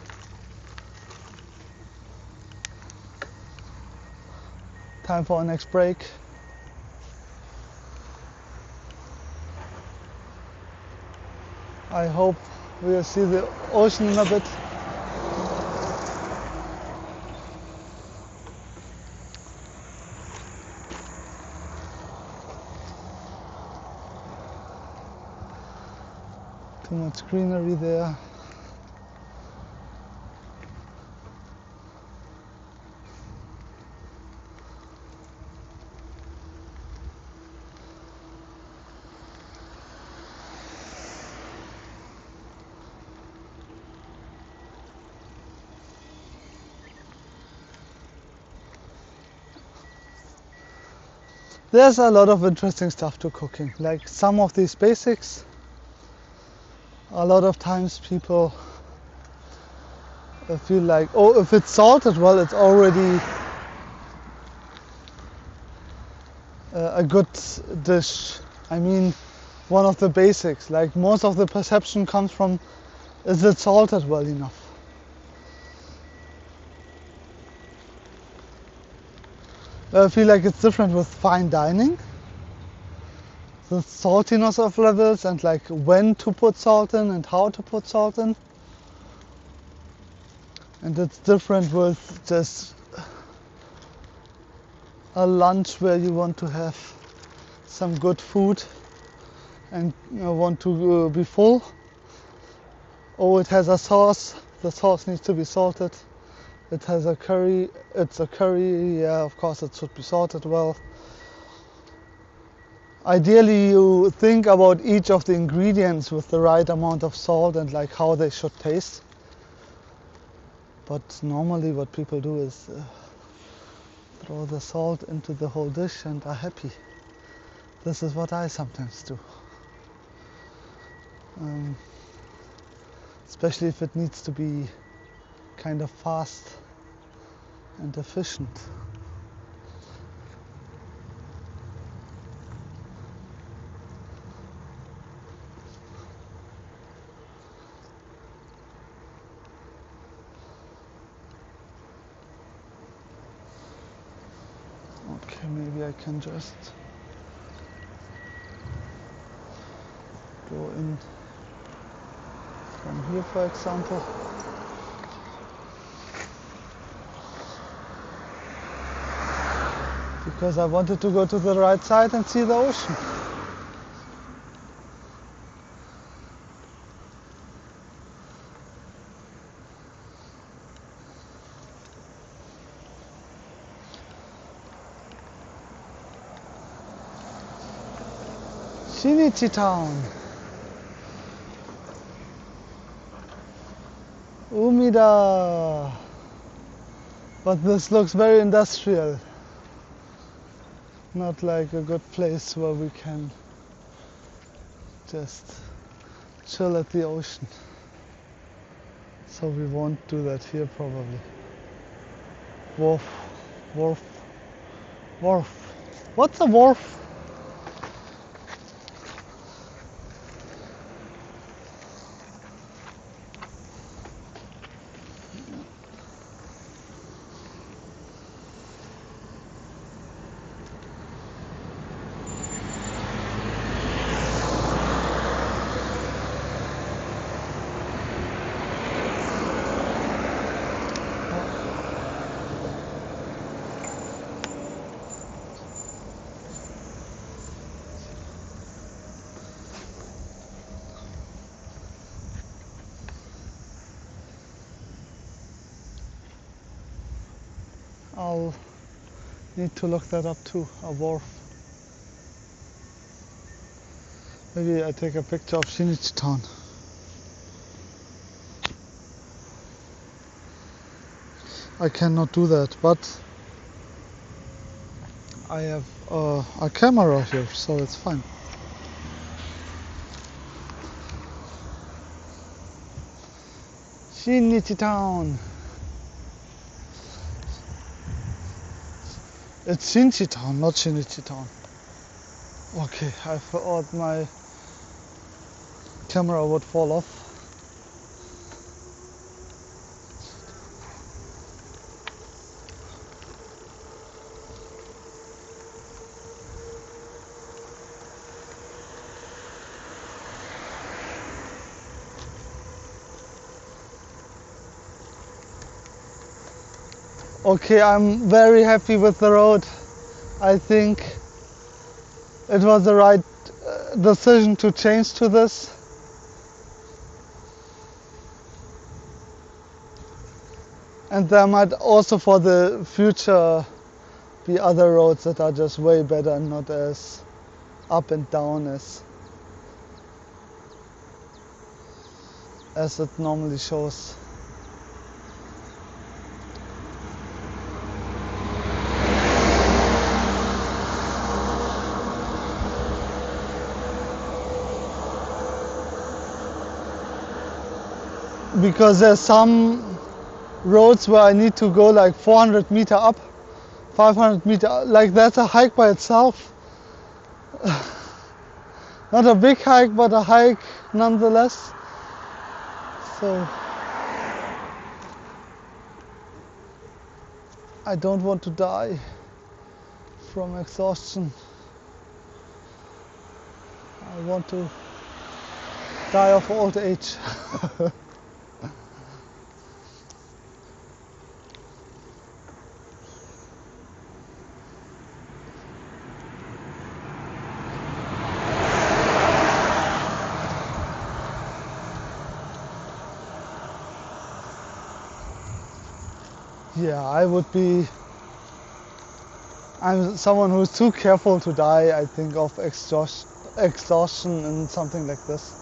Time for our next break. I hope we'll see the ocean in a bit. Too much greenery there. There's a lot of interesting stuff to cooking, like some of these basics. A lot of times people feel like, oh, if it's salted well, it's already a good dish. I mean, one of the basics, like most of the perception comes from, is it salted well enough? I feel like it's different with fine dining. The saltiness of levels and like when to put salt in and how to put salt in. And it's different with just a lunch where you want to have some good food and want to be full. Oh, it has a sauce, the sauce needs to be salted. It has a curry, it's a curry, yeah, of course it should be salted well. Ideally you think about each of the ingredients with the right amount of salt and like how they should taste. But normally what people do is throw the salt into the whole dish and are happy. This is what I sometimes do. Especially if it needs to be kind of fast and efficient. Okay, maybe I can just go in from here, for example. Because I wanted to go to the right side and see the ocean. Shinichi Town. Umida. But this looks very industrial. Not like a good place where we can just chill at the ocean. So we won't do that here probably. Wharf, wharf, wharf. What's a wharf? I'll need to look that up too, a wharf. Maybe I take a picture of Shinichi Town. I cannot do that, but I have a camera here, so it's fine. Shinichi Town. It's Shinchi Town, not Shinichi Town. Okay, I thought my camera would fall off. Okay, I'm very happy with the road. I think it was the right decision to change to this. And there might also for the future be other roads that are just way better and not as up and down as it normally shows. Because there's some roads where I need to go like 400 meter up, 500 meter, like that's a hike by itself. Not a big hike, but a hike nonetheless. So I don't want to die from exhaustion. I want to die of old age. Yeah, I'm someone who's too careful to die, I think, of exhaustion and something like this.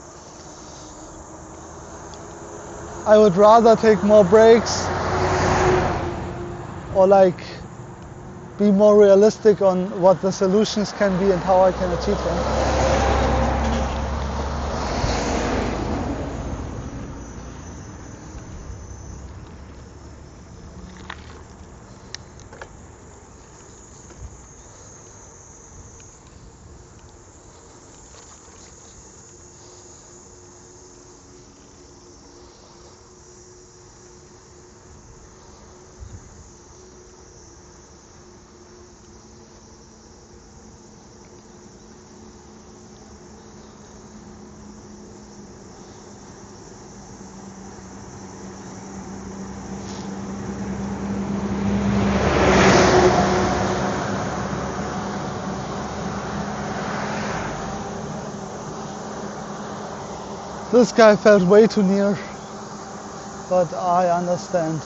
I would rather take more breaks or like be more realistic on what the solutions can be and how I can achieve them. This guy felt way too near, but I understand.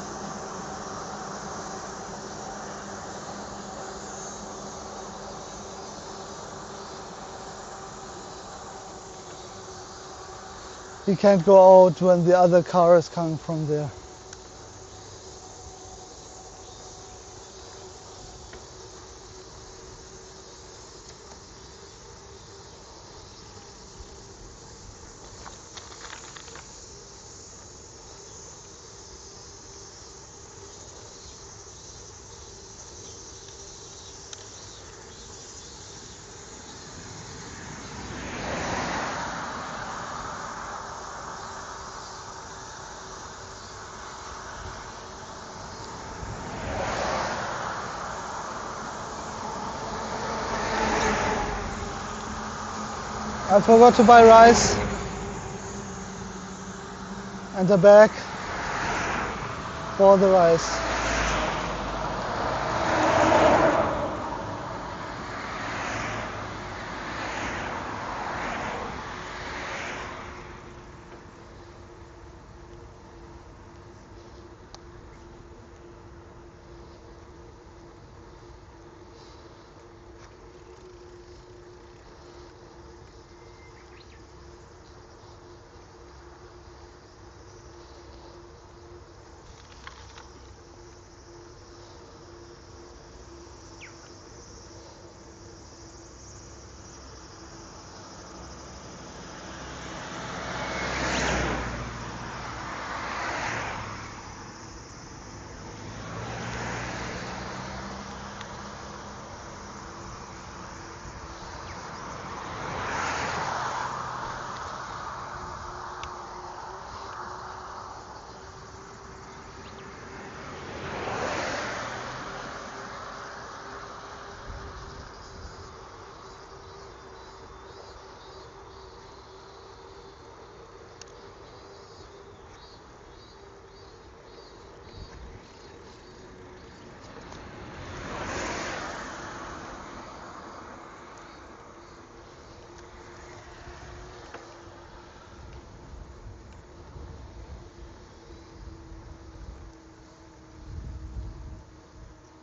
He can't go out when the other car is coming from there. I forgot to buy rice and a bag for the rice.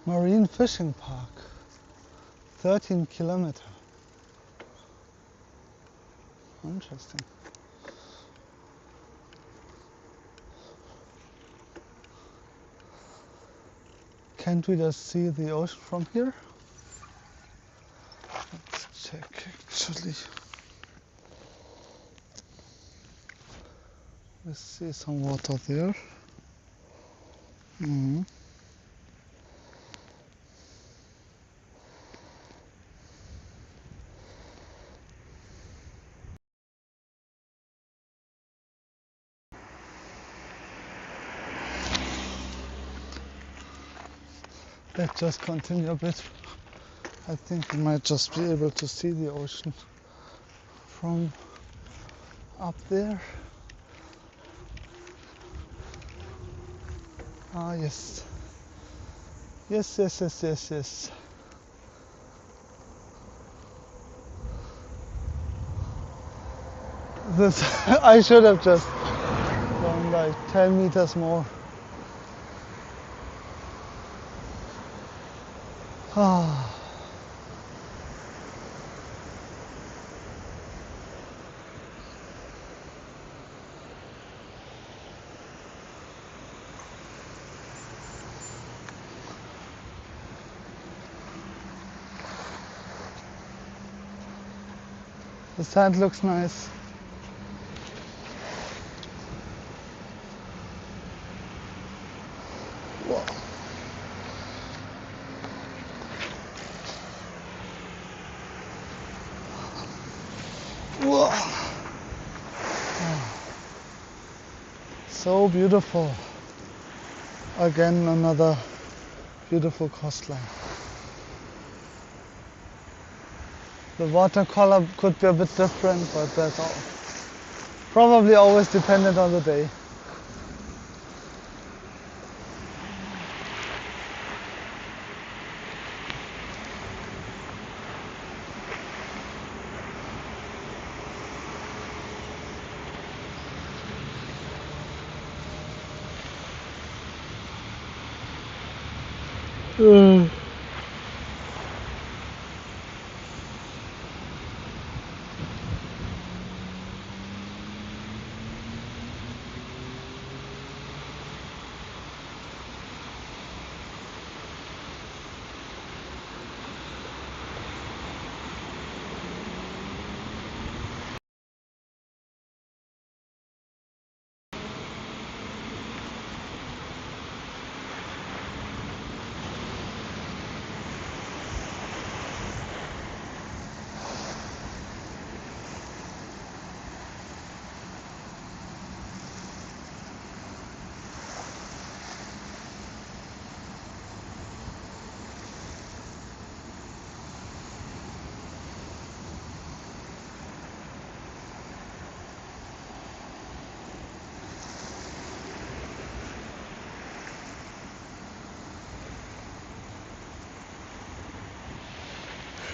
Marine Fishing Park, 13 kilometer. Interesting. Can't we just see the ocean from here? Let's check actually. We see some water there. Let's just continue a bit. I think we might just be able to see the ocean from up there. Ah, yes. Yes. This, I should have just gone like 10 meters more. Ah. The sand looks nice. Whoa. Whoa. Oh. So beautiful. Again, another beautiful coastline. The watercolor could be a bit different, but that's all. Probably always dependent on the day.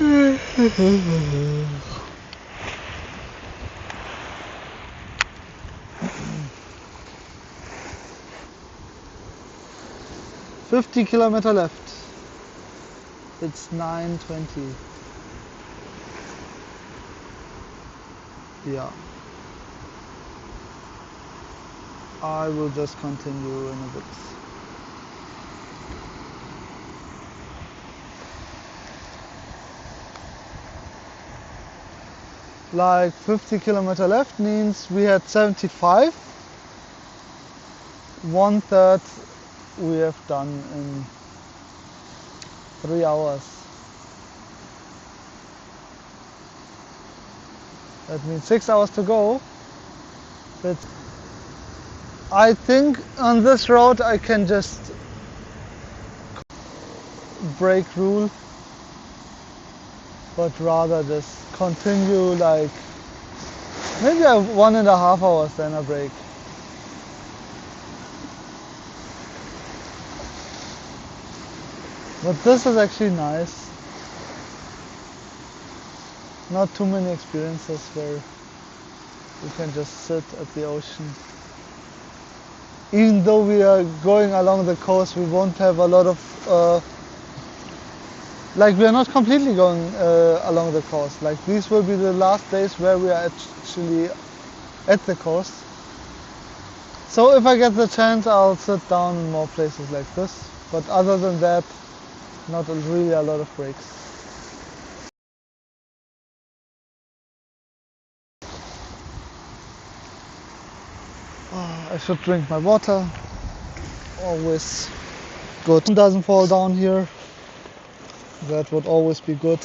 $50 km left. It's 9:20. Yeah. I will just continue in a bit. Like 50 km left means we had 75. 1/3 we have done in 3 hours. That means 6 hours to go. But I think on this road I can just break rule, but rather just continue like maybe 1.5 hours then a break. But this is actually nice. Not too many experiences where you can just sit at the ocean. Even though we are going along the coast, we won't have a lot of like we are not completely going along the coast. Like these will be the last days where we are actually at the coast. So if I get the chance, I'll sit down in more places like this. But other than that, not really a lot of breaks. I should drink my water. Always good. Doesn't fall down here. That would always be good.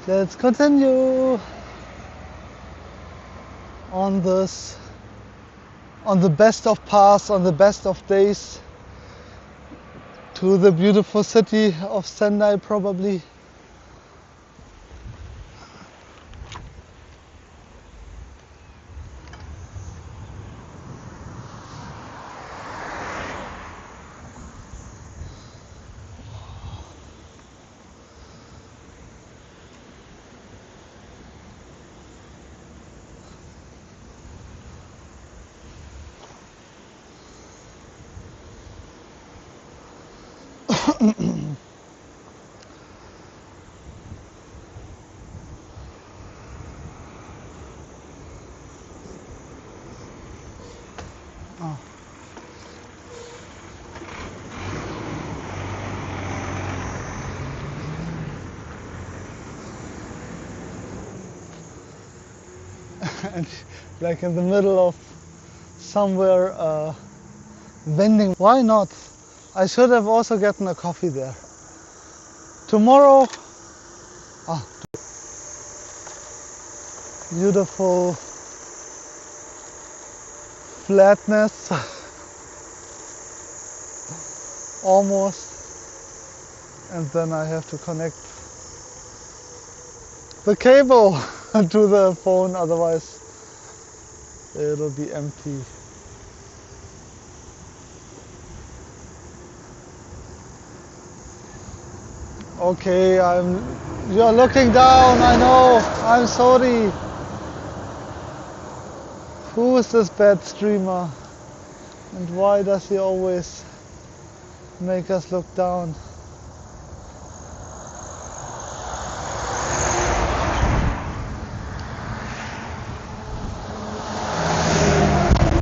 Let's continue on this, on the best of paths, on the best of days, to the beautiful city of Sendai probably. And like in the middle of somewhere vending. Why not? I should have also gotten a coffee there. Tomorrow, beautiful flatness, almost, and then I have to connect the cable to the phone, otherwise it'll be empty. Okay, you're looking down, I know. I'm sorry. Who is this bad streamer? And why does he always make us look down?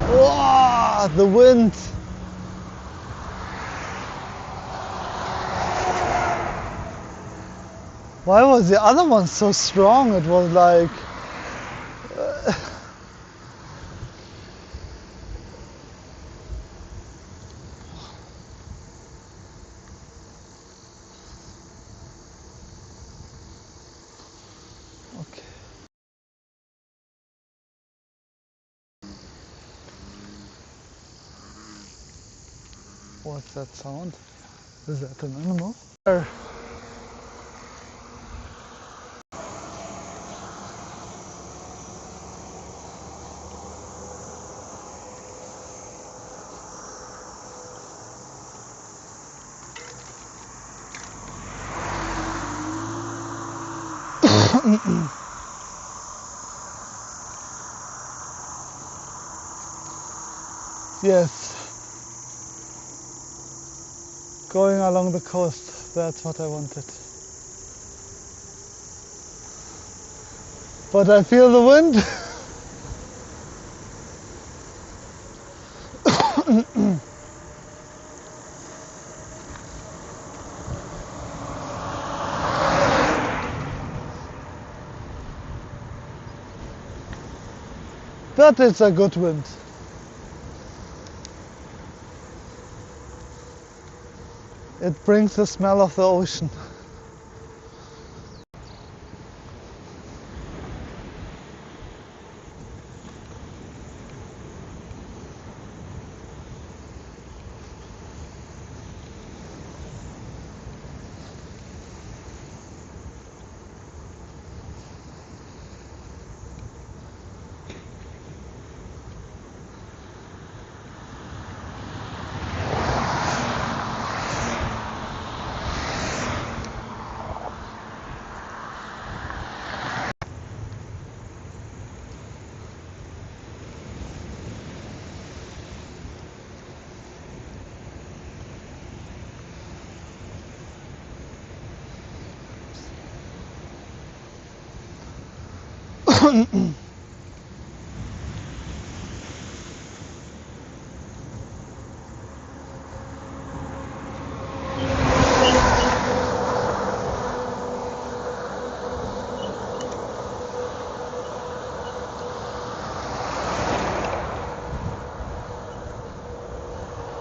Oh, the wind. Why was the other one so strong? It was like... Okay. What's that sound? Is that an animal? Yes. Going along the coast, that's what I wanted. But I feel the wind. But it's a good wind. It brings the smell of the ocean.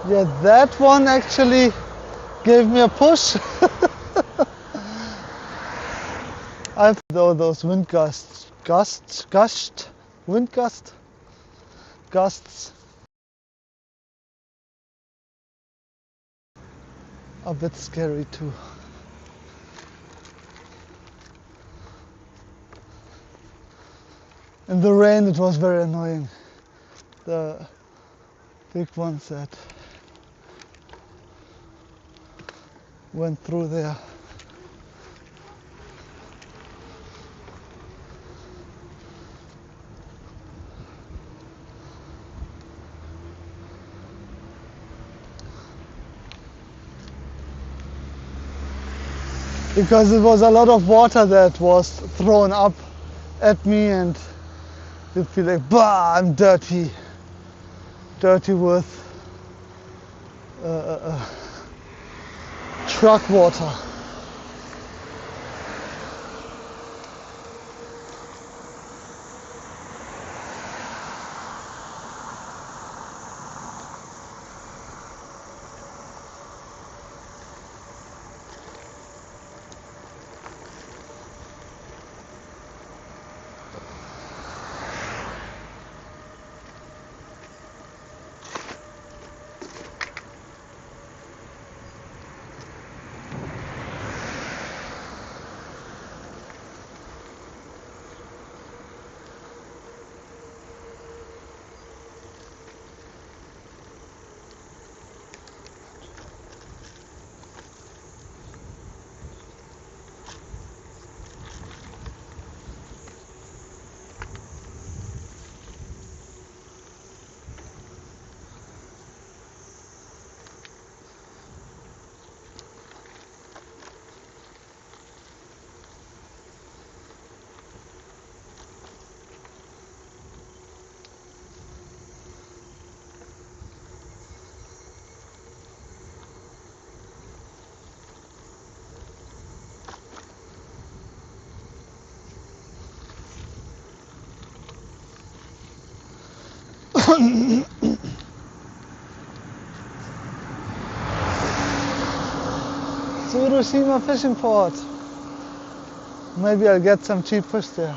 Yeah, that one actually gave me a push. I've though those wind gusts, wind gusts, a bit scary too. In the rain it was very annoying. The big ones that went through there. Because it was a lot of water that was thrown up at me and you feel like, bah, I'm dirty. Dirty with truck water. Tsurushima fishing port. Maybe I'll get some cheap fish there.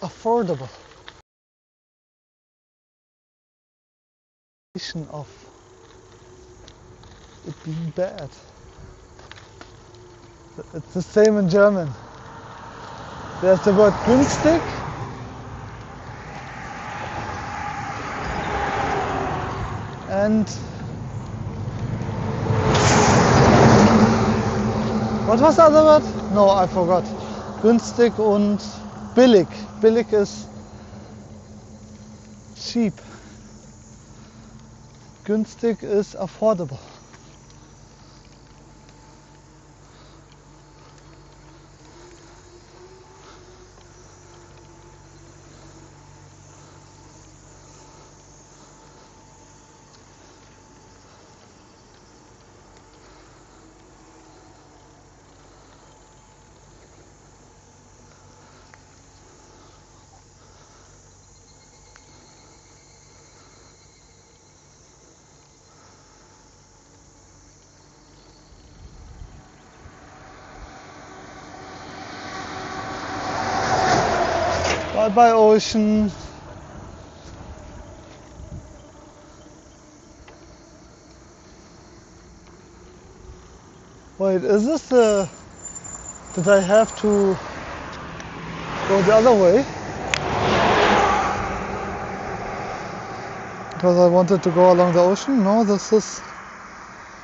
Affordable of it being bad. It's the same in German. There's the word günstig and what was the other word? No, I forgot. Günstig und billig. Billig is cheap. Günstig is affordable. Bye bye ocean. Wait, is this the... Did I have to go the other way? Because I wanted to go along the ocean? No, this is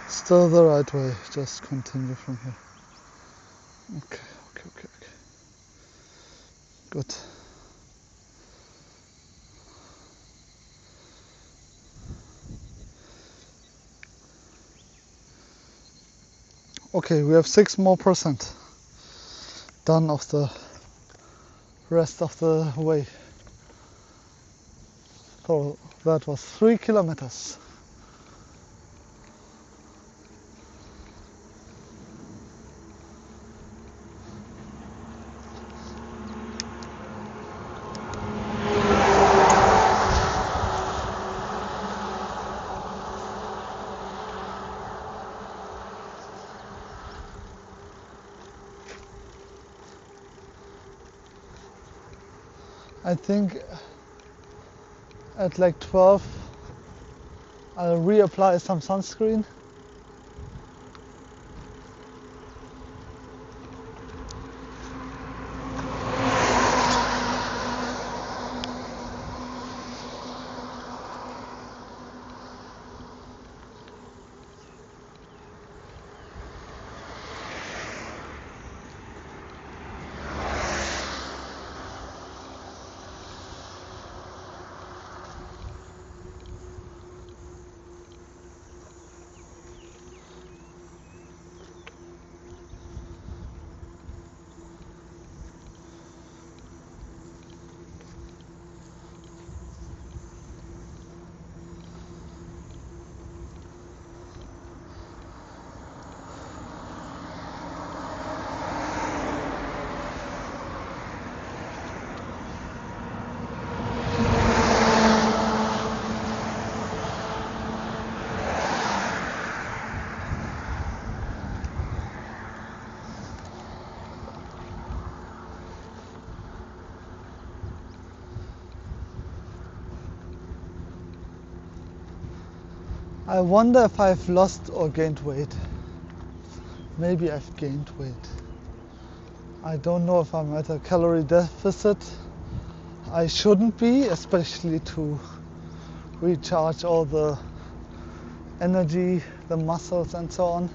still the right way. Just continue from here. Okay. Good. Okay, we have 6% more done of the rest of the way. So that was 3 kilometers. I think at like 12 I'll reapply some sunscreen. I wonder if I've lost or gained weight. Maybe I've gained weight. I don't know if I'm at a calorie deficit. I shouldn't be, especially to recharge all the energy, the muscles and so on.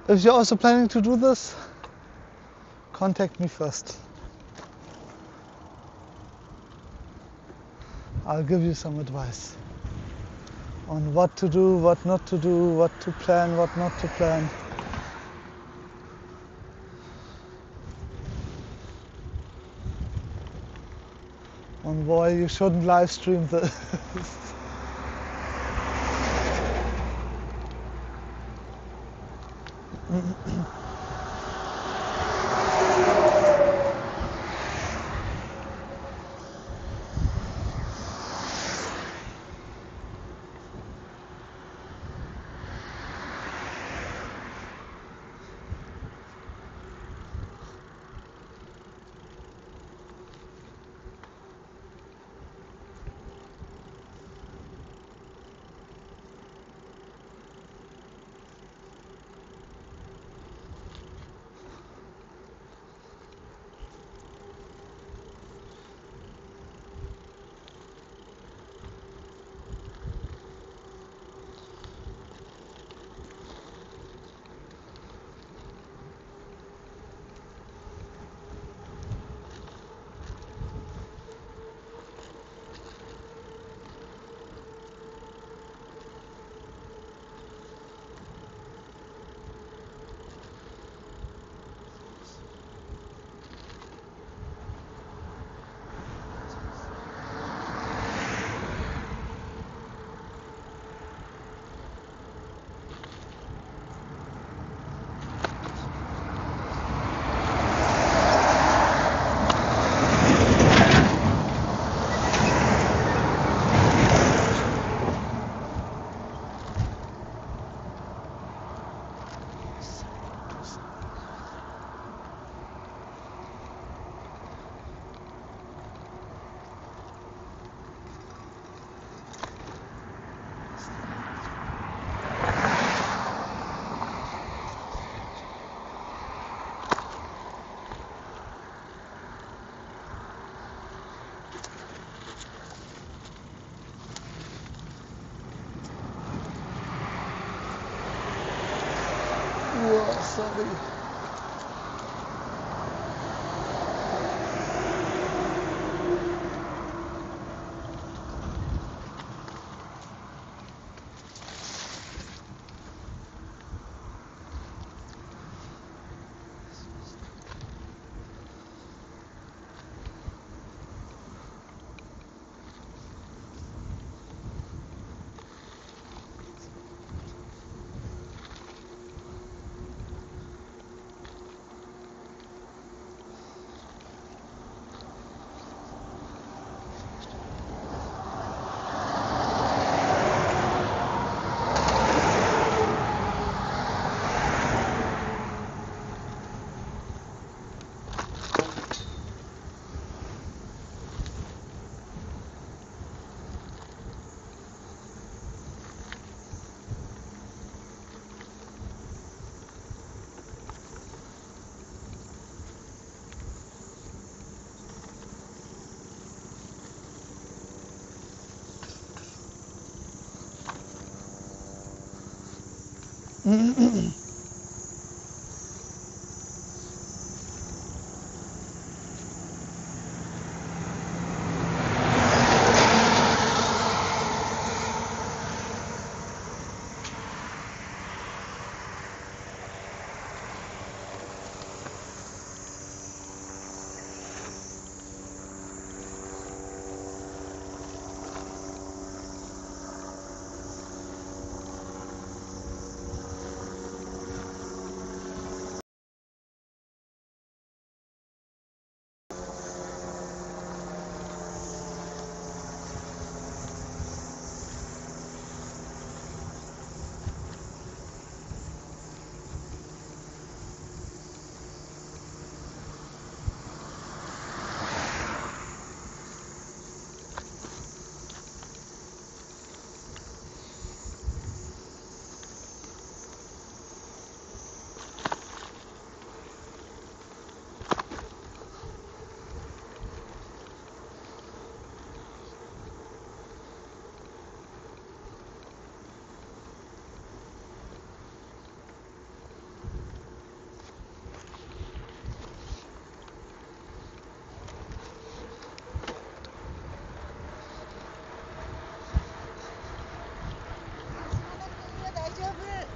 If you're also planning to do this, contact me first. I'll give you some advice on what to do, what not to do, what to plan, what not to plan. On why you shouldn't live stream this. Whoa, sorry.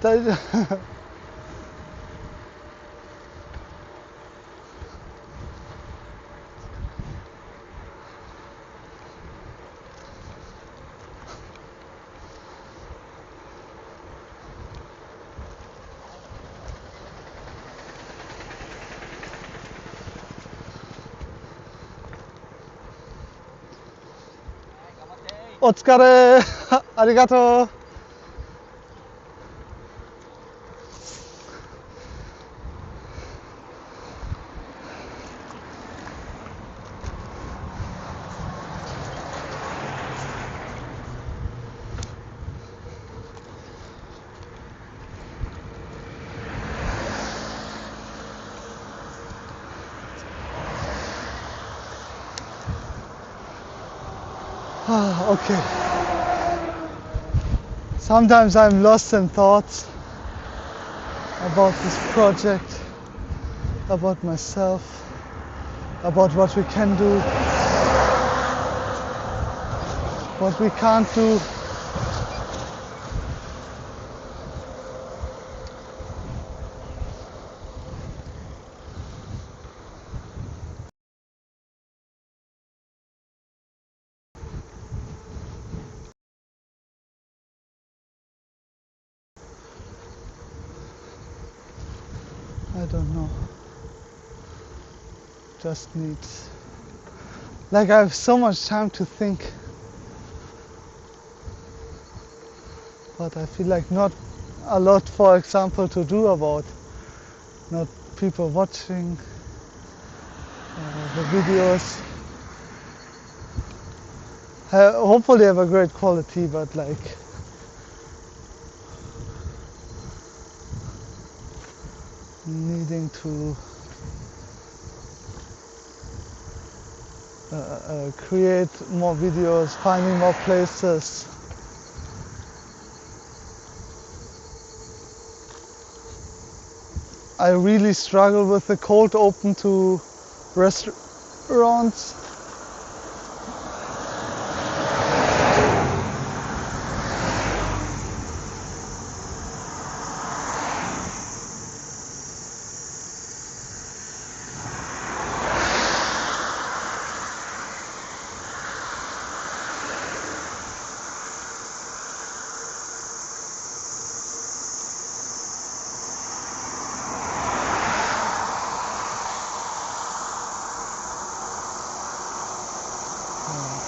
That- Otsukare! Arigato! Okay. Sometimes I'm lost in thoughts about this project, about myself, about what we can do, what we can't do. I don't know. Just need, like, I have so much time to think, but I feel like not a lot, for example, to do about not people watching the videos. Hopefully have a great quality, but like needing to create more videos, finding more places. I really struggle with the cold open to restaurants.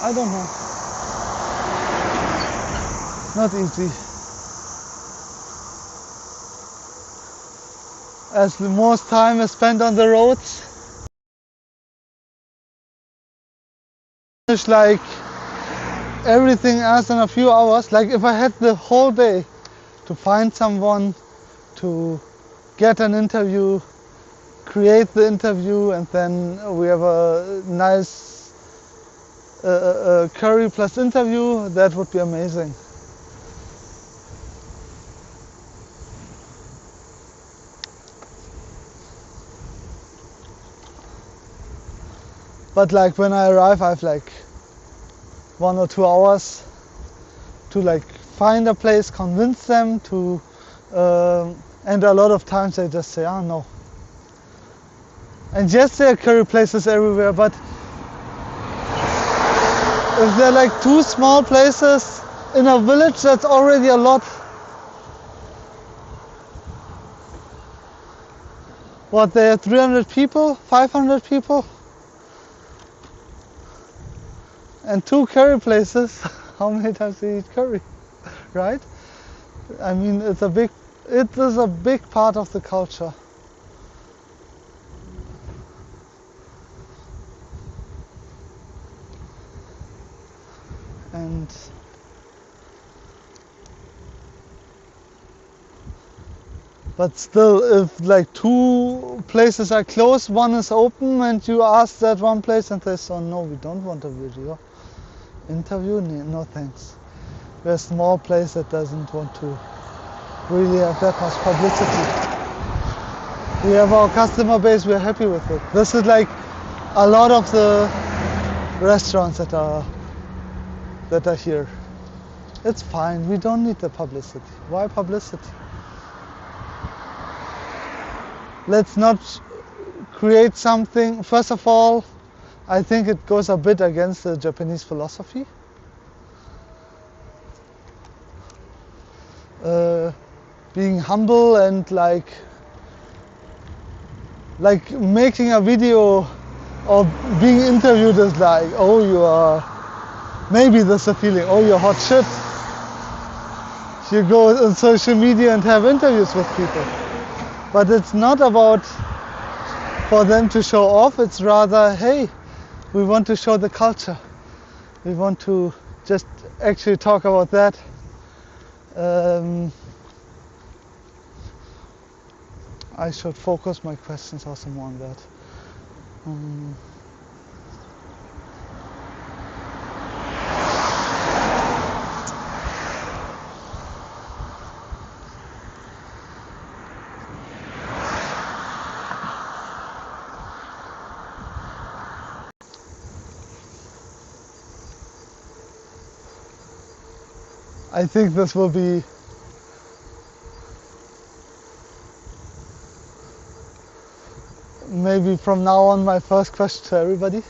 I don't know. Not easy. As the most time is spent on the roads, it's like everything else in a few hours. Like if I had the whole day to find someone, to get an interview, create the interview, and then we have a nice curry plus interview, that would be amazing. But like when I arrive, I have like 1 or 2 hours to like find a place, convince them to, and a lot of times they just say, oh no. And yes, there are curry places everywhere, but if they're like 2 small places in a village, that's already a lot. What, they have 300 people, 500 people? And 2 curry places, how many times do you eat curry, right? I mean, it is a big part of the culture. And but still, if like 2 places are closed, one is open, and you ask that one place and they say, oh no, we don't want a video interview, no thanks. We're a small place that doesn't want to really have that much publicity. We have our customer base, we're happy with it. This is like a lot of the restaurants that are here. It's fine, we don't need the publicity. Why publicity? let's not create something. First of all, I think it goes a bit against the Japanese philosophy. Being humble and like making a video or being interviewed is like, oh, you are, maybe there's a feeling, oh, you're hot shit. You go on social media and have interviews with people. But it's not about for them to show off, it's rather, hey, we want to show the culture. We want to just actually talk about that. I should focus my questions also more on that. I think this will be maybe from now on my first question to everybody.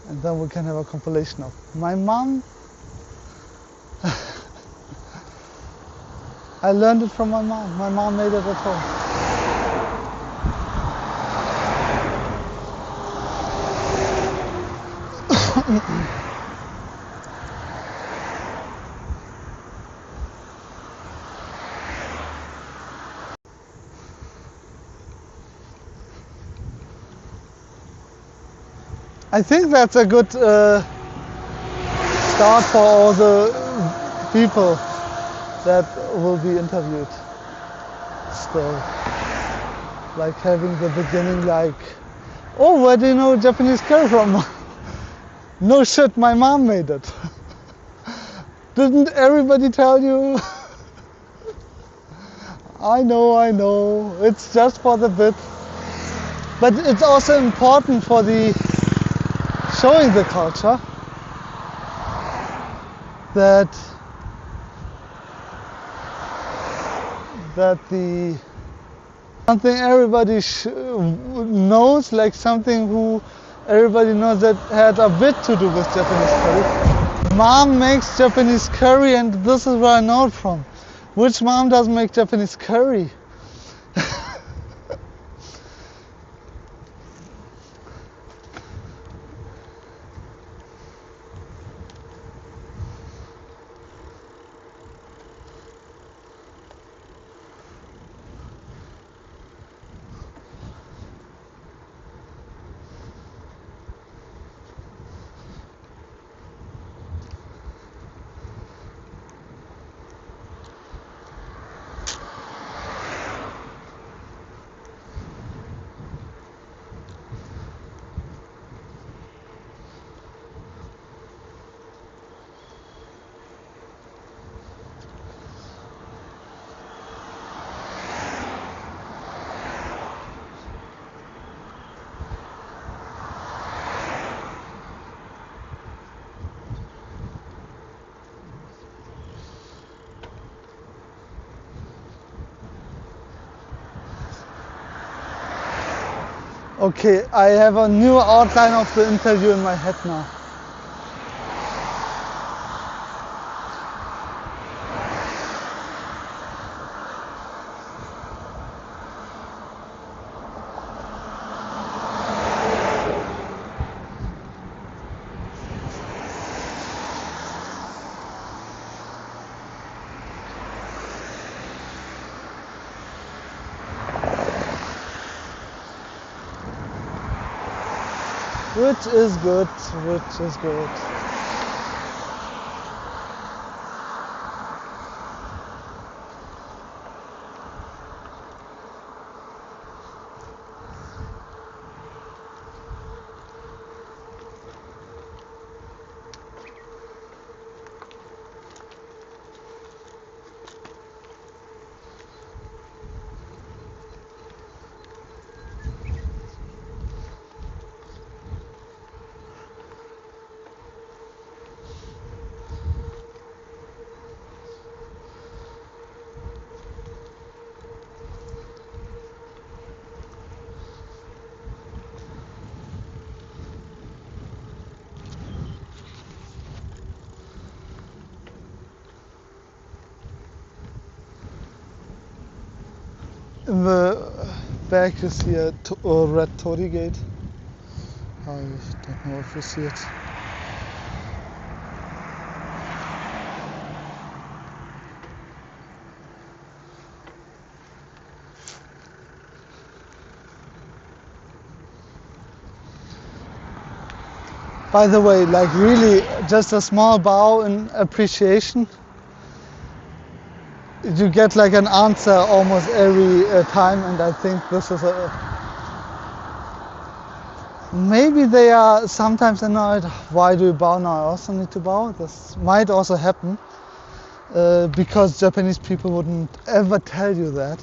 And then we can have a compilation of my mom. I learned it from my mom. My mom made it at home. I think that's a good start for all the people that will be interviewed. Still, like having the beginning, like, oh, where do you know Japanese curry from? No shit, my mom made it. Didn't everybody tell you? I know, it's just for the bit. But it's also important for the showing the culture that the something everybody knows, like something who everybody knows that had a bit to do with Japanese curry. Mom makes Japanese curry, and this is where I know it from. Which mom doesn't make Japanese curry? Okay, I have a new outline of the interview in my head now. Which is good, which is good. In the back you see a red torii gate. I don't know if you see it. By the way, like really just a small bow in appreciation. You get like an answer almost every time, and I think this is a... Maybe they are sometimes annoyed, why do you bow now? I also need to bow. This might also happen because Japanese people wouldn't ever tell you that.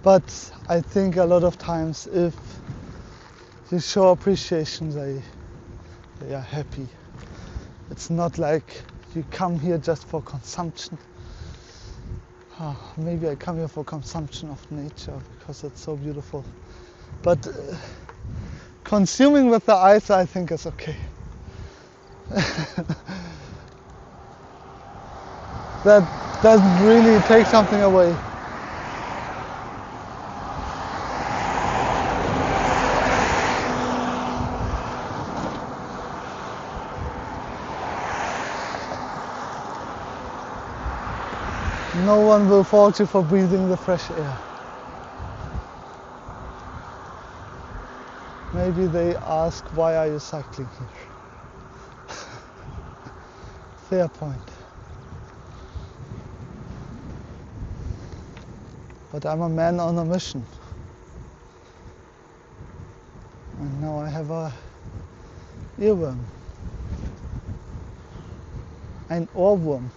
But I think a lot of times if you show appreciation, they are happy. It's not like you come here just for consumption. Maybe I come here for consumption of nature because it's so beautiful. But consuming with the eyes, I think is okay. That doesn't really take something away. No one will fault you for breathing the fresh air. Maybe they ask, why are you cycling here? Fair point. But I'm a man on a mission. And now I have a earworm. Ein Ohrwurm.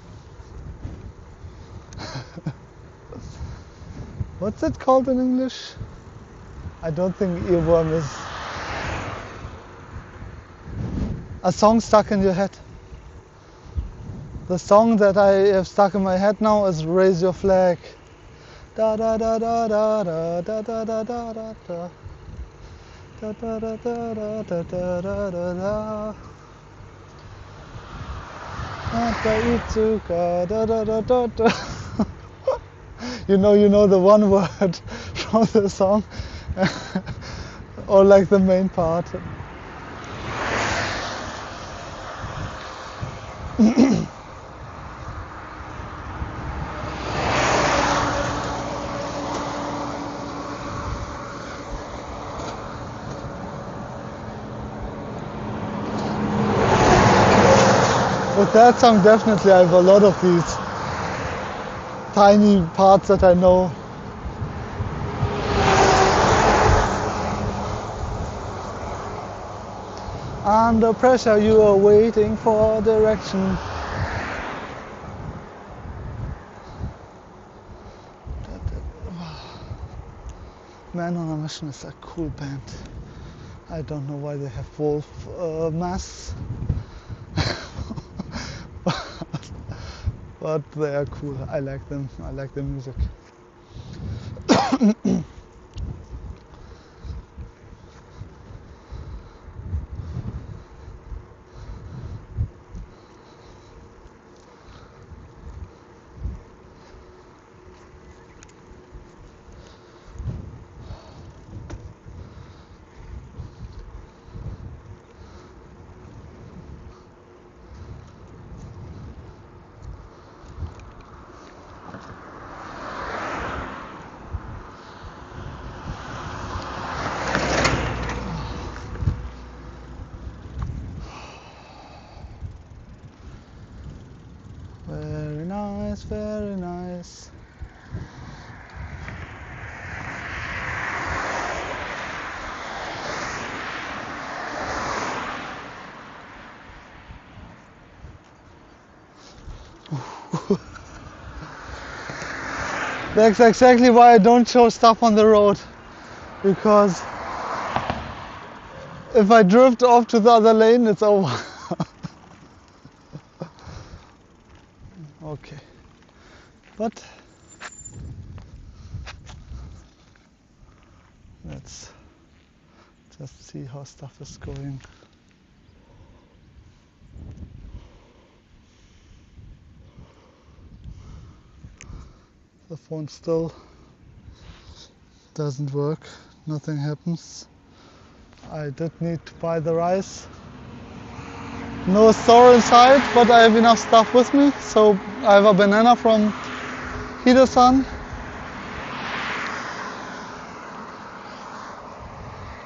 What's it called in English? I don't think earworm is a song stuck in your head. The song that I have stuck in my head now is Raise Your Flag. Da da da da da da da da da da da da. Da da da da da da da da da da. Da da da da da. You know the one word from the song, or like the main part. With that song, definitely I have a lot of these tiny parts that I know. Under pressure, you are waiting for direction. Man on a Mission is a cool band. I don't know why they have wolf masks. But they are cool. I like them. I like their music. Very nice, very nice. That's exactly why I don't show stuff on the road, because if I drift off to the other lane, it's over. Okay, but let's just see how stuff is going. The phone still doesn't work, nothing happens. I did need to buy the rice. No store inside, but I have enough stuff with me. So I have a banana from Hide-san,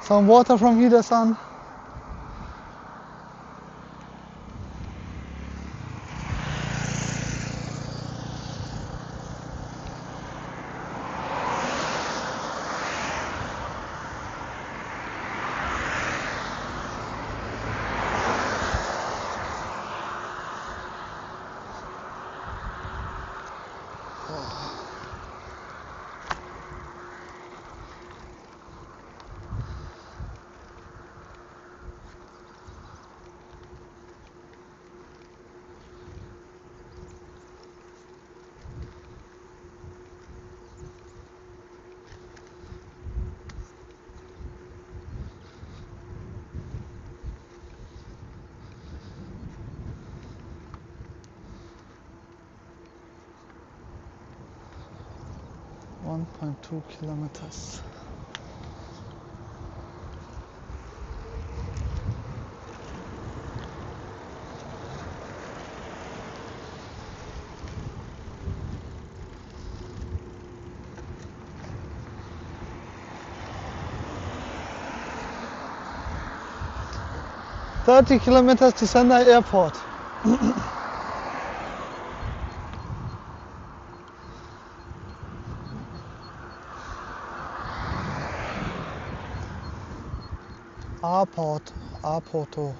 some water from Hide-san. .2 kilometers. $30 kilometers to Sendai Airport. Airporto.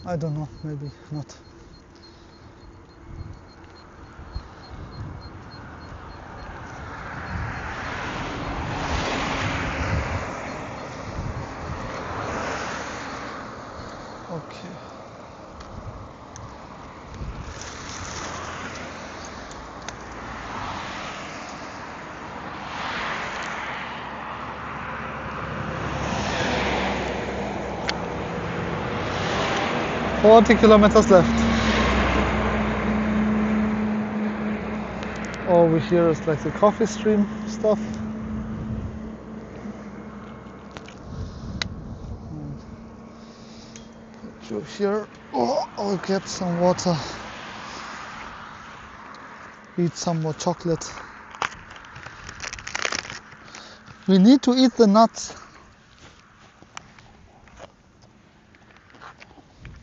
I don't know, maybe not. Okay. $40 kilometers left. Over here is like the coffee stream stuff. Through here, I'll get some water. Eat some more chocolate. We need to eat the nuts.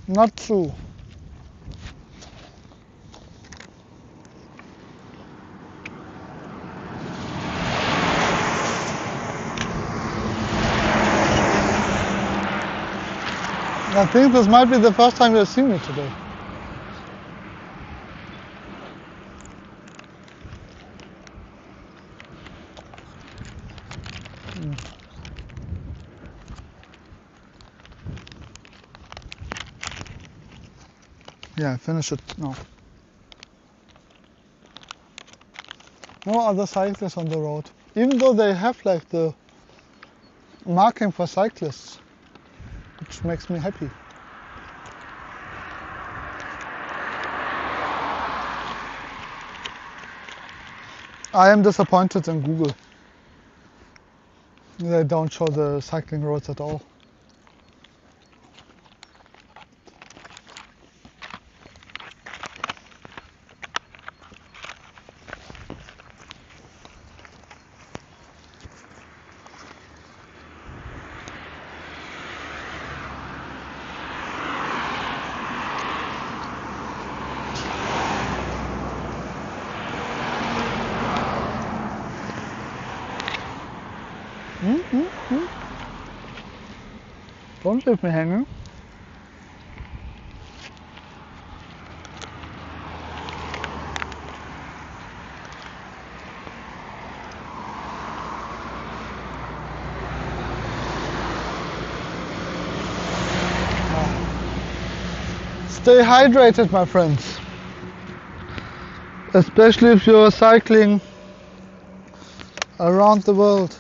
Not true. I think this might be the first time you've seen me today. Yeah, finish it now. No other cyclists on the road, even though they have like the marking for cyclists, which makes me happy. I am disappointed in Google. They don't show the cycling roads at all. Don't leave me hanging. Stay hydrated, my friends. Especially if you're cycling Around the world.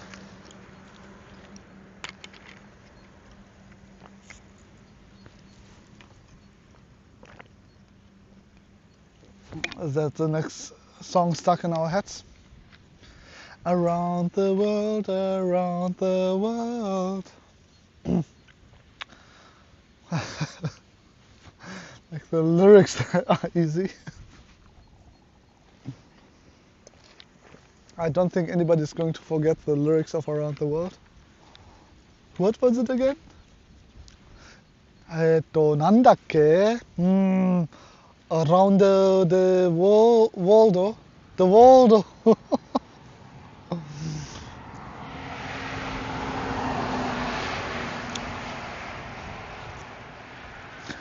Is that the next song stuck in our heads? Around the world, around the world. Like the lyrics are easy. I don't think anybody's going to forget the lyrics of Around the World. What was it again? なんだっけ? Around the world, the world.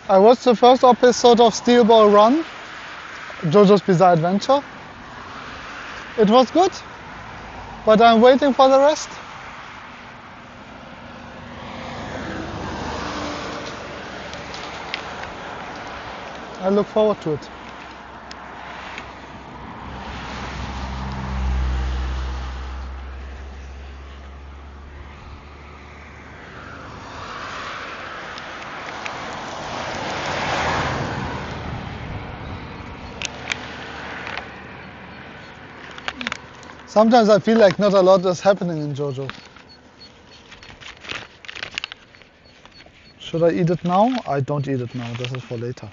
I watched the first episode of Steel Ball Run, JoJo's Bizarre Adventure. It was good, but I'm waiting for the rest. I look forward to it. Sometimes I feel like not a lot is happening in JoJo. Should I eat it now? I don't eat it now, this is for later.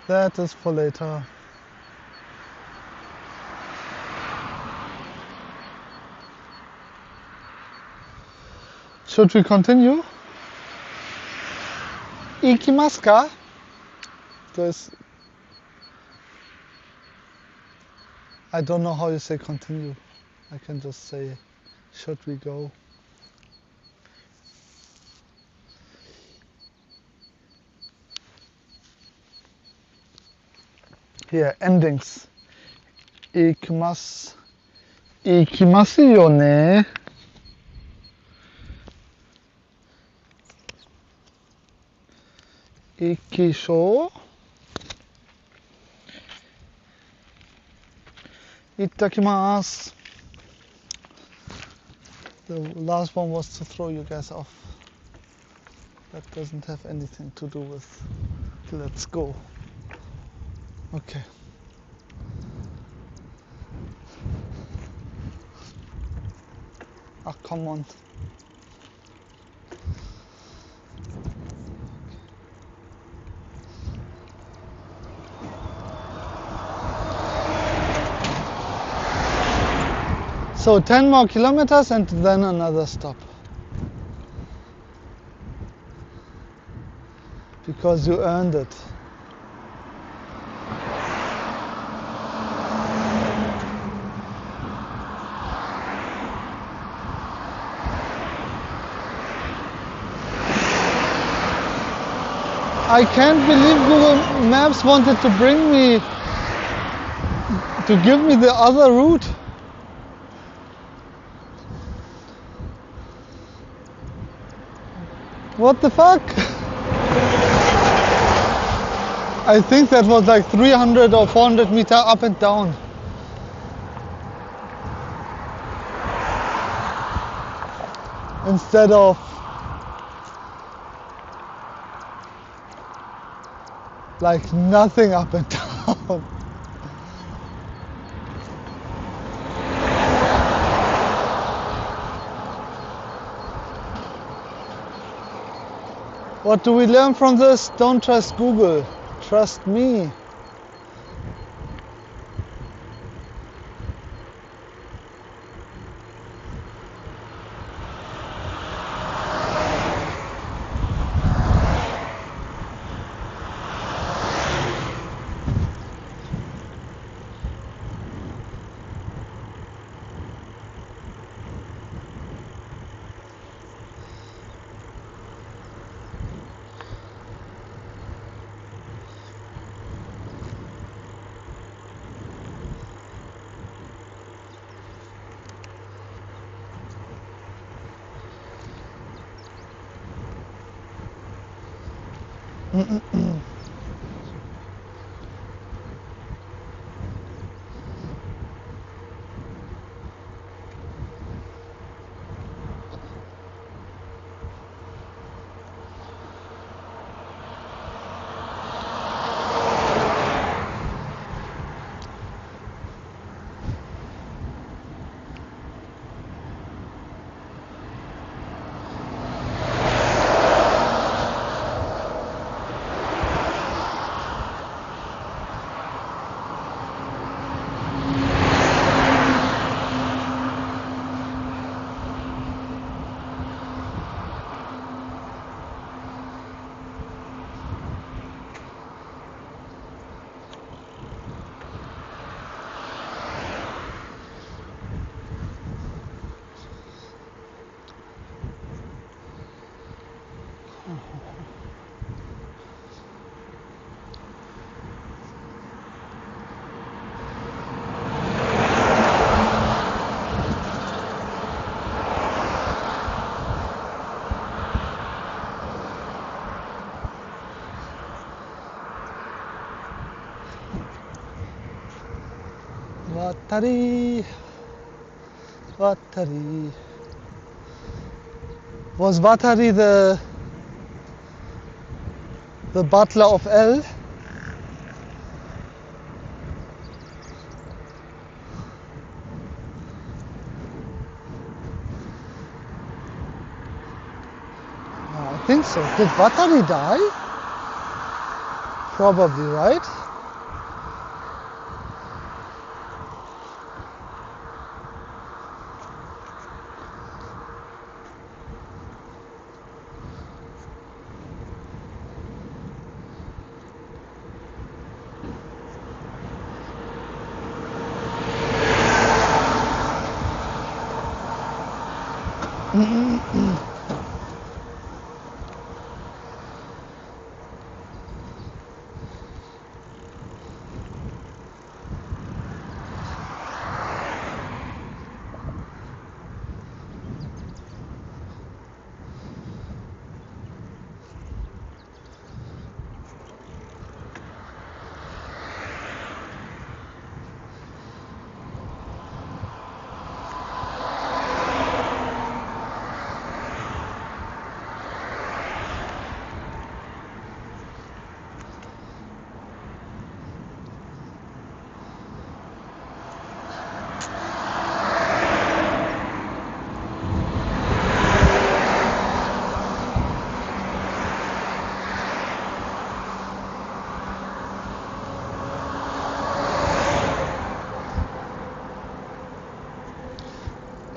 That is for later. Should we continue? Ikimasu ka? I don't know how you say continue. I can just say, should we go? Here, endings. Ikimasu. Ikimasu yo ne. Ikisho. Ittakimasu. The last one was to throw you guys off. That doesn't have anything to do with let's go. Okay. Ah, come on. So 10 more kilometers and then another stop. Because you earned it. I can't believe Google Maps wanted to bring me, to give me the other route. What the fuck? I think that was like 300 or 400 meter up and down. Instead of like nothing up and down. What do we learn from this? Don't trust Google, trust me. Watari, Watari. Was Watari the butler of El? I think so. Did Watari die? Probably, right?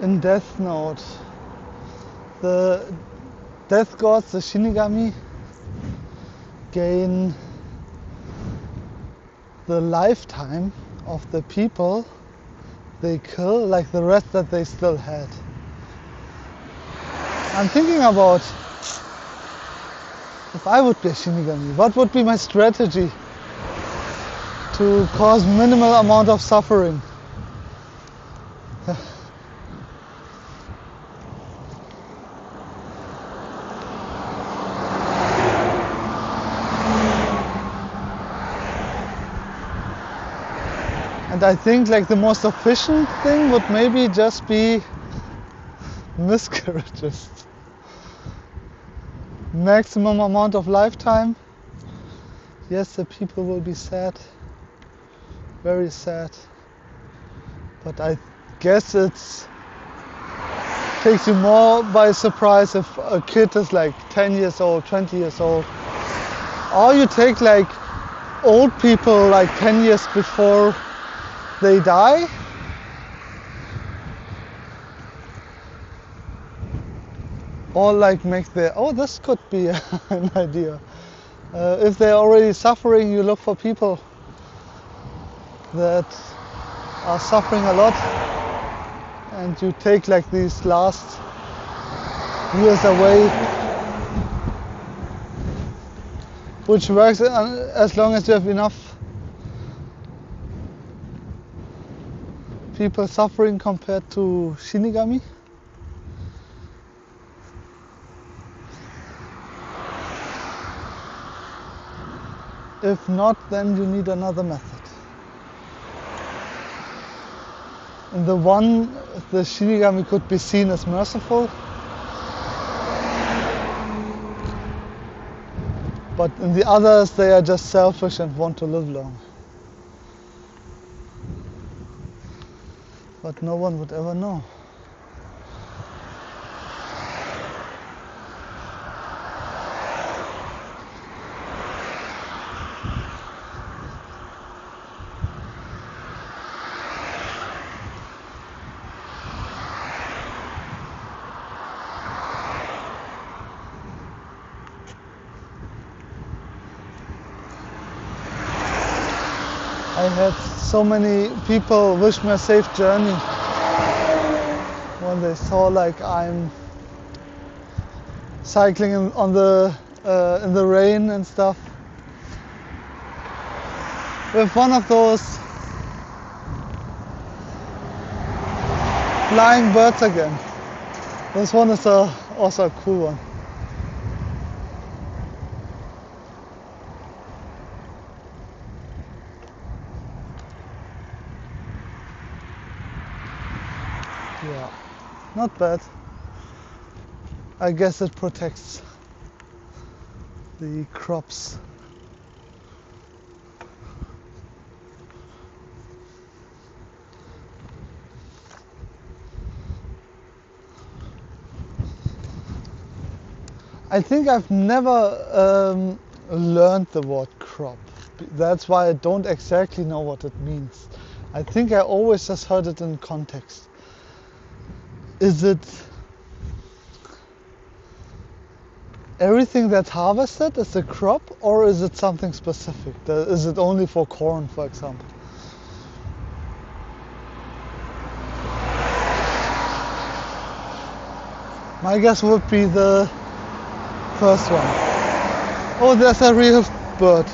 In Death Note, the death gods, the Shinigami, gain the lifetime of the people they kill, like the rest that they still had. I'm thinking about if I would be a Shinigami, what would be my strategy to cause minimal amount of suffering? And I think like the most efficient thing would maybe just be miscarriages. Maximum amount of lifetime. Yes, the people will be sad, very sad. But I guess it takes you more by surprise if a kid is like 10 years old, 20 years old. Or you take like old people like 10 years before they die. Or like make the, oh, this could be an idea. If they're already suffering, you look for people that are suffering a lot and you take like these last years away, which works as long as you have enough people suffering compared to Shinigami. If not, then you need another method. In the one, the Shinigami could be seen as merciful, but in the others they are just selfish and want to live long. But no one would ever know. I had so many people wish me a safe journey when they saw like I'm cycling in the rain and stuff with one of those flying birds again. This one is also a cool one. Yeah, not bad. I guess it protects the crops. I think I've never learned the word crop. That's why I don't exactly know what it means. I think I always just heard it in context. Is it everything that's harvested is a crop, or is it something specific? Is it only for corn, for example? My guess would be the first one. Oh, there's a real bird.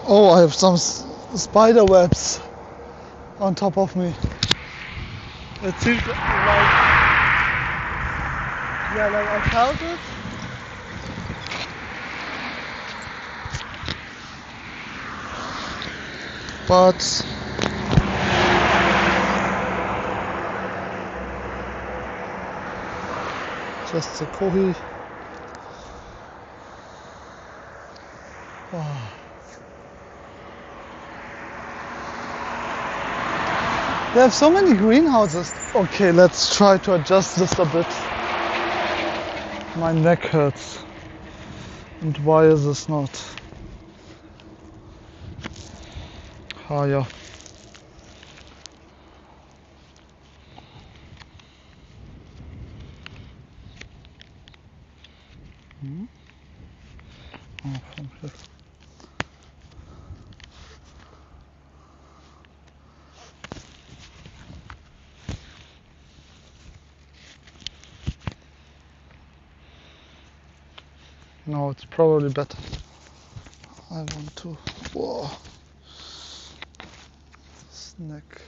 Oh, I have some spider webs on top of me. It seems like, yeah, like I felt it. But just a kohi. Oh. They have so many greenhouses. Okay, let's try to adjust this a bit. My neck hurts. And why is this not higher? Oh, from here. No, it's probably better. I want to. Whoa. Snack.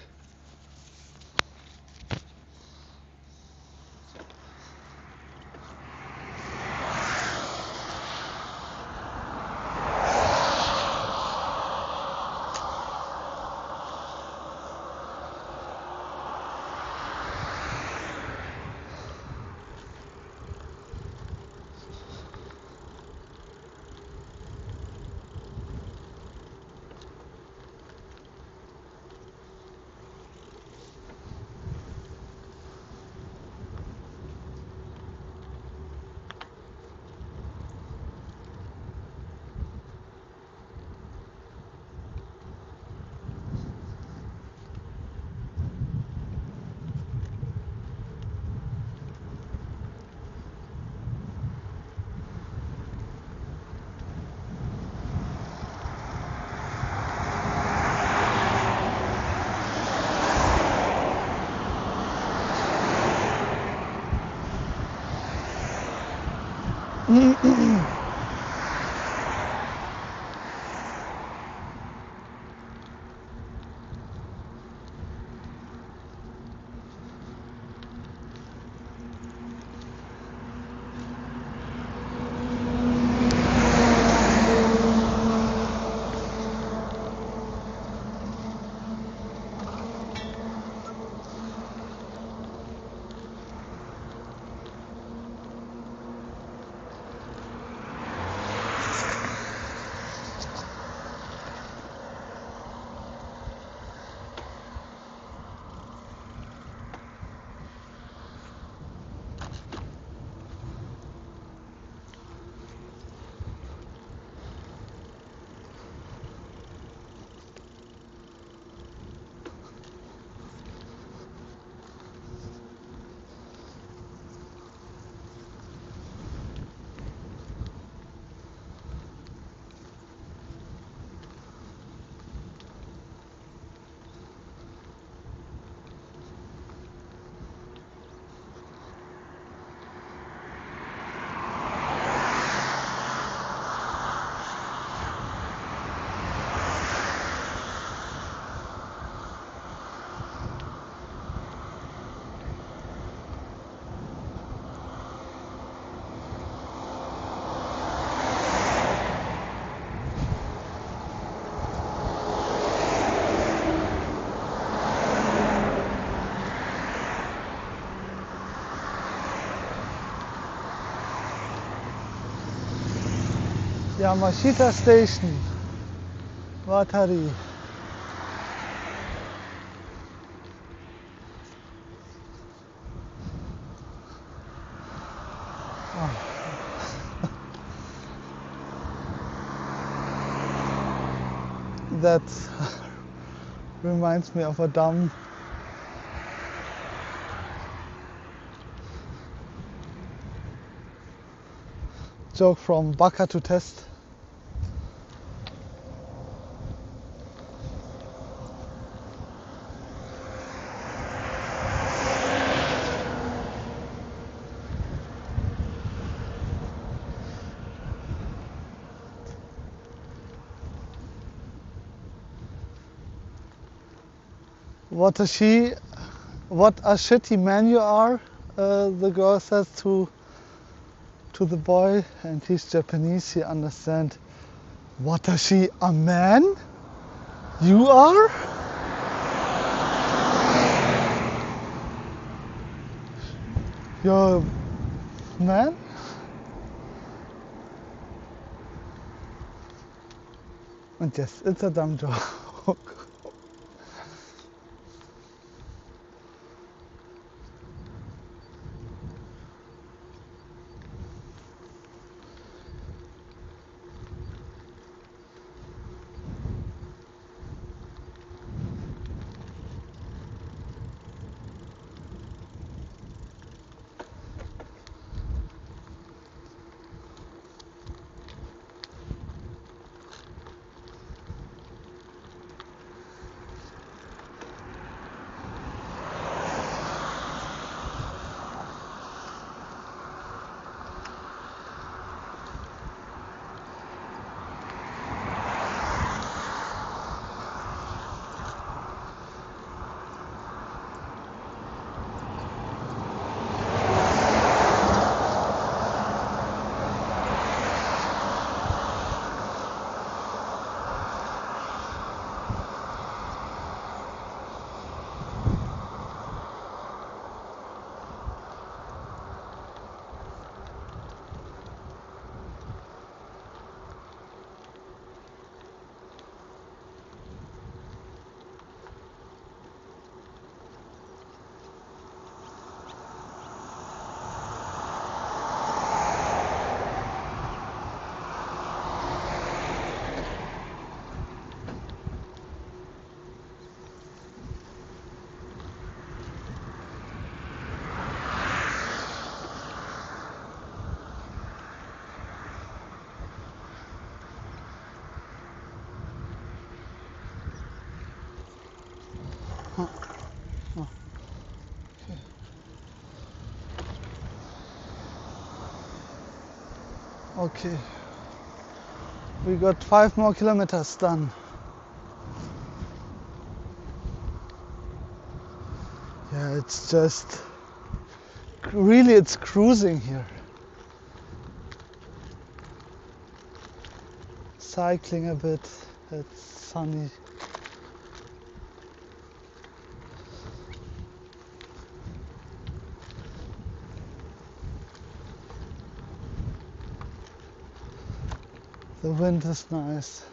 Yamashita Station, Watari. That reminds me of a dumb joke from Baka to Test. What a shitty man you are, the girl says to the boy, and he's Japanese, he understands. What a man? You are? You're a man? And yes, it's a dumb joke. Okay, we got 5 more kilometers done. Yeah, it's just really, it's cruising here. Cycling a bit, it's sunny. The wind is nice.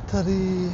battery.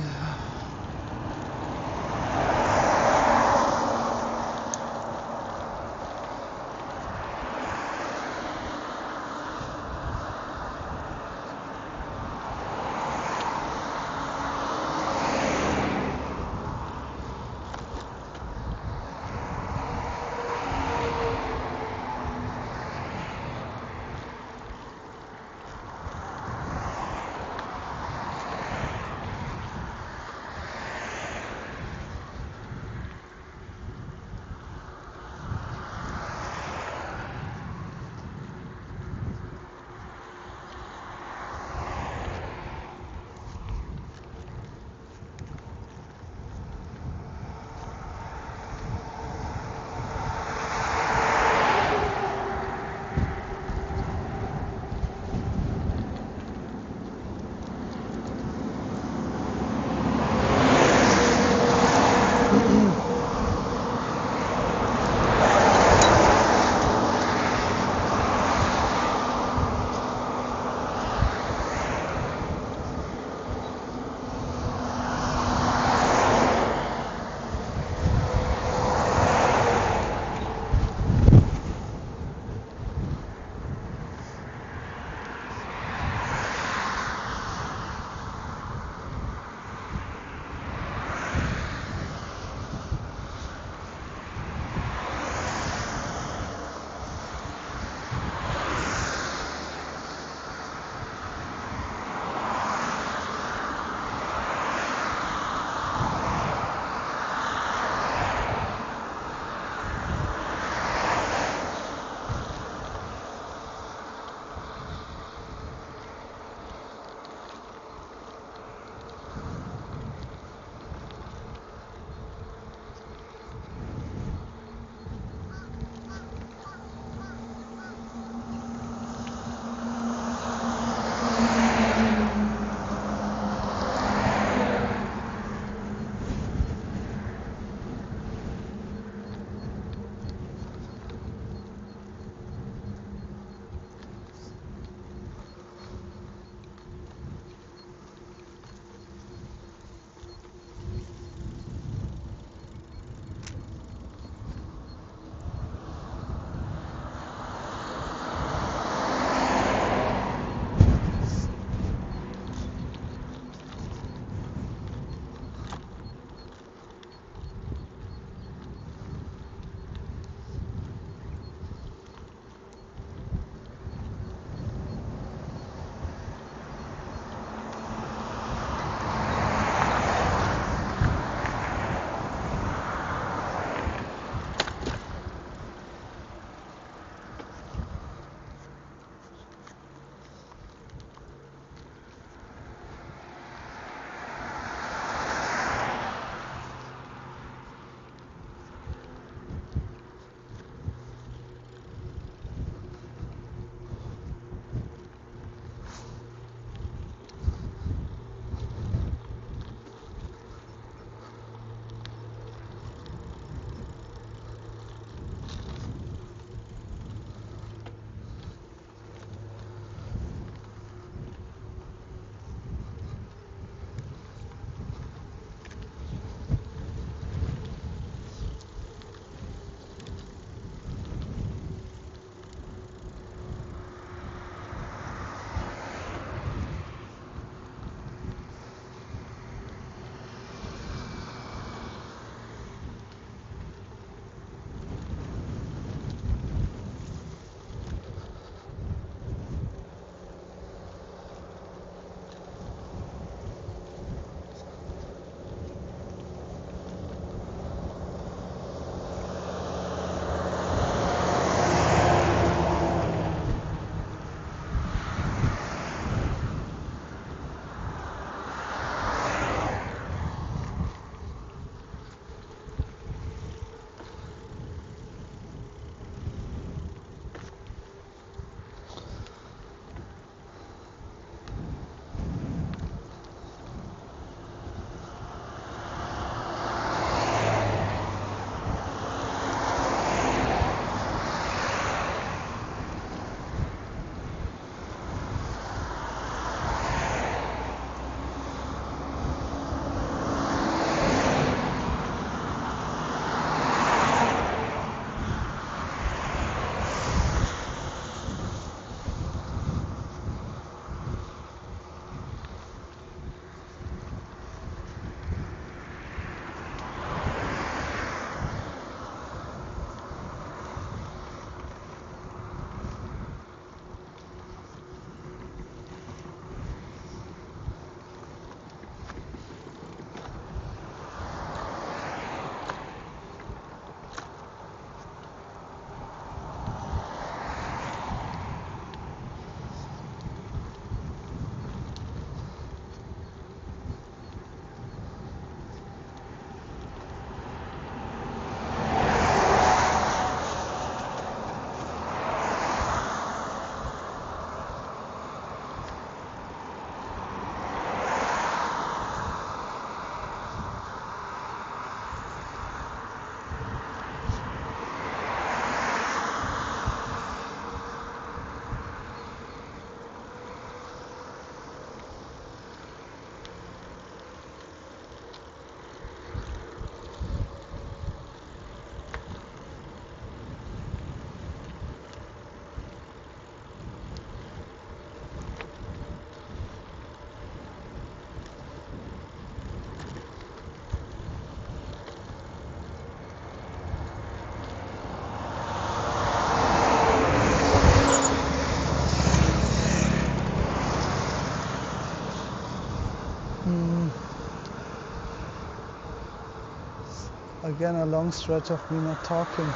Again, a long stretch of me not talking.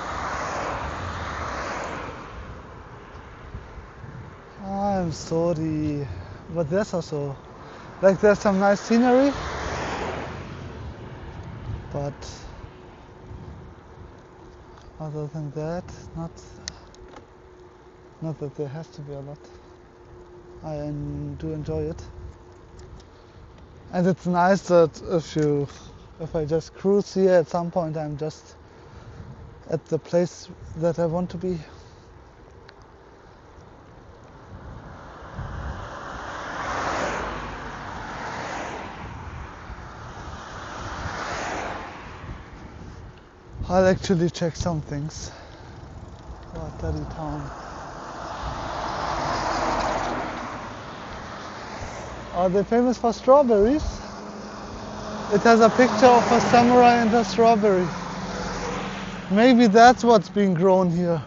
I'm sorry, but there's also, like, there's some nice scenery, but other than that, not that there has to be a lot. I do enjoy it, and it's nice that if I just cruise here, at some point I'm just at the place that I want to be. I'll actually check some things. Dirty town. Are they famous for strawberries? It has a picture of a samurai and a strawberry. Maybe that's what's being grown here.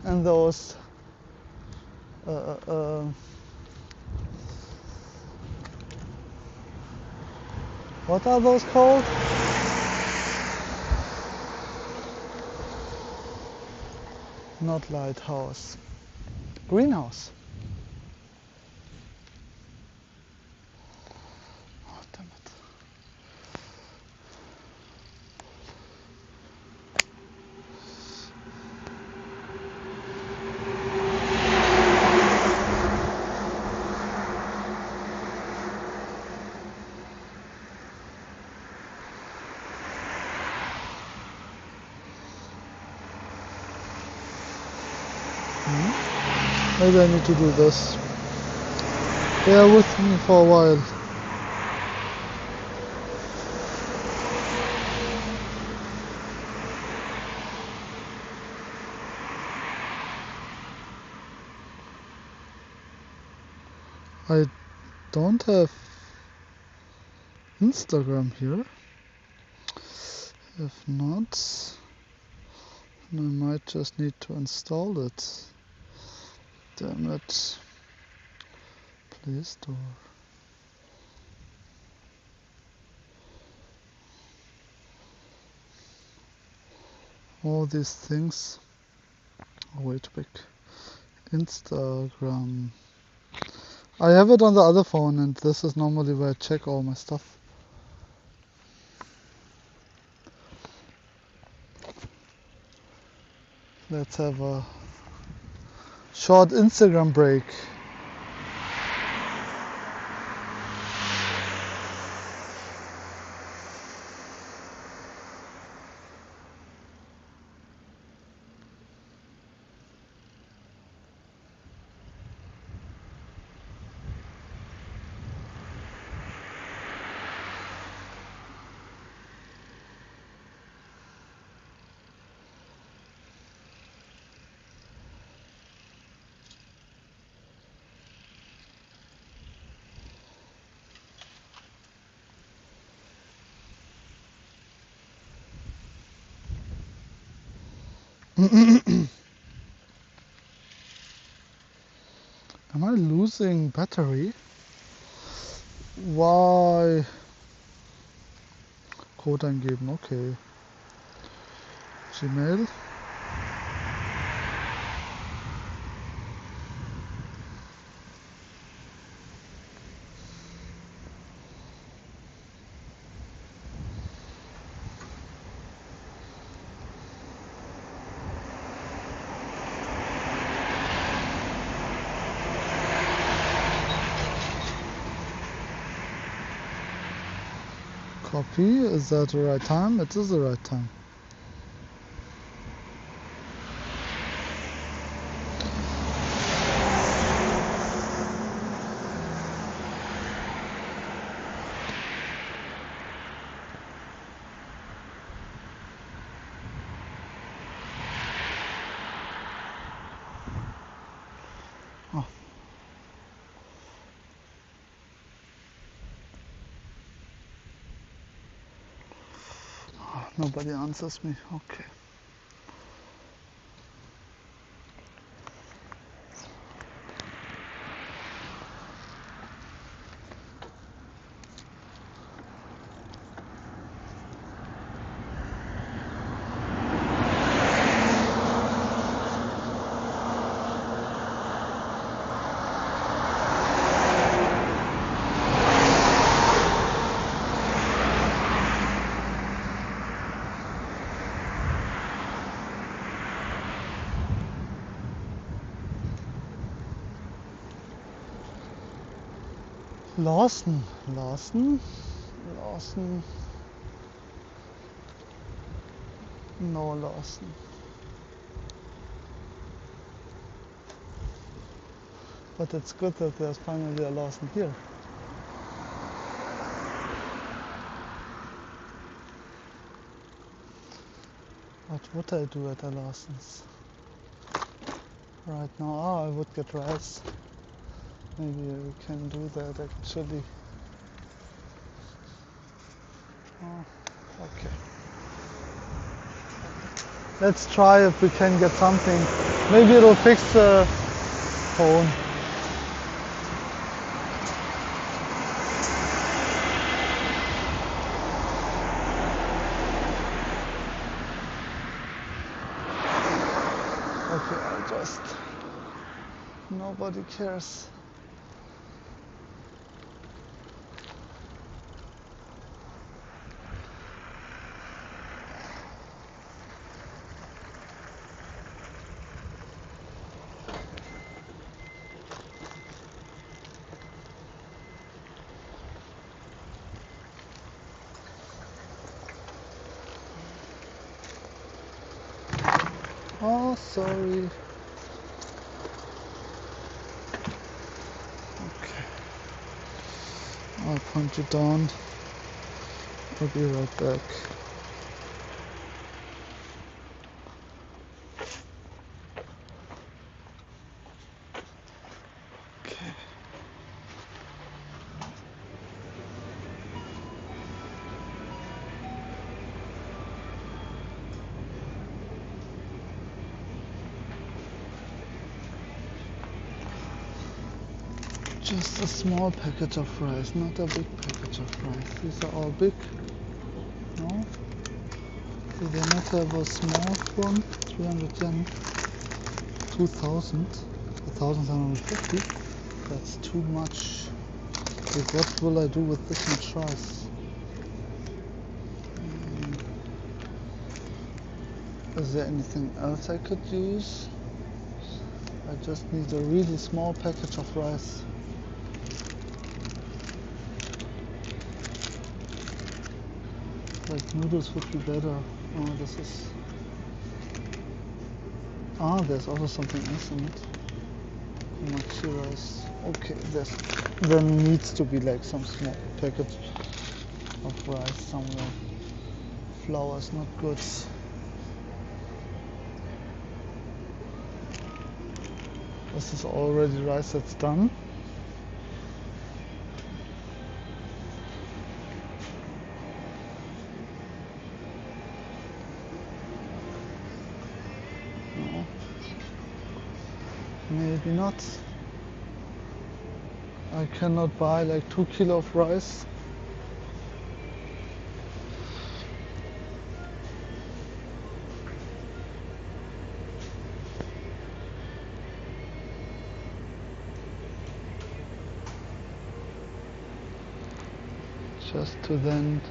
And those what are those called? Not lighthouse. Greenhouse. Oh, damn it. Maybe I need to do this. Bear with me for a while. I don't have Instagram here. If not, I might just need to install it. Damn it. Play Store. All these things. Oh, wait a bit. Instagram. I have it on the other phone, and this is normally where I check all my stuff. Let's have a short Instagram break. Am I losing battery? Why? Code eingeben, okay. Gmail. Copy. Is that the right time? It is the right time. Oh. Nobody answers me. Okay. Lawson. No Lawson. But it's good that there's finally a Lawson here. What would I do at a Lawson's? Right now, I would get rice. Maybe we can do that actually. Oh, okay. Let's try if we can get something. Maybe it'll fix the phone. Okay, I'll just... Nobody cares. Oh, sorry. Okay. I'll point you down. I'll be right back. Okay. Just a small package of rice, not a big package of rice. These are all big. No? Do they not have a small one? 300 yen. 2000. 1750. That's too much. Like, what will I do with this much rice? Is there anything else I could use? I just need a really small package of rice. Like noodles would be better. Oh, this is... Ah, there's also something else in it. Mochi rice. Okay, there needs to be like some small package of rice somewhere. Flour is not good. This is already rice that's done. No. Maybe not. I cannot buy like 2 kilo of rice. Just to then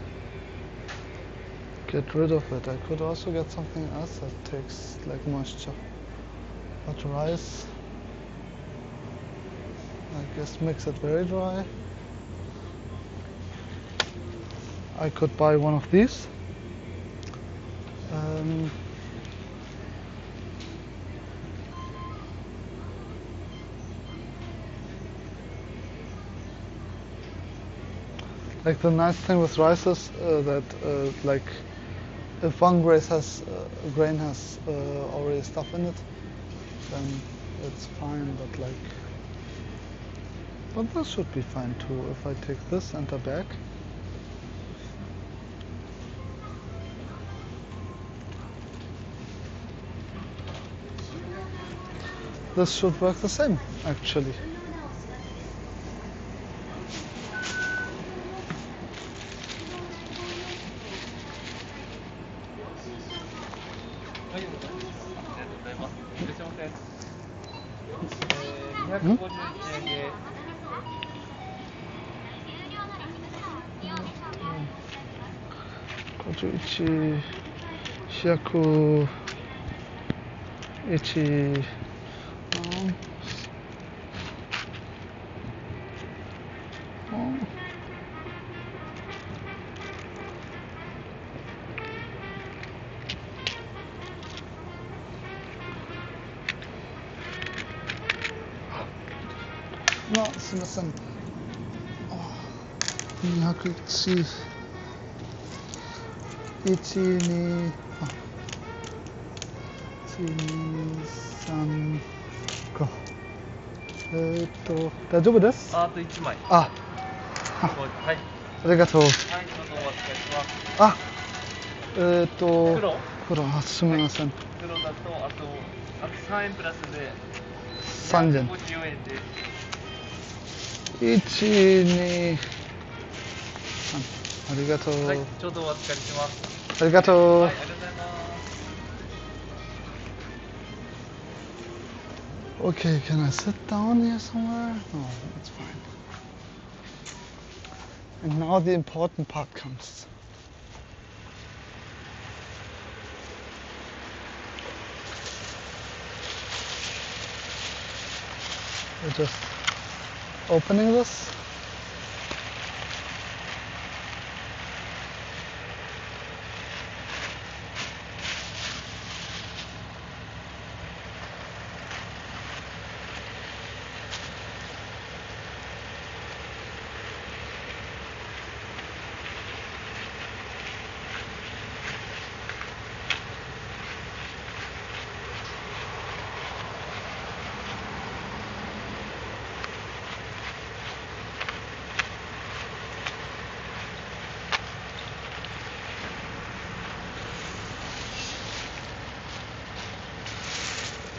get rid of it. I could also get something else that takes like moisture. But rice, I guess mix it very dry. I could buy one of these. Like the nice thing with rice is that like if one grain has already stuff in it, then it's fine. But this should be fine too. If I take this and the bag. This should work the same, actually. のすみません。201、12、123か。大丈夫です。あと1枚。あ、はい。ありがとう。はい、ちょっとお預かりします。あ、黒あ、すみません。黒だと、あと3円プラスで3円。254円です。1、2、3。ありがとう。はい、ちょうどお預かりします。ありがとう。はい、ありがとうございます。Okay, can I sit down here somewhere? No, it's fine. And now the important part comes. We're just opening this.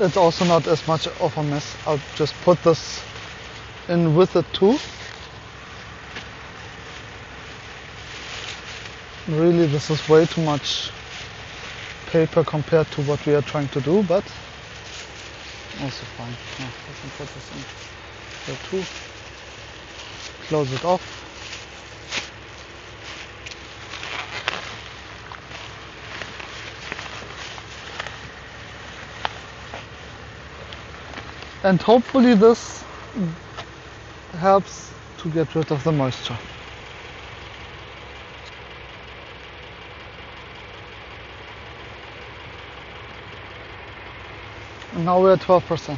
It's also not as much of a mess. I'll just put this in with it too. Really, this is way too much paper compared to what we are trying to do, but also fine. No, I can put this in there too. Close it off. And hopefully this helps to get rid of the moisture. And now we're at 12%.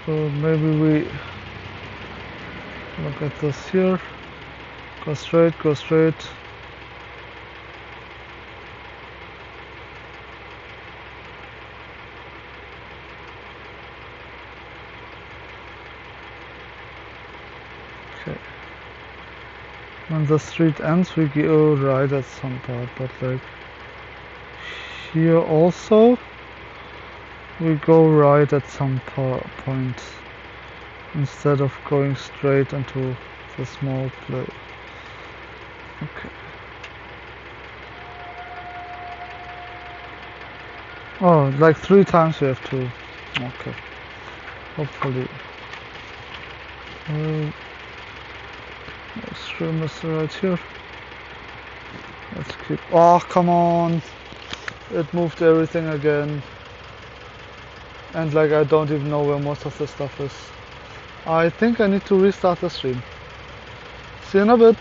So maybe we look at this here. Go straight, go straight. Okay. When the street ends, we go right at some part, but like here also, we go right at some point instead of going straight into the small place. Okay. Oh, like 3 times we have to. Okay. Hopefully. Let's trim this right here. Let's keep. Oh, come on! It moved everything again. And like I don't even know where most of the stuff is. I think I need to restart the stream. See you in a bit.